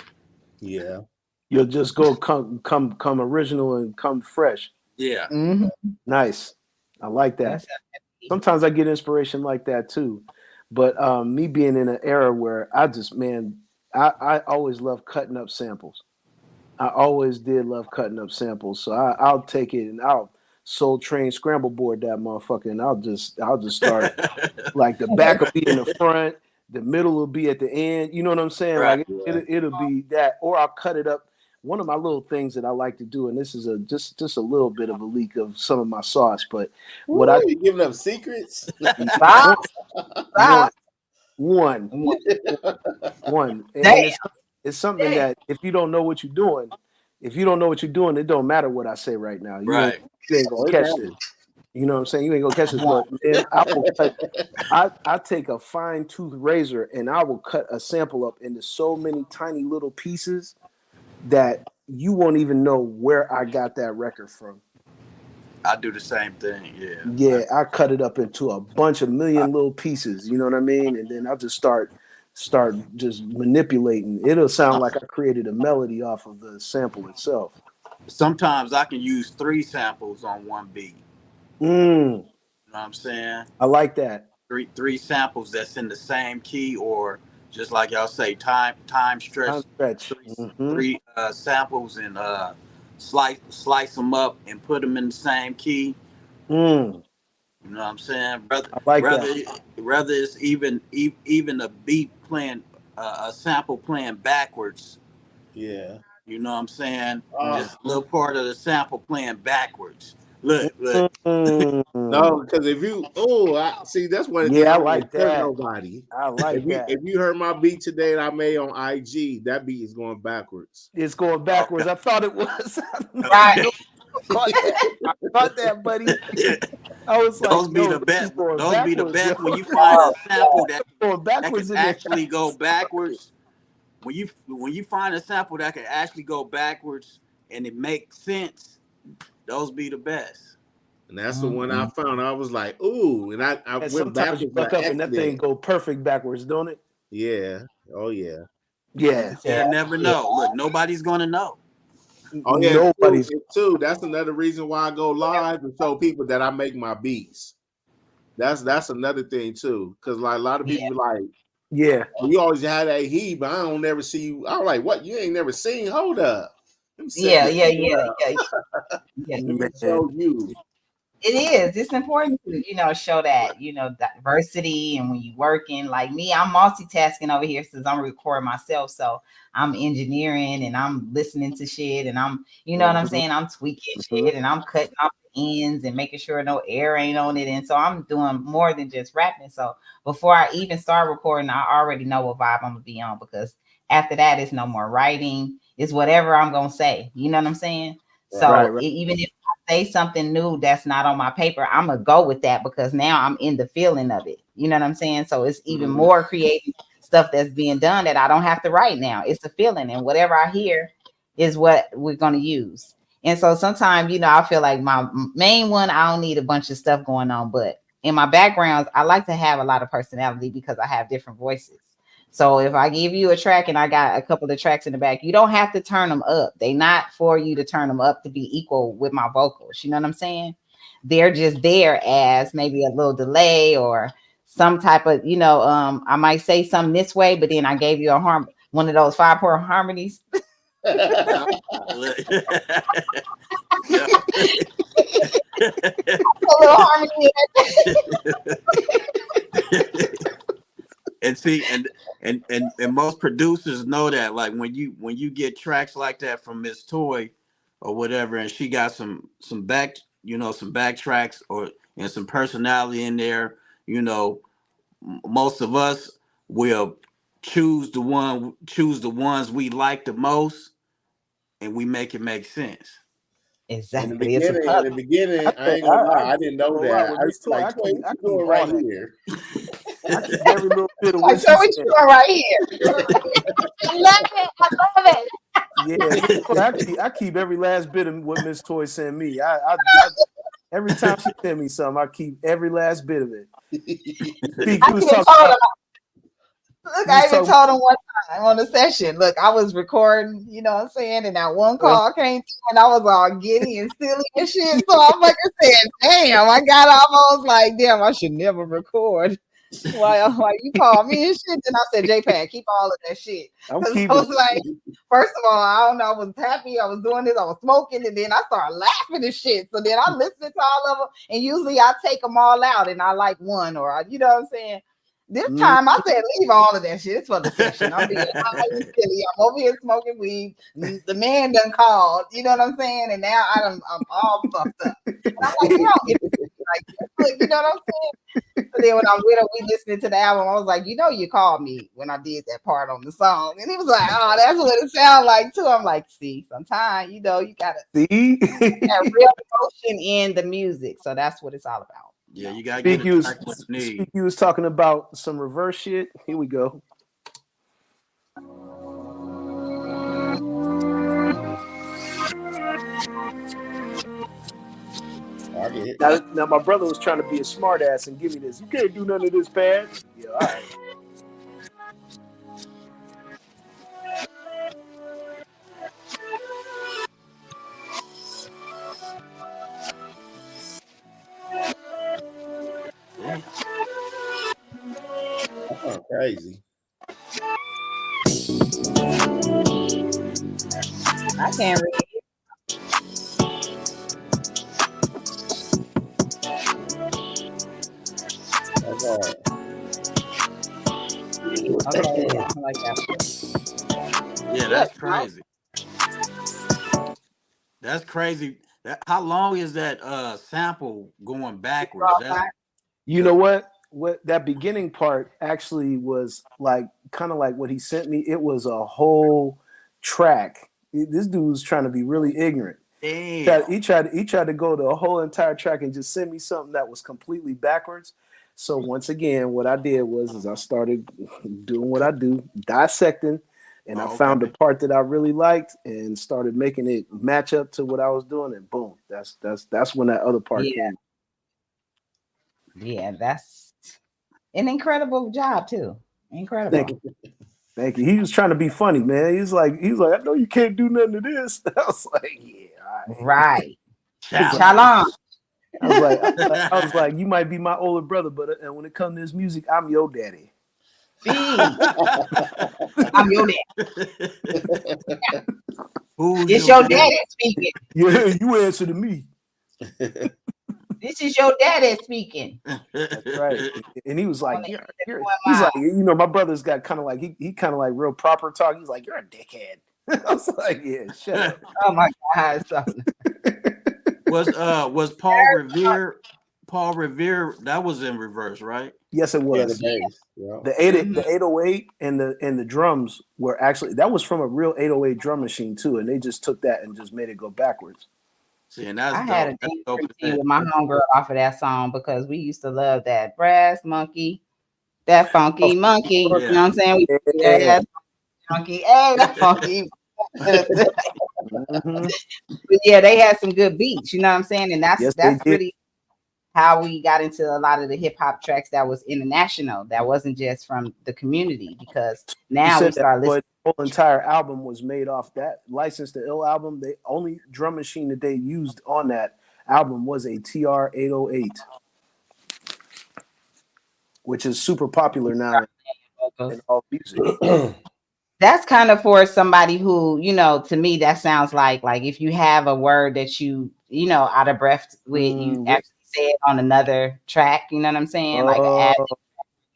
[SPEAKER 3] Yeah.
[SPEAKER 4] You'll just go come original and come fresh.
[SPEAKER 2] Yeah.
[SPEAKER 1] Mm-hmm.
[SPEAKER 4] Nice. I like that. Sometimes I get inspiration like that too. But me being in an era where I always love cutting up samples. I always did love cutting up samples. So I'll take it and I'll Soul Train scramble board that motherfucker, and I'll just start like the back will be in the front, the middle will be at the end. You know what I'm saying?
[SPEAKER 2] Right.
[SPEAKER 4] Like it'll be that, or I'll cut it up. One of my little things that I like to do, and this is just a little bit of a leak of some of my sauce, but what I
[SPEAKER 3] you giving up secrets?
[SPEAKER 4] One. And it's something that if you don't know what you're doing, it don't matter what I say right now. You ain't gonna catch it. You know what I'm saying? You ain't gonna catch this, but man, I take a fine tooth razor and I will cut a sample up into so many tiny little pieces that you won't even know where I got that record from.
[SPEAKER 2] I do the same thing. Yeah.
[SPEAKER 4] Yeah, I cut it up into a bunch of million little pieces. You know what I mean? And then I'll just start just manipulating. It'll sound like I created a melody off of the sample itself.
[SPEAKER 2] Sometimes I can use 3 samples on one beat. You know what I'm saying?
[SPEAKER 4] I like that.
[SPEAKER 2] Three samples that's in the same key, or just like y'all say, time stretch. Three samples and slice them up and put them in the same key. You know what I'm saying? Rather it's even a beat playing a sample playing backwards.
[SPEAKER 3] Yeah.
[SPEAKER 2] You know what I'm saying? Just a little part of the sample playing backwards. Look.
[SPEAKER 3] No, because if you I see that's one of the things
[SPEAKER 4] Yeah,
[SPEAKER 3] I
[SPEAKER 4] I
[SPEAKER 3] don't
[SPEAKER 4] like
[SPEAKER 3] want to hurt
[SPEAKER 4] that.
[SPEAKER 3] nobody.
[SPEAKER 4] I like
[SPEAKER 3] If you
[SPEAKER 4] that.
[SPEAKER 3] if you heard my beat today that I made on IG, that beat is going backwards.
[SPEAKER 4] It's going backwards. I thought it was.
[SPEAKER 1] Right.
[SPEAKER 4] I caught that. I caught that, buddy. I was like,
[SPEAKER 2] Those be
[SPEAKER 4] yo,
[SPEAKER 2] the
[SPEAKER 4] this is
[SPEAKER 2] best.
[SPEAKER 4] going
[SPEAKER 2] Those be the
[SPEAKER 4] backwards, yo.
[SPEAKER 2] best when you find a sample that
[SPEAKER 4] Going
[SPEAKER 2] can
[SPEAKER 4] backwards in there.
[SPEAKER 2] actually go backwards. When you find a sample that can actually go backwards and it makes sense, those be the best.
[SPEAKER 3] And that's the one I found. I was like, ooh, and I
[SPEAKER 4] And
[SPEAKER 3] went
[SPEAKER 4] sometimes you
[SPEAKER 3] backwards
[SPEAKER 4] look
[SPEAKER 3] and I
[SPEAKER 4] up and that thing
[SPEAKER 3] exited.
[SPEAKER 4] go perfect backwards, don't it?
[SPEAKER 3] Yeah. Oh yeah.
[SPEAKER 4] Yeah.
[SPEAKER 2] They'll never
[SPEAKER 1] Yeah.
[SPEAKER 2] know. Look, nobody's gonna know.
[SPEAKER 3] Oh yeah.
[SPEAKER 4] Nobody's.
[SPEAKER 3] It's too. That's another reason why I go live and show people that I make my beats. That's another thing too. Cause like a lot of people be like,
[SPEAKER 4] Yeah.
[SPEAKER 3] oh, you always had that heat, but I don't never see you. I'm like, what? You ain't never seen? Hold up. Let me set
[SPEAKER 1] Yeah,
[SPEAKER 3] this
[SPEAKER 1] yeah,
[SPEAKER 3] shit
[SPEAKER 1] yeah,
[SPEAKER 3] up.
[SPEAKER 1] yeah, yeah.
[SPEAKER 3] Let me
[SPEAKER 4] Man.
[SPEAKER 3] show you.
[SPEAKER 1] It is. It's important to, show that, diversity. And when you working like me, I'm multitasking over here since I'm recording myself. So I'm engineering and I'm listening to shit and I'm, what I'm saying? I'm tweaking shit and I'm cutting off the ends and making sure no air ain't on it. And so I'm doing more than just rapping. So before I even start recording, I already know what vibe I'm gonna be on, because after that, it's no more writing. It's whatever I'm gonna say. You know what I'm saying? So
[SPEAKER 4] Right.
[SPEAKER 1] even if say something new that's not on my paper, I'm gonna go with that because now I'm in the feeling of it. You know what I'm saying? So it's even more creative stuff that's being done that I don't have to write now. It's the feeling, and whatever I hear is what we're gonna use. And so sometimes, I feel like my main one, I don't need a bunch of stuff going on, but in my backgrounds, I like to have a lot of personality because I have different voices. So if I give you a track and I got a couple of tracks in the back, you don't have to turn them up. They not for you to turn them up to be equal with my vocals. You know what I'm saying? They're just there as maybe a little delay or some type of, I might say something this way, but then I gave you one of those 5-part harmonies.
[SPEAKER 2] Yeah.
[SPEAKER 1] A little harmony.
[SPEAKER 2] And see, and most producers know that. Like when you get tracks like that from Miss Toy or whatever, and she got some backtracks and some personality in there, most of us will choose the ones we like the most, and we make it make sense.
[SPEAKER 1] Exactly. It's a
[SPEAKER 3] In
[SPEAKER 1] puzzle.
[SPEAKER 3] the beginning, I
[SPEAKER 4] I
[SPEAKER 3] ain't gonna lie, I
[SPEAKER 4] ain't
[SPEAKER 3] didn't know
[SPEAKER 4] gonna lie,
[SPEAKER 3] that.
[SPEAKER 4] with
[SPEAKER 3] I
[SPEAKER 4] Miss Toy,
[SPEAKER 3] like,
[SPEAKER 4] I
[SPEAKER 3] Toy, what
[SPEAKER 4] keep
[SPEAKER 3] you doing
[SPEAKER 4] all
[SPEAKER 3] right
[SPEAKER 4] that.
[SPEAKER 3] here?
[SPEAKER 4] I keep every little bit of
[SPEAKER 1] I
[SPEAKER 4] what she
[SPEAKER 1] show what
[SPEAKER 4] said.
[SPEAKER 1] you doing right here. I love it. I love it.
[SPEAKER 4] Yeah, I keep every last bit of what Miss Toy sent me. I every time she sent me something, I keep every last bit of it. Speak,
[SPEAKER 1] I
[SPEAKER 4] you was
[SPEAKER 1] even
[SPEAKER 4] talking
[SPEAKER 1] told
[SPEAKER 4] about.
[SPEAKER 1] him. Look, I even told him one time on the session. Look, I was recording, you know what I'm saying, and that one call came through, and I was all giddy and silly and shit. So I'm like, I said, "Damn!" I got almost like, "Damn, I should never record." Why you call me and shit? Then I said, "JPad, keep all of that shit."
[SPEAKER 4] I'm
[SPEAKER 1] Because I
[SPEAKER 4] keeping
[SPEAKER 1] was like, first of all, I don't know, I was happy, I was doing this, I was smoking, and then I started laughing and shit. So then I listened to all of them, and usually I take them all out, and I like one, or you know what I'm saying. This time I said, leave all of that shit. It's for the session. I'm being high and silly. I'm over here smoking weed. The man done called. You know what I'm saying? And now I'm all fucked up. And I'm like, you don't get to see me like this. Look, you know what I'm saying? So then when I'm with her, we listening to the album, I was like, you called me when I did that part on the song. And he was like, oh, that's what it sounds like too. I'm like, see, sometimes, you gotta
[SPEAKER 4] see
[SPEAKER 1] have real emotion in the music. So that's what it's all about.
[SPEAKER 2] Yeah, you gotta get a track what you need.
[SPEAKER 4] Speak, you was talking about some reverse shit. Here we go. Now my brother was trying to be a smart ass and give me this. You can't do none of this, Pad. Yeah, all right.
[SPEAKER 3] That's crazy.
[SPEAKER 1] I can't read.
[SPEAKER 3] That's hard.
[SPEAKER 1] Okay, yeah, I like that.
[SPEAKER 2] Yeah, that's crazy. That's crazy. How long is that sample going backwards? That's
[SPEAKER 4] You know what? What that beginning part actually was like, kind of like what he sent me. It was a whole track. This dude was trying to be really ignorant.
[SPEAKER 2] damn.
[SPEAKER 4] He tried to go to a whole entire track and just send me something that was completely backwards. So once again, what I did was I started doing what I do, dissecting, and I found the part that I really liked and started making it match up to what I was doing, and boom, that's when that other part came.
[SPEAKER 1] Yeah, that's an incredible job too. Incredible.
[SPEAKER 4] Thank you. He was trying to be funny, man. He's like, I know you can't do nothing to this. I was like, yeah, all
[SPEAKER 1] Right.
[SPEAKER 2] Challenge.
[SPEAKER 4] I was like, you might be my older brother, but when it comes to this music, I'm your daddy.
[SPEAKER 1] I'm your daddy.
[SPEAKER 2] Who's
[SPEAKER 1] It's your daddy speaking.
[SPEAKER 4] Yeah, you answer to me.
[SPEAKER 1] This is your daddy speaking.
[SPEAKER 4] That's right. And he was like, he's like, my brother's got kind of like, he kind of like real proper talk. He's like, you're a dickhead. I was like, yeah, shut up.
[SPEAKER 1] Oh my God.
[SPEAKER 2] Was Paul Revere, that was in reverse, right?
[SPEAKER 4] Yes, it was.
[SPEAKER 3] Yeah, the bass. Yeah.
[SPEAKER 4] The 808 and the drums were actually, that was from a real 808 drum machine too, and they just took that and just made it go backwards.
[SPEAKER 2] See, and that's
[SPEAKER 1] I had a dance routine with my homegirl off of that song because we used to love that brass monkey, that funky monkey. You know what I'm saying? That funky, that funky. But yeah, they had some good beats. You know what I'm saying? And that's really how we got into a lot of the hip hop tracks that was international. That wasn't just from the community, because now we start listening.
[SPEAKER 4] The whole entire album was made off that License to Ill album. The only drum machine that they used on that album was a TR-808, which is super popular now in all music.
[SPEAKER 1] That's kind of for somebody who, to me, that sounds like if you have a word that you out of breath with, you actually say it on another track. You know what I'm saying? You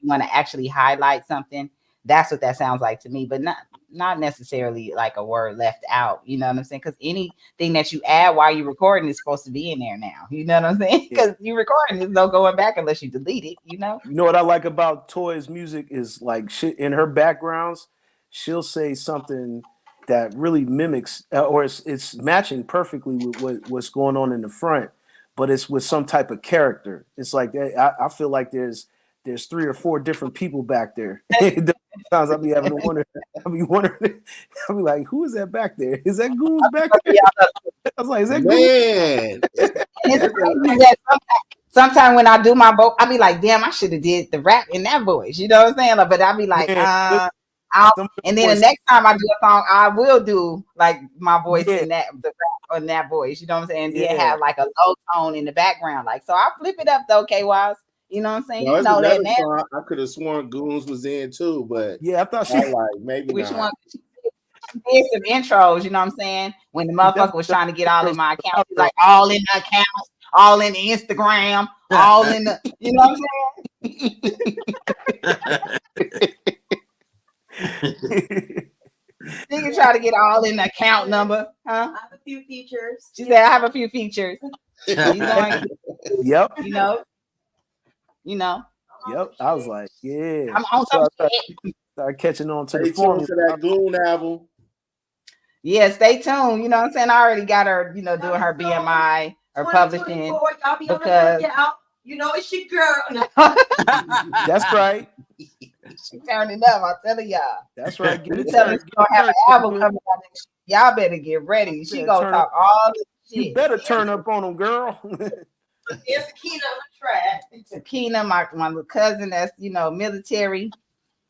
[SPEAKER 1] want to actually highlight something. That's what that sounds like to me, but not necessarily like a word left out. You know what I'm saying? Because anything that you add while you're recording is supposed to be in there now. You know what I'm saying? Because you're recording, there's no going back unless you delete it. You know
[SPEAKER 4] what I like about Toy's music is like shit in her backgrounds. She'll say something that really mimics, or it's matching perfectly with what's going on in the front, but it's with some type of character. It's like I feel like there's 3 or 4 different people back there. Sometimes I'll be having to wonder. I'll be like, who is that back there? Is that Goons back there? I was like, is that
[SPEAKER 1] Goons? Sometimes when I do my vote, I'll be like, damn, I should have did the rap in that voice. You know what I'm saying? But I'll be like, and then the next time I do a song, I will do like my voice in that the rap on that voice. You know what I'm saying? Then have like a low tone in the background. Like, so I flip it up though, K-Wise. You know what I'm saying?
[SPEAKER 3] No,
[SPEAKER 1] you know that now.
[SPEAKER 3] I could have sworn Goons was in too, but
[SPEAKER 4] I thought she
[SPEAKER 3] like maybe
[SPEAKER 1] which
[SPEAKER 3] not.
[SPEAKER 1] one? She did some intros. You know what I'm saying? When the motherfucker was trying to get all in my account, like all in the accounts, all in the Instagram, all in the. You know what I'm saying? Nigga try to get all in the account number, huh?
[SPEAKER 5] I have a few features.
[SPEAKER 1] She said, I have a few features.
[SPEAKER 4] Yep.
[SPEAKER 1] Yep.
[SPEAKER 4] I was like, yeah.
[SPEAKER 1] I'm on some shit.
[SPEAKER 4] Start catching on to
[SPEAKER 3] the formula. To that Goon album.
[SPEAKER 1] Yeah, stay tuned. You know what I'm saying? I already got her, doing her BMI or publishing.
[SPEAKER 5] Y'all be because it's your girl.
[SPEAKER 4] That's right.
[SPEAKER 1] She turned it up. I'm telling y'all.
[SPEAKER 4] That's right.
[SPEAKER 1] She's gonna have an album coming out. Y'all better get ready. She gonna talk all this shit.
[SPEAKER 4] You better turn up on them, girl.
[SPEAKER 5] There's Sakina on the track.
[SPEAKER 1] Sakina, my little cousin that's military.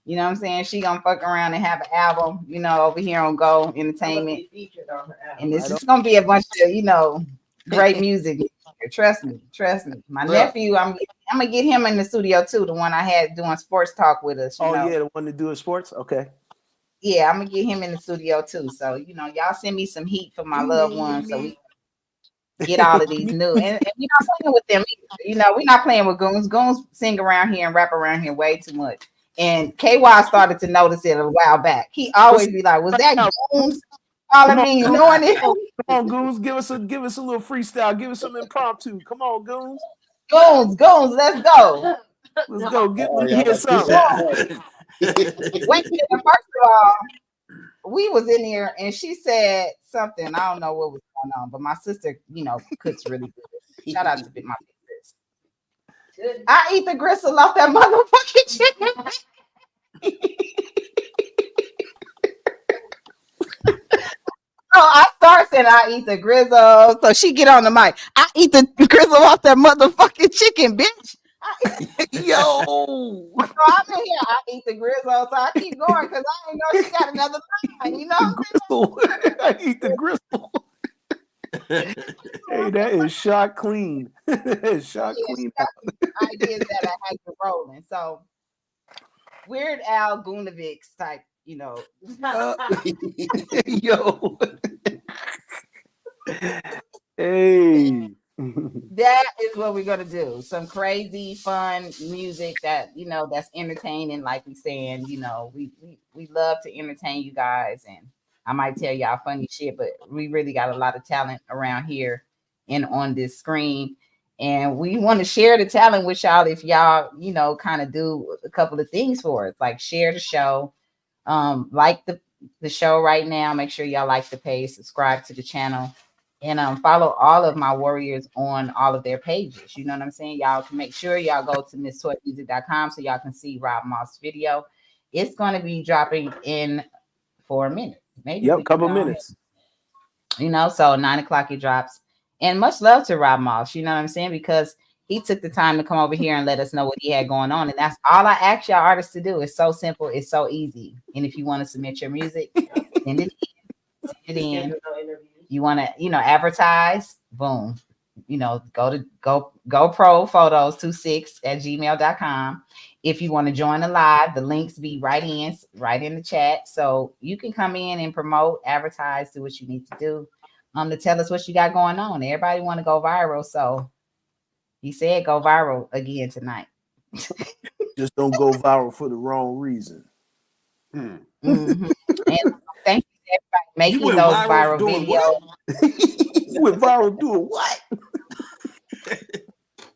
[SPEAKER 1] You know what I'm saying? She gonna fuck around and have an album, over here on Go Entertainment. And this is gonna be a bunch of, great music. Trust me. My nephew, I'm gonna get him in the studio too. The one I had doing sports talk with us.
[SPEAKER 4] Yeah, the one that doing sports. Okay.
[SPEAKER 1] Yeah, I'm gonna get him in the studio too. So y'all send me some heat for my loved ones, so we get all of these new. And we're not playing with them. We're not playing with Goons. Goons sing around here and rap around here way too much. And KY started to notice it a while back. He always be like, "Was that Goons all I mean, knowing it.
[SPEAKER 4] Come on, Goons, give us a little freestyle. Give us some impromptu. Come on, Goons.
[SPEAKER 1] Goons, let's go.
[SPEAKER 4] Let's go. Let me
[SPEAKER 3] y'all
[SPEAKER 4] hear
[SPEAKER 3] about to get
[SPEAKER 4] something.
[SPEAKER 3] started.
[SPEAKER 1] Wait a minute, first of all, we was in here and she said something. I don't know what was going on, but my sister, cooks really good. Shout out to my big sis. I eat the gristle off that motherfucking chicken. Oh, I start saying I eat the grizzle. So she get on the mic. I eat the grizzle off that motherfucking chicken, bitch.
[SPEAKER 4] Yo.
[SPEAKER 1] So I'm in here. I eat the grizzle. So I keep going because I didn't know she got another line. You know
[SPEAKER 4] Gristle. I eat the gristle. Hey, that is shot clean. Shot clean.
[SPEAKER 1] Ideas that I had to rolling. So Weird Al Gunovics type,
[SPEAKER 4] Yo. Hey.
[SPEAKER 1] That is what we're gonna do. Some crazy, fun music that that's entertaining. Like we saying, we love to entertain you guys, and I might tell y'all funny shit, but we really got a lot of talent around here and on this screen, and we want to share the talent with y'all. If y'all, kind of do a couple of things for us, like share the show, like the show right now. Make sure y'all like the page, subscribe to the channel. And follow all of my warriors on all of their pages. You know what I'm saying? Y'all can make sure y'all go to misstoymusic.com so y'all can see Rob Moss' video. It's going to be dropping in 4 minutes. Maybe
[SPEAKER 4] a couple minutes.
[SPEAKER 1] So 9 o'clock it drops. And much love to Rob Moss, you know what I'm saying? Because he took the time to come over here and let us know what he had going on. And that's all I ask y'all artists to do. It's so simple. It's so easy. And if you want to submit your music, send it in. You want to, advertise, boom, go to GoPro Photos 26@gmail.com. If you want to join the live, the links be right in the chat. So you can come in and promote, advertise, do what you need to do. To tell us what you got going on. Everybody want to go viral. So he said go viral again tonight.
[SPEAKER 4] Just don't go viral for the wrong reason.
[SPEAKER 1] Mm-hmm. And thank you to everybody making those viral videos.
[SPEAKER 4] You went viral doing what?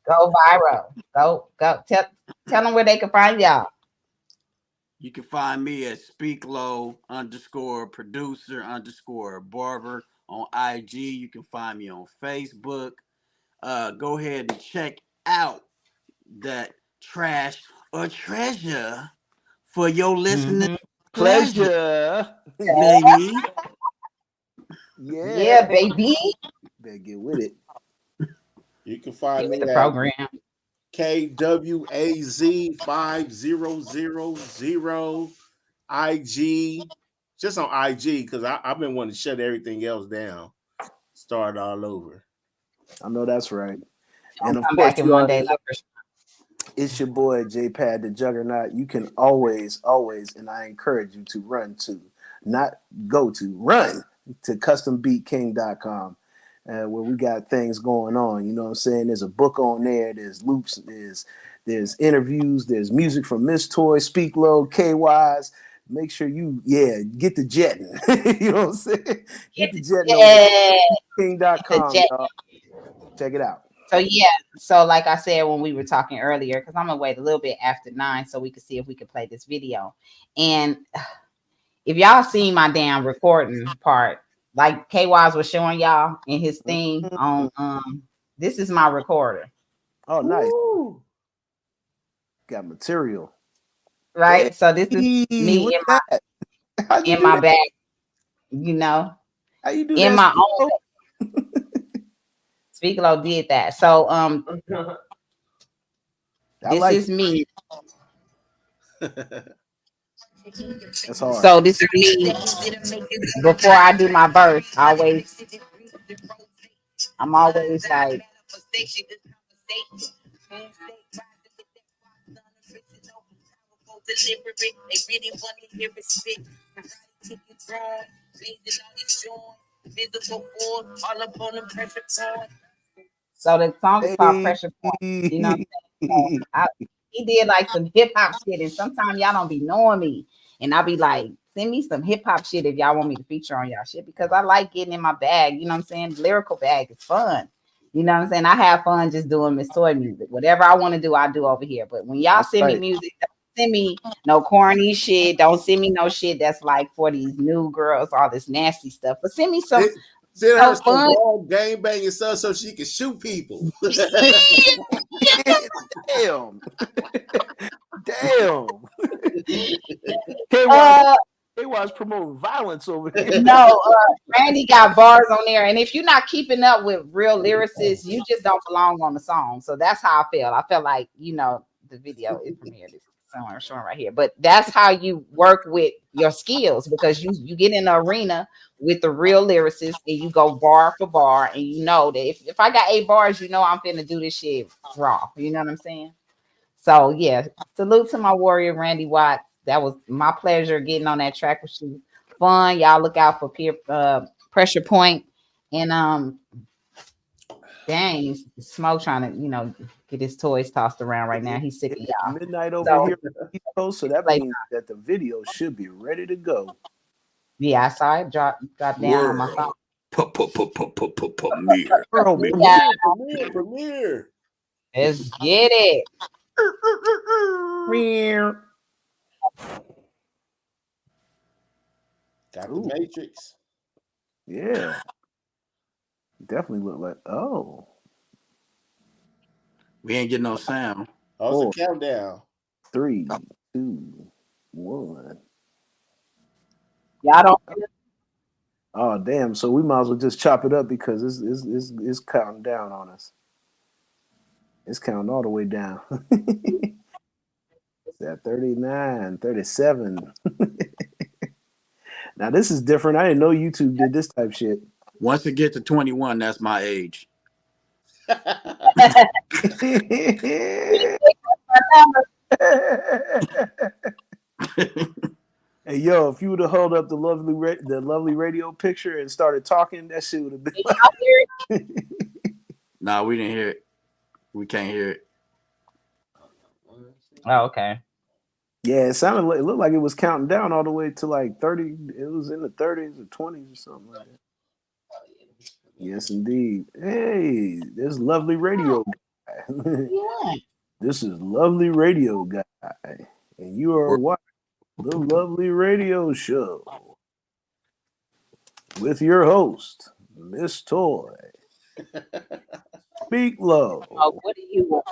[SPEAKER 1] Go viral. Go. Tell them where they can find y'all.
[SPEAKER 2] You can find me at speaklow_producer_barber on IG. You can find me on Facebook. Go ahead and check out that trash or treasure for your listening
[SPEAKER 4] pleasure,
[SPEAKER 2] baby.
[SPEAKER 1] Yeah, baby.
[SPEAKER 4] Better get with it.
[SPEAKER 3] You can find me
[SPEAKER 1] the
[SPEAKER 3] at
[SPEAKER 1] program.
[SPEAKER 3] KWAZ5000 IG, just on IG, because I've been wanting to shut everything else down, start all over.
[SPEAKER 4] I know that's right.
[SPEAKER 1] And
[SPEAKER 4] of
[SPEAKER 1] come
[SPEAKER 4] course,
[SPEAKER 1] back in one day.
[SPEAKER 4] It's your boy J-Pad the Juggernaut. You can always, and I encourage you to run to custombeatking.com, where we got things going on. You know what I'm saying? There's a book on there. There's loops. There's interviews. There's music from Miss Toy, Speak Low, KYs. Make sure you, get the jetting. You know what I'm saying? Get the jetting on king.com, y'all. Check it out.
[SPEAKER 1] So like I said when we were talking earlier, because I'm gonna wait a little bit after 9 so we can see if we can play this video. And if y'all see my damn recording part, like K-Wise was showing y'all in his thing on this is my recorder.
[SPEAKER 4] Oh, nice. Ooh. Got material.
[SPEAKER 1] Right. Hey, so this is me in my bag,
[SPEAKER 4] How you do
[SPEAKER 1] in
[SPEAKER 4] that?
[SPEAKER 1] my own. Speak Low did that. So this is me.
[SPEAKER 4] That's hard.
[SPEAKER 1] So this is me before I do my verse. I'm always like so the song is called Pressure Point. You know what I'm saying? So he did like some hip hop shit, and sometimes y'all don't be knowing me, and I'll be like Send me some hip hop shit if y'all want me to feature on y'all shit because I like getting in my bag. You know what I'm saying? Lyrical bag is fun. You know what I'm saying? I have fun just doing Miss Toy music. Whatever I want to do, I do over here. But when y'all send me music, don't send me no corny shit. Don't send me no shit that's like for these new girls, all this nasty stuff. But send me some
[SPEAKER 3] send her some
[SPEAKER 1] fun
[SPEAKER 3] gang banging stuff so she can shoot people.
[SPEAKER 4] Damn. Damn. KY's promoting violence over here.
[SPEAKER 1] No, Randy got bars on there, and if you're not keeping up with real lyricists, you just don't belong on the song. So that's how I felt. I felt like, you know, the video is premiered somewhere showing right here, but that's how you work with your skills because you get in the arena with the real lyricists and you go bar for bar, and you know that if I got 8 bars, you know I'm finna do this shit raw. You know what I'm saying? So yeah, salute to my warrior Randy Watts. That was my pleasure getting on that track with you. Fun. Y'all look out for pressure point. And dang, Smoke trying to, you know, get his toys tossed around right now. He's sick of y'all.
[SPEAKER 4] Midnight over here on the East Coast, so that means that the video should be ready to go.
[SPEAKER 1] Yeah, I saw it drop down on my phone.
[SPEAKER 3] Premiere.
[SPEAKER 1] Let's get it.
[SPEAKER 3] Got the Matrix.
[SPEAKER 4] Yeah. Definitely look like
[SPEAKER 2] we ain't getting no sound.
[SPEAKER 3] Oh, it's a countdown.
[SPEAKER 4] 3, 2, 1.
[SPEAKER 1] Y'all don't.
[SPEAKER 4] Oh damn! So we might as well just chop it up because it's counting down on us. It's counting all the way down. It's at 39, 37. Now this is different. I didn't know YouTube did this type shit.
[SPEAKER 2] Once it gets to 21, that's my age.
[SPEAKER 4] Hey yo, if you would have held up the lovely radio picture and started talking, that shit would have been.
[SPEAKER 2] Nah, we didn't hear it. We can't hear it.
[SPEAKER 1] Oh, okay.
[SPEAKER 4] Yeah, it looked like it was counting down all the way to like 30. It was in the 30s or 20s or something like that. Yes, indeed. Hey, there's lovely radio guy. This is lovely radio guy, and you are watching the Lovely Radio Show with your host, Miss Toy. Speak low.
[SPEAKER 1] Oh, what do you want?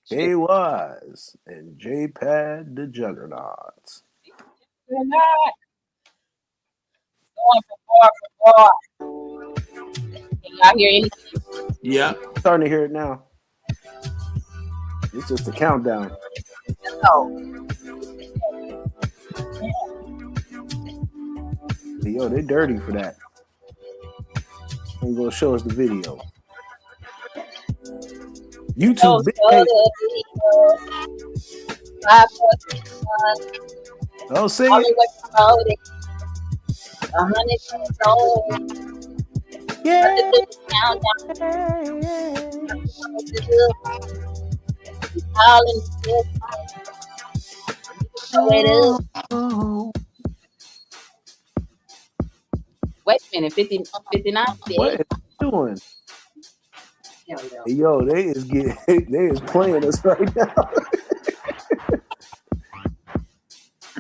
[SPEAKER 4] K-Wise and J-Pad the Juggernaut.
[SPEAKER 1] You're not going for bar. Can y'all hear anything?
[SPEAKER 2] Yeah.
[SPEAKER 4] Starting to hear it now. It's just a countdown.
[SPEAKER 1] No.
[SPEAKER 4] Yo, they dirty for that. Ain't gonna show us the video. YouTube big hate. Oh, sing it.
[SPEAKER 1] 100 years old.
[SPEAKER 4] Yeah.
[SPEAKER 1] Wait a minute, 59?
[SPEAKER 4] What is it doing? Hey, yo, they is playing us right now.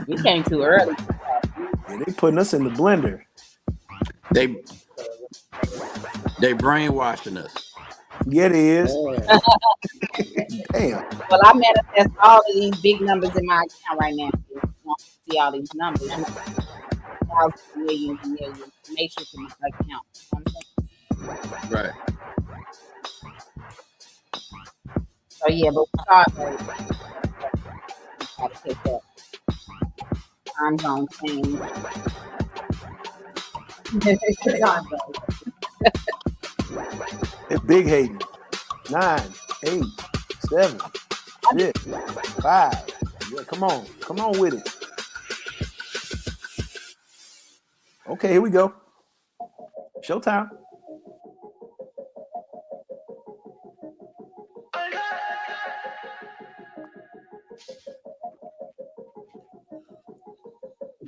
[SPEAKER 1] We came too early.
[SPEAKER 4] Yeah, they putting us in the blender.
[SPEAKER 2] They brainwashing us.
[SPEAKER 4] Yeah, it is. Damn.
[SPEAKER 1] Well, I manifest all of these big numbers in my account right now. If you want to see all these numbers, thousands, millions, and millions. Matrix in my account.
[SPEAKER 2] Right.
[SPEAKER 1] So yeah, but we thought that we got to pick up. Time zone change.
[SPEAKER 4] It's big hating. 9, 8, 7, 6, 5. Yeah, come on with it. Okay, here we go. Showtime.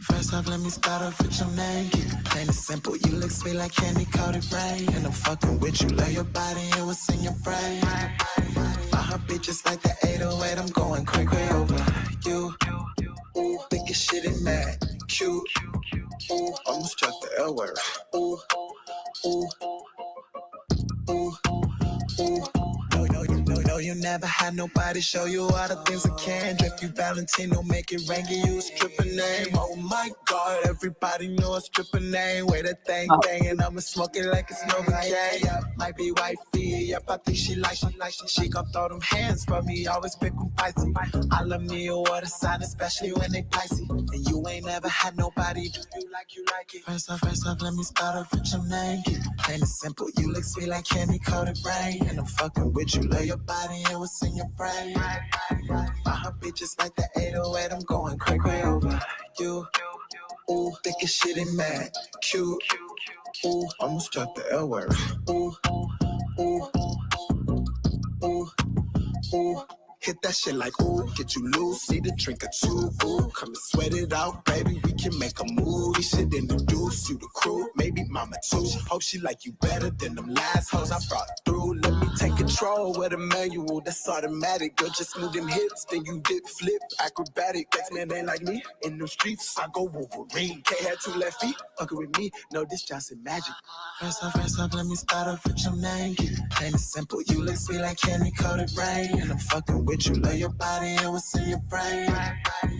[SPEAKER 7] First off, let me start off with your name. Keep it plain and simple. You look sweet like candy coated rain. And I'm fucking with you. Love your body and what's in your brain. My heart beat just like the 808. I'm going quick over you. Ooh, think your shit is mad. Cute. Ooh, almost dropped the L word. Ooh, ooh, ooh. Ooh. No, you never had nobody show you all the things I can. Drip you Valentino, make it rain, give you a stripper name. Oh my God, everybody know a stripper name. Way that thing, and I'ma smoke it like it's Novocaine. Yeah, might be wifey, yep, I think she like. She gon' throw them hands for me, always pick them spicy. I love me a water sign, especially when they pricey. And you ain't never had nobody do you like it. First off, let me start off with your name. Keep it plain and simple, you look sweet like candy coated rain. And I'm fucking with you, love your body and what's in your brain. My heart beat just like the 808, I'm going quick over you. Ooh, think your shit is mad, cute. Ooh, almost dropped the L word. Ooh, ooh, ooh. Ooh, hit that shit like ooh, get you loose, need a drink or two, ooh, come and sweat it out, baby, we can make a move, we should introduce you to crew, maybe mama too, hope she like you better than them last hoes I brought through, let me take control with a manual, that's automatic, girl, just move them hips, then you dip, flip, acrobatic, that man ain't like me, in the streets, I go Wolverine, can't have 2 left feet, fucking with me, no, this Johnson magic. First off, let me start off with your name. Keep it plain and simple. You look sweet like candy coated rain. And I'm fucking with you. Love your body and what's in your brain.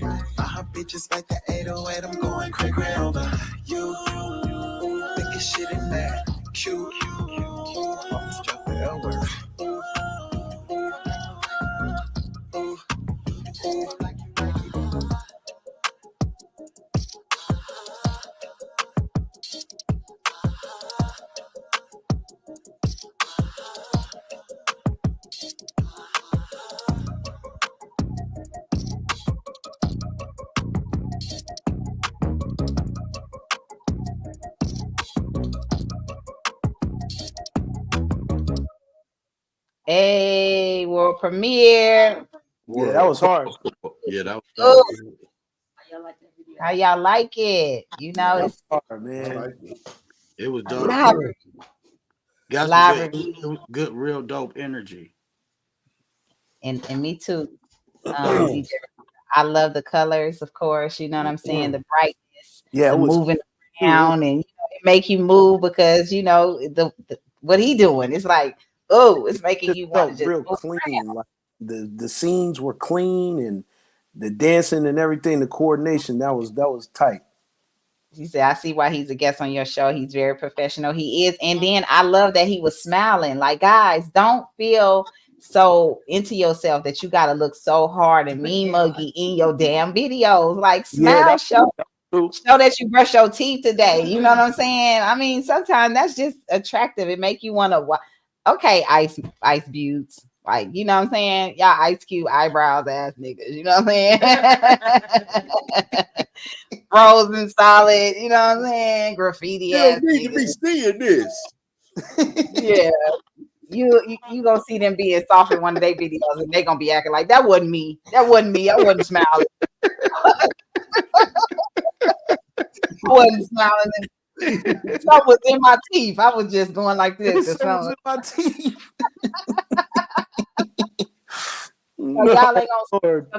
[SPEAKER 7] My heart beat just like the 808. I'm going quick over you. Think your shit is mad. Cute. Almost dropped the L word.
[SPEAKER 1] Hey, world premiere.
[SPEAKER 4] Yeah, that was hard.
[SPEAKER 2] Yeah, that was
[SPEAKER 1] Oh,
[SPEAKER 2] dope.
[SPEAKER 1] how y'all like it? You know,
[SPEAKER 4] That
[SPEAKER 1] it's
[SPEAKER 4] was hard, man.
[SPEAKER 3] I like it.
[SPEAKER 2] It was dope.
[SPEAKER 1] live,
[SPEAKER 2] Got some
[SPEAKER 1] live
[SPEAKER 2] good,
[SPEAKER 1] review,
[SPEAKER 2] good, real dope energy.
[SPEAKER 1] and me too. DJ, I love the colors, of course. You know what I'm saying? The brightness,
[SPEAKER 4] Yeah,
[SPEAKER 1] the
[SPEAKER 4] it was
[SPEAKER 1] moving around, and it make you move because the what he doing. It's like, oh, it's making
[SPEAKER 4] just
[SPEAKER 1] you want
[SPEAKER 4] felt
[SPEAKER 1] to just
[SPEAKER 4] real
[SPEAKER 1] move
[SPEAKER 4] clean.
[SPEAKER 1] around.
[SPEAKER 4] Like the scenes were clean and the dancing and everything, the coordination, that was tight.
[SPEAKER 1] She said, I see why he's a guest on your show. He's very professional. He is. And then I love that he was smiling. Like, guys, don't feel so into yourself that you got to look so hard and mean muggy in your damn videos. Like,
[SPEAKER 4] Yeah,
[SPEAKER 1] smile, show
[SPEAKER 4] true.
[SPEAKER 1] that you brush your teeth today. You know what I'm saying? I mean, sometimes that's just attractive. It make you want to, okay, ice buttes. Like, you know what I'm saying? Y'all Ice Cube eyebrows ass niggas. You know what I'm saying? Frozen solid, you know what I'm saying? Graffiti
[SPEAKER 3] You
[SPEAKER 1] ass
[SPEAKER 3] don't need to be
[SPEAKER 1] niggas.
[SPEAKER 3] seeing this.
[SPEAKER 1] Yeah. You gonna see them being soft in one of their videos and they gonna be acting like that wasn't me. That wasn't me. I wasn't smiling. I wasn't smiling. Something was in my teeth. I was just going like this. Or
[SPEAKER 4] Something was
[SPEAKER 1] something.
[SPEAKER 4] in my teeth.
[SPEAKER 1] So y'all ain't gonna
[SPEAKER 4] Lord.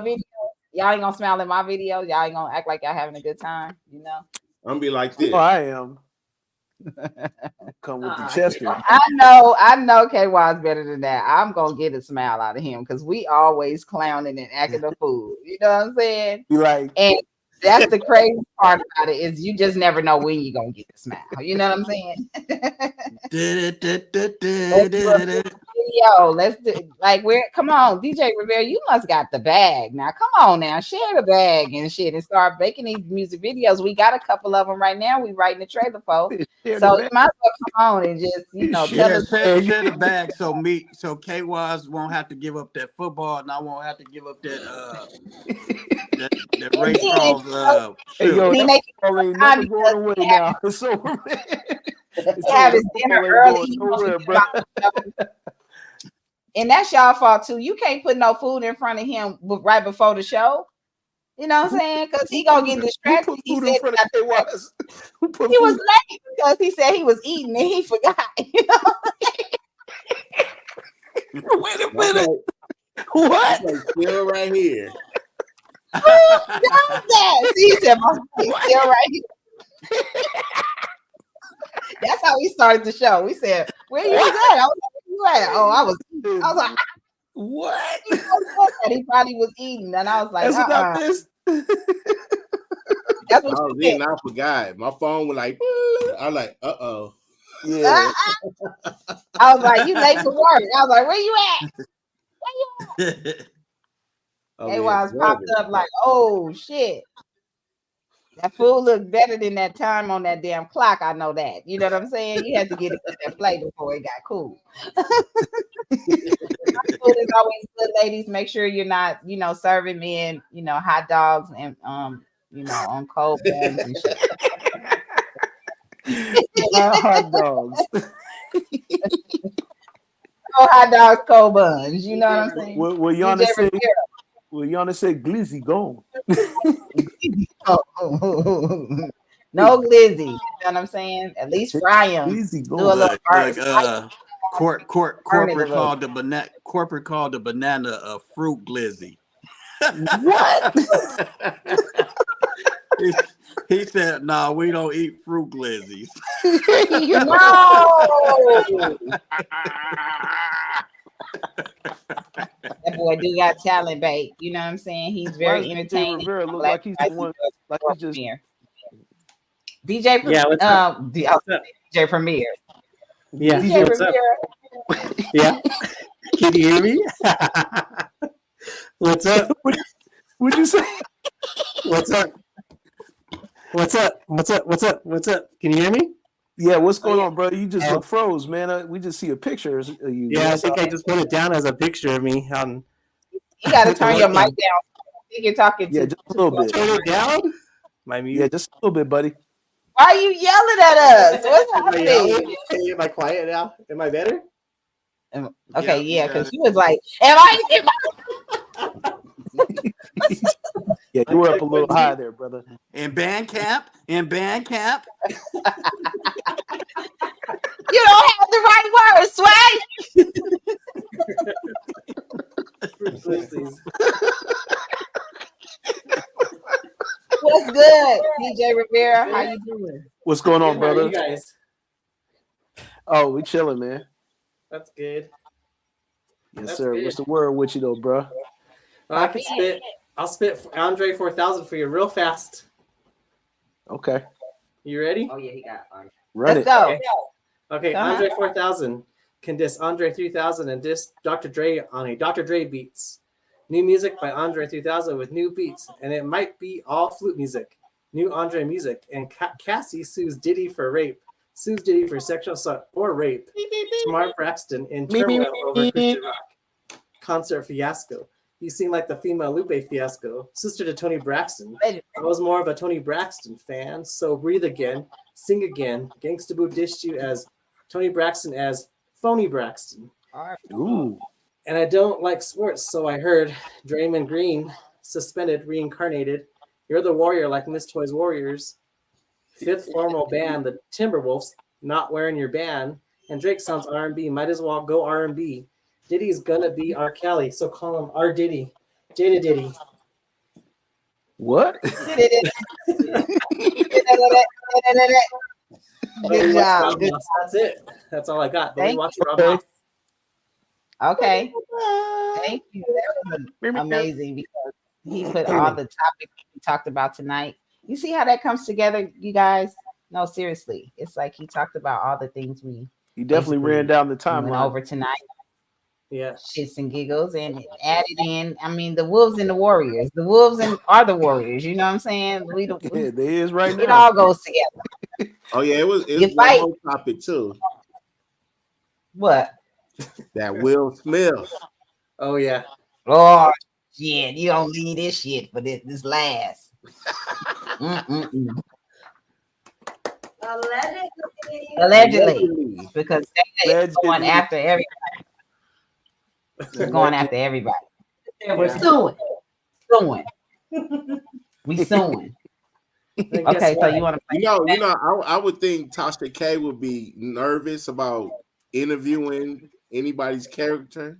[SPEAKER 1] y'all ain't gonna smile in my videos. Y'all ain't gonna act like y'all having a good time, you know.
[SPEAKER 3] I'm gonna be like
[SPEAKER 4] Oh,
[SPEAKER 3] this.
[SPEAKER 4] I am. Come with the Chester.
[SPEAKER 1] I know KY is better than that. I'm gonna get a smile out of him because we always clowning and acting a fool. You know what I'm saying?
[SPEAKER 4] Be like,
[SPEAKER 1] And that's the crazy part about it is you just never know when you're gonna get the smile. You know what I'm saying? Yo, let's do like come on, DJ Rivera, you must got the bag now. Come on now, share the bag and shit and start making these music videos. We got a couple of them right now. We writing the trailer for.
[SPEAKER 4] share
[SPEAKER 1] So
[SPEAKER 4] the
[SPEAKER 1] you
[SPEAKER 4] bag.
[SPEAKER 1] might as well come on and just, tell
[SPEAKER 2] Yeah,
[SPEAKER 1] us.
[SPEAKER 2] set the bag so KYs won't have to give up that football and I won't have to give up that
[SPEAKER 1] And
[SPEAKER 2] Ray
[SPEAKER 1] then,
[SPEAKER 2] Charles
[SPEAKER 4] Hey,
[SPEAKER 2] shoe.
[SPEAKER 4] yo,
[SPEAKER 1] then
[SPEAKER 4] that
[SPEAKER 1] they
[SPEAKER 4] football ain't
[SPEAKER 1] time
[SPEAKER 4] never going away now. It's over. It's
[SPEAKER 1] have
[SPEAKER 4] over.
[SPEAKER 1] his
[SPEAKER 4] That
[SPEAKER 1] dinner
[SPEAKER 4] football ain't
[SPEAKER 1] early.
[SPEAKER 4] going
[SPEAKER 1] He wants to
[SPEAKER 4] nowhere,
[SPEAKER 1] get
[SPEAKER 4] bro.
[SPEAKER 1] about the and that's y'all fault too. You can't put no food in front of him right before the show. You know what I'm saying? Because he gonna get distracted.
[SPEAKER 4] Who put
[SPEAKER 1] He
[SPEAKER 4] food
[SPEAKER 1] said
[SPEAKER 4] in front of KY's? Who put
[SPEAKER 1] he was
[SPEAKER 4] food?
[SPEAKER 1] late because he said he was eating and he forgot. You know?
[SPEAKER 4] Wait a minute.
[SPEAKER 3] What?
[SPEAKER 4] What?
[SPEAKER 3] Still right here.
[SPEAKER 1] Who does that? See, he said my face still right here. That's how we started the show. We said, "Where you was at?" I was like, "Where you at?" Oh, I was like,
[SPEAKER 4] what?
[SPEAKER 1] He probably was eating, and I was like,
[SPEAKER 4] That's not this.
[SPEAKER 1] That's
[SPEAKER 3] I
[SPEAKER 1] what
[SPEAKER 3] was
[SPEAKER 1] you
[SPEAKER 3] eating, I forgot. My phone was like, I was like,
[SPEAKER 4] Yeah.
[SPEAKER 1] I was like, "You late to work?" I was like, "Where you at? Where you at?" They was popped up like, "Oh shit." That food looked better than that time on that damn clock. I know that. You know what I'm saying? You had to get it to that plate before it got cool. Food is always good, ladies. Make sure you're not, serving men, hot dogs and on cold buns and shit.
[SPEAKER 4] Hot dogs.
[SPEAKER 1] Hot dogs, cold buns. You know what I'm saying?
[SPEAKER 4] Will Yana say? Will Yana say glizzy gone?
[SPEAKER 1] No glizzy. You know what I'm saying? At least fry them.
[SPEAKER 4] Glizzy
[SPEAKER 1] Do a little
[SPEAKER 2] corporate called the banana a fruit glizzy.
[SPEAKER 4] What?
[SPEAKER 2] He said, "No, we don't eat fruit glizzies."
[SPEAKER 1] No. That boy do got talent, babe. You know what I'm saying? He's very entertaining.
[SPEAKER 4] Rivera look like he's the one. Like he just
[SPEAKER 1] DJ.
[SPEAKER 8] Yeah, what's up?
[SPEAKER 1] DJ Premier.
[SPEAKER 8] Yeah,
[SPEAKER 1] DJ
[SPEAKER 8] what's
[SPEAKER 1] Premier.
[SPEAKER 8] Up? Yeah. Can you hear me? What's up?
[SPEAKER 4] What'd you say?
[SPEAKER 8] What's up? What's up? What's up? What's up? What's up? Can you hear me?
[SPEAKER 4] Yeah, what's going on, bro? You just look froze, man. We just see a picture of you.
[SPEAKER 8] Yeah, I think I just put it down as a picture of me.
[SPEAKER 1] You got to turn your mic down. I think you're talking to.
[SPEAKER 4] Yeah, just a little bit.
[SPEAKER 8] Turn it down. My mute.
[SPEAKER 4] Yeah, just a little bit, buddy.
[SPEAKER 1] Why are you yelling at us? What's happening?
[SPEAKER 8] Am I quiet now? Am I better?
[SPEAKER 1] Okay, yeah, because she was like, "Am I?"
[SPEAKER 4] Yeah, you were up a little high there, brother.
[SPEAKER 2] In band camp.
[SPEAKER 1] You don't have the right words, Sway. What's good, DJ Rivera? How you doing?
[SPEAKER 4] What's going on, brother?
[SPEAKER 8] How are you guys?
[SPEAKER 4] Oh, we chilling, man.
[SPEAKER 8] That's good.
[SPEAKER 4] Yes,
[SPEAKER 8] That's
[SPEAKER 4] sir.
[SPEAKER 8] good.
[SPEAKER 4] What's the word with you, though, bro?
[SPEAKER 8] I'll spit Andre 4000 for you real fast.
[SPEAKER 4] Okay.
[SPEAKER 8] You ready?
[SPEAKER 5] Oh yeah, he got it.
[SPEAKER 4] Let's
[SPEAKER 1] go.
[SPEAKER 8] Okay, Andre 4000 can diss Andre 3000 and diss Dr. Dre on a Dr. Dre beats. New music by Andre 3000 with new beats, and it might be all flute music. New Andre music, and Cassie sues Diddy for rape. Sues Diddy for sexual assault or rape. Smart Braxton in turmoil over Christian rock. Concert fiasco. You seem like the female Lupe fiasco. Sister to Tony Braxton. I was more of a Tony Braxton fan, so breathe again. Sing again. Gangsta Boo dished you as Tony Braxton as Phony Braxton.
[SPEAKER 4] Ooh.
[SPEAKER 8] And I don't like sports, so I heard Draymond Green suspended, reincarnated. You're the warrior like Miss Toys Warriors. Fifth formal band, the Timberwolves, not wearing your band. And Drake sounds R&B. Might as well go R&B. Diddy's gonna be R. Kelly, so call him R. Diddy. Jada Diddy.
[SPEAKER 4] What?
[SPEAKER 1] Good job.
[SPEAKER 8] That's it. That's all I got. But we watch Rob
[SPEAKER 4] Okay.
[SPEAKER 8] House.
[SPEAKER 1] Okay. Thank you. That was amazing because he put all the topics we talked about tonight. You see how that comes together, you guys? No, seriously. It's like he talked about all the things we
[SPEAKER 4] definitely ran down the
[SPEAKER 1] went
[SPEAKER 4] timeline
[SPEAKER 1] over tonight.
[SPEAKER 8] Yeah.
[SPEAKER 1] Shits and giggles and added in. I mean, the Wolves and the Warriors. The Wolves are the Warriors. You know what I'm saying?
[SPEAKER 4] Yeah, they is right now.
[SPEAKER 1] It all goes together.
[SPEAKER 3] Oh yeah, it was one whole topic too.
[SPEAKER 1] What?
[SPEAKER 3] That Will Smith.
[SPEAKER 8] Oh yeah.
[SPEAKER 1] Oh shit! You don't leave this shit for this last. Allegedly, because they going after everybody. Going after everybody. They were suing. We suing.
[SPEAKER 8] Then guess
[SPEAKER 1] Okay, so
[SPEAKER 8] what?
[SPEAKER 1] you want to
[SPEAKER 3] I would think Tasha K would be nervous about interviewing anybody's character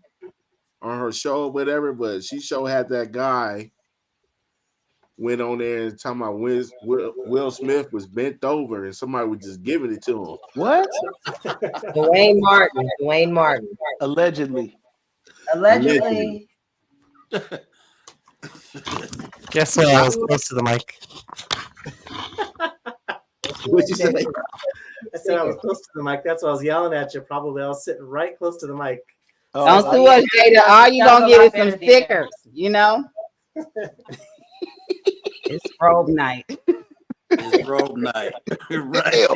[SPEAKER 3] on her show or whatever, but she sure had that guy went on there and talking about Will Smith was bent over and somebody was just giving it to him.
[SPEAKER 4] What?
[SPEAKER 5] Dwayne Martin.
[SPEAKER 4] Allegedly.
[SPEAKER 5] Allegedly.
[SPEAKER 9] Guess what? I was close to the mic.
[SPEAKER 3] What'd you say?
[SPEAKER 8] I said I was close to the mic. That's why I was yelling at you. Probably I was sitting right close to the mic.
[SPEAKER 1] don't sue us, Jada. All you gonna get is some stickers, you know. It's robe night.
[SPEAKER 2] It's robe night. Right.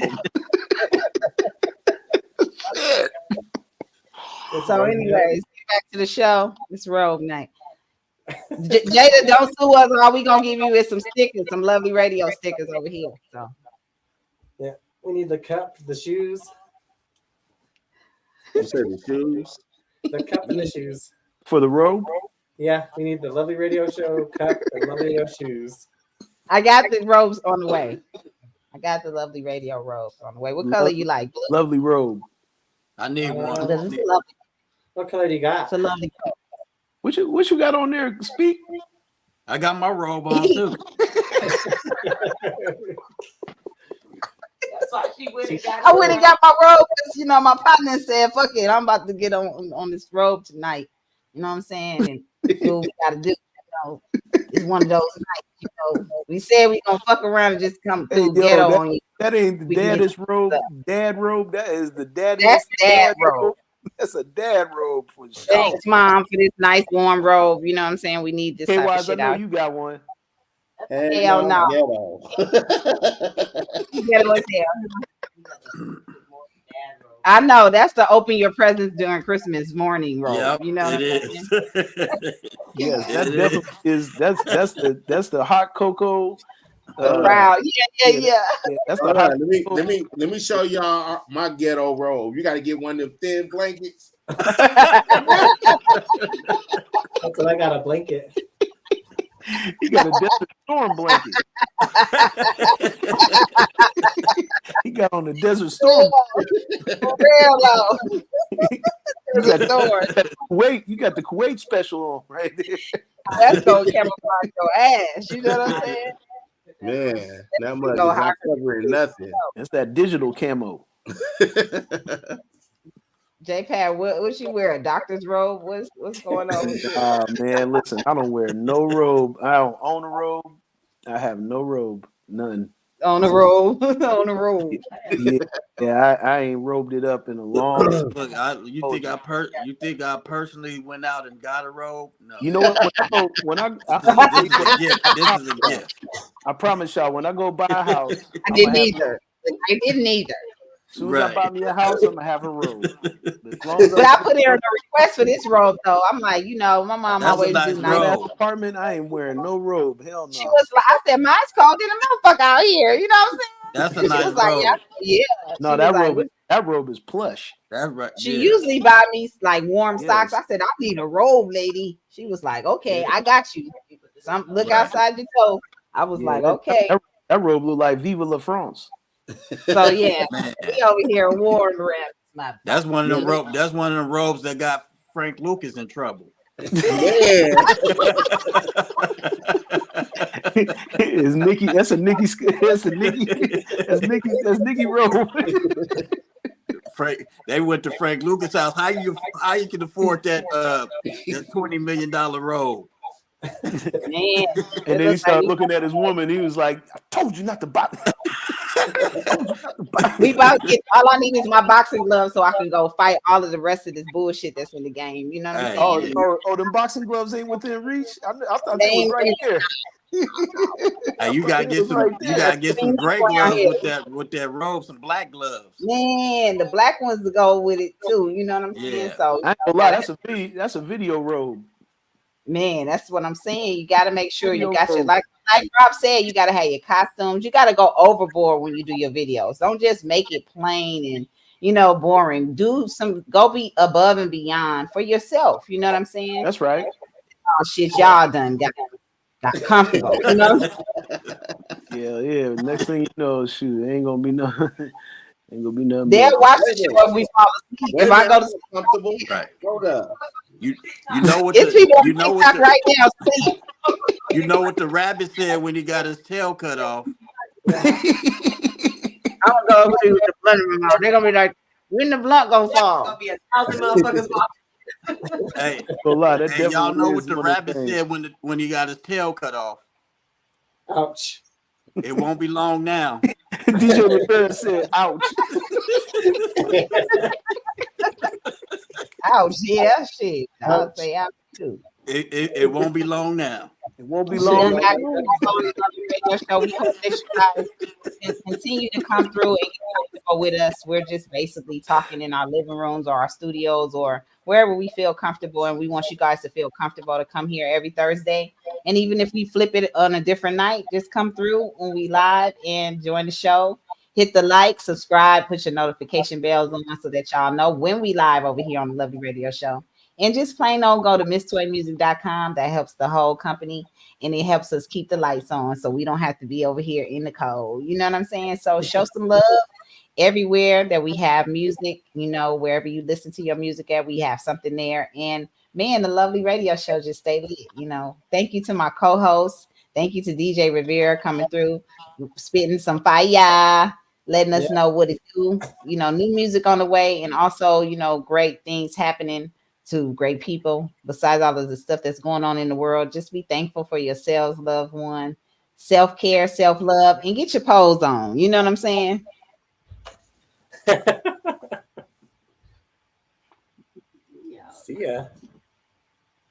[SPEAKER 1] So, anyways, get back to the show. It's robe night. Jada, don't sue us. All we gonna give you is some stickers, some lovely radio stickers over here. So,
[SPEAKER 8] Yeah, we need the cup, the shoes,
[SPEAKER 3] You said the shoes.
[SPEAKER 8] the cup and the shoes.
[SPEAKER 4] For the robe?
[SPEAKER 8] Yeah, we need the lovely radio show cup and lovely radio shoes.
[SPEAKER 1] I got the robes on the way. I got the lovely radio robes on the way. What color you like? Blue?
[SPEAKER 4] Lovely robe.
[SPEAKER 2] I need one.
[SPEAKER 1] This is lovely.
[SPEAKER 8] What color do you got?
[SPEAKER 1] It's a lovely color.
[SPEAKER 4] What you got on there? Speak.
[SPEAKER 2] I got my robe on too.
[SPEAKER 5] That's why she went and got
[SPEAKER 1] I went and got my robe because you know my partner said, "Fuck it, I'm about to get on this robe tonight." You know what I'm saying? And do what we gotta do. You know, it's one of those nights. You know, we said we gonna fuck around and just come through ghetto on you.
[SPEAKER 4] That ain't the
[SPEAKER 1] We can
[SPEAKER 4] daddest
[SPEAKER 1] get
[SPEAKER 4] robe. Dad robe. That is the daddiest.
[SPEAKER 1] That's dad robe.
[SPEAKER 4] That's a dad robe for sure.
[SPEAKER 1] Thanks, Mom, for this nice warm robe. You know what I'm saying? We need this type of
[SPEAKER 4] K-Wise, I
[SPEAKER 1] shit
[SPEAKER 4] know
[SPEAKER 1] out.
[SPEAKER 4] you got one.
[SPEAKER 1] Hell no. Ghetto as hell. I know that's the open your presents during Christmas morning robe.
[SPEAKER 2] Yep,
[SPEAKER 1] You know what
[SPEAKER 2] it
[SPEAKER 1] I'm
[SPEAKER 2] is.
[SPEAKER 1] saying?
[SPEAKER 4] Yes, that
[SPEAKER 2] It
[SPEAKER 4] definitely is. That's the hot cocoa.
[SPEAKER 1] Proud. Yeah.
[SPEAKER 4] That's
[SPEAKER 3] Hold
[SPEAKER 4] the hot.
[SPEAKER 3] on, let me show y'all my ghetto robe. You got to get one of them thin blankets.
[SPEAKER 8] That's what I got, a blanket.
[SPEAKER 4] He got a Desert Storm blanket. He got on the Desert Storm.
[SPEAKER 1] For real though.
[SPEAKER 4] You got
[SPEAKER 1] Lord.
[SPEAKER 4] Kuwait. You got the Kuwait special on right there.
[SPEAKER 1] That's gonna camouflage your ass. You know what I'm saying?
[SPEAKER 3] Man, that mug is
[SPEAKER 1] Go
[SPEAKER 3] not
[SPEAKER 1] higher.
[SPEAKER 3] covering nothing.
[SPEAKER 4] That's that digital camo.
[SPEAKER 1] J-Pad, what you wear? A doctor's robe? What's going on with you?
[SPEAKER 4] Man, listen, I don't wear no robe. I don't own a robe. I have no robe. None.
[SPEAKER 1] On the road. On the road.
[SPEAKER 4] Yeah, I ain't robed it up in a long time.
[SPEAKER 2] Look, you think I personally went out and got a robe? No.
[SPEAKER 4] You know what?
[SPEAKER 2] This is a gift.
[SPEAKER 4] I promise y'all, when I go buy a house,
[SPEAKER 1] I didn't either. I didn't either.
[SPEAKER 4] As soon as I buy me a house, I'm gonna have a robe.
[SPEAKER 1] But I put in a request for this robe though. I'm like, you know, my mom
[SPEAKER 2] That's
[SPEAKER 1] always
[SPEAKER 2] a nice
[SPEAKER 1] do
[SPEAKER 2] robe.
[SPEAKER 1] nice.
[SPEAKER 4] Apartment, I ain't wearing no robe. Hell no.
[SPEAKER 1] She was like, I said, mine's cold in the motherfucker out here. You know what I'm saying?
[SPEAKER 2] That's a
[SPEAKER 1] She
[SPEAKER 2] nice
[SPEAKER 1] was like,
[SPEAKER 2] robe.
[SPEAKER 1] yeah.
[SPEAKER 4] No,
[SPEAKER 1] She
[SPEAKER 4] that
[SPEAKER 1] was
[SPEAKER 4] robe.
[SPEAKER 1] like,
[SPEAKER 4] That robe is plush.
[SPEAKER 2] That's right.
[SPEAKER 1] she
[SPEAKER 2] yeah.
[SPEAKER 1] usually buy me like warm
[SPEAKER 4] Yes.
[SPEAKER 1] socks. I said, I need a robe, lady. She was like, okay, I got you. Look
[SPEAKER 2] Right.
[SPEAKER 1] outside the door. I was like, okay.
[SPEAKER 4] That robe look like Viva la France.
[SPEAKER 1] So yeah,
[SPEAKER 2] Man.
[SPEAKER 1] we over here warm rep.
[SPEAKER 2] That's one of the robes. That's one of the robes that got Frank Lucas in trouble.
[SPEAKER 3] Man,
[SPEAKER 4] Is Nikki? That's a Nikki. That's Nikki robe.
[SPEAKER 2] Frank, they went to Frank Lucas' house. How you can afford that $20 million robe?
[SPEAKER 1] Man,
[SPEAKER 4] And then he started looking at his woman. He was like, "I told you not to buy."
[SPEAKER 1] we about to get all I need is my boxing gloves so I can go fight all of the rest of this bullshit that's in the game. You know what I'm saying?
[SPEAKER 4] Oh, them boxing gloves ain't within reach. I thought they was right there.
[SPEAKER 2] Hey, you gotta get some. You gotta get some gray gloves with that robe, some black gloves.
[SPEAKER 1] Man, the black ones to go with it too. You know what I'm saying?
[SPEAKER 2] Yeah.
[SPEAKER 1] So
[SPEAKER 4] I ain't gonna lie, that's a video robe.
[SPEAKER 1] man, that's what I'm saying. You got to make sure you
[SPEAKER 4] Video
[SPEAKER 1] got your
[SPEAKER 4] robe.
[SPEAKER 1] like Rob said. You got to have your costumes. You got to go overboard when you do your videos. Don't just make it plain and boring. Go be above and beyond for yourself. You know what I'm saying?
[SPEAKER 4] That's right.
[SPEAKER 1] Oh, shit, y'all done got. got comfortable. You know,
[SPEAKER 4] Yeah. Next thing you know, shoot, ain't gonna be no, ain't gonna be nothing.
[SPEAKER 1] they'll
[SPEAKER 4] But
[SPEAKER 1] watch the show if we fall asleep.
[SPEAKER 3] Wait
[SPEAKER 1] If
[SPEAKER 3] a
[SPEAKER 1] I
[SPEAKER 3] minute,
[SPEAKER 1] go
[SPEAKER 3] I'm
[SPEAKER 1] to sleep,
[SPEAKER 3] comfortable.
[SPEAKER 2] Right.
[SPEAKER 3] Hold up.
[SPEAKER 2] You know what
[SPEAKER 1] it's people
[SPEAKER 2] you
[SPEAKER 1] on
[SPEAKER 2] know what
[SPEAKER 1] TikTok right now. Sleep.
[SPEAKER 2] you know what the rabbit said when he got his tail cut off.
[SPEAKER 1] I'm gonna go over there with the blunt in my mouth. They're gonna be like, when the blunt gonna
[SPEAKER 5] It's
[SPEAKER 1] fall?
[SPEAKER 5] gonna be 1,000 motherfuckers watching.
[SPEAKER 2] Hey,
[SPEAKER 4] a lot. That
[SPEAKER 2] hey, y'all
[SPEAKER 4] definitely
[SPEAKER 2] know
[SPEAKER 4] is
[SPEAKER 2] what the
[SPEAKER 4] one of the
[SPEAKER 2] rabbit
[SPEAKER 4] things.
[SPEAKER 2] said when he got his tail cut off.
[SPEAKER 8] Ouch.
[SPEAKER 2] It won't be long now.
[SPEAKER 4] DJ Rivera said, "Ouch."
[SPEAKER 1] Ouch, yeah, shit. I'll say ouch too.
[SPEAKER 2] It won't be long now.
[SPEAKER 4] It won't be
[SPEAKER 1] We
[SPEAKER 4] long.
[SPEAKER 1] done got on the radio show. We hope that you guys can continue to come through and get comfortable with us. We're just basically talking in our living rooms or our studios or wherever we feel comfortable. And we want you guys to feel comfortable to come here every Thursday. And even if we flip it on a different night, just come through when we live and join the show. Hit the like, subscribe, put your notification bells on so that y'all know when we live over here on the Lovely Radio Show. And just plain old go to misstoymusic.com. That helps the whole company and it helps us keep the lights on so we don't have to be over here in the cold. You know what I'm saying? So show some love everywhere that we have music, you know, wherever you listen to your music at, we have something there. And man, the Lovely Radio Show just stay lit, you know. Thank you to my co-hosts. Thank you to DJ Rivera coming through, spitting some fire, letting us know what it do. You know, new music on the way and also, you know, great things happening to great people. Besides all of the stuff that's going on in the world, just be thankful for yourselves, loved one, self-care, self-love, and get your pose on. You know what I'm saying?
[SPEAKER 8] See ya.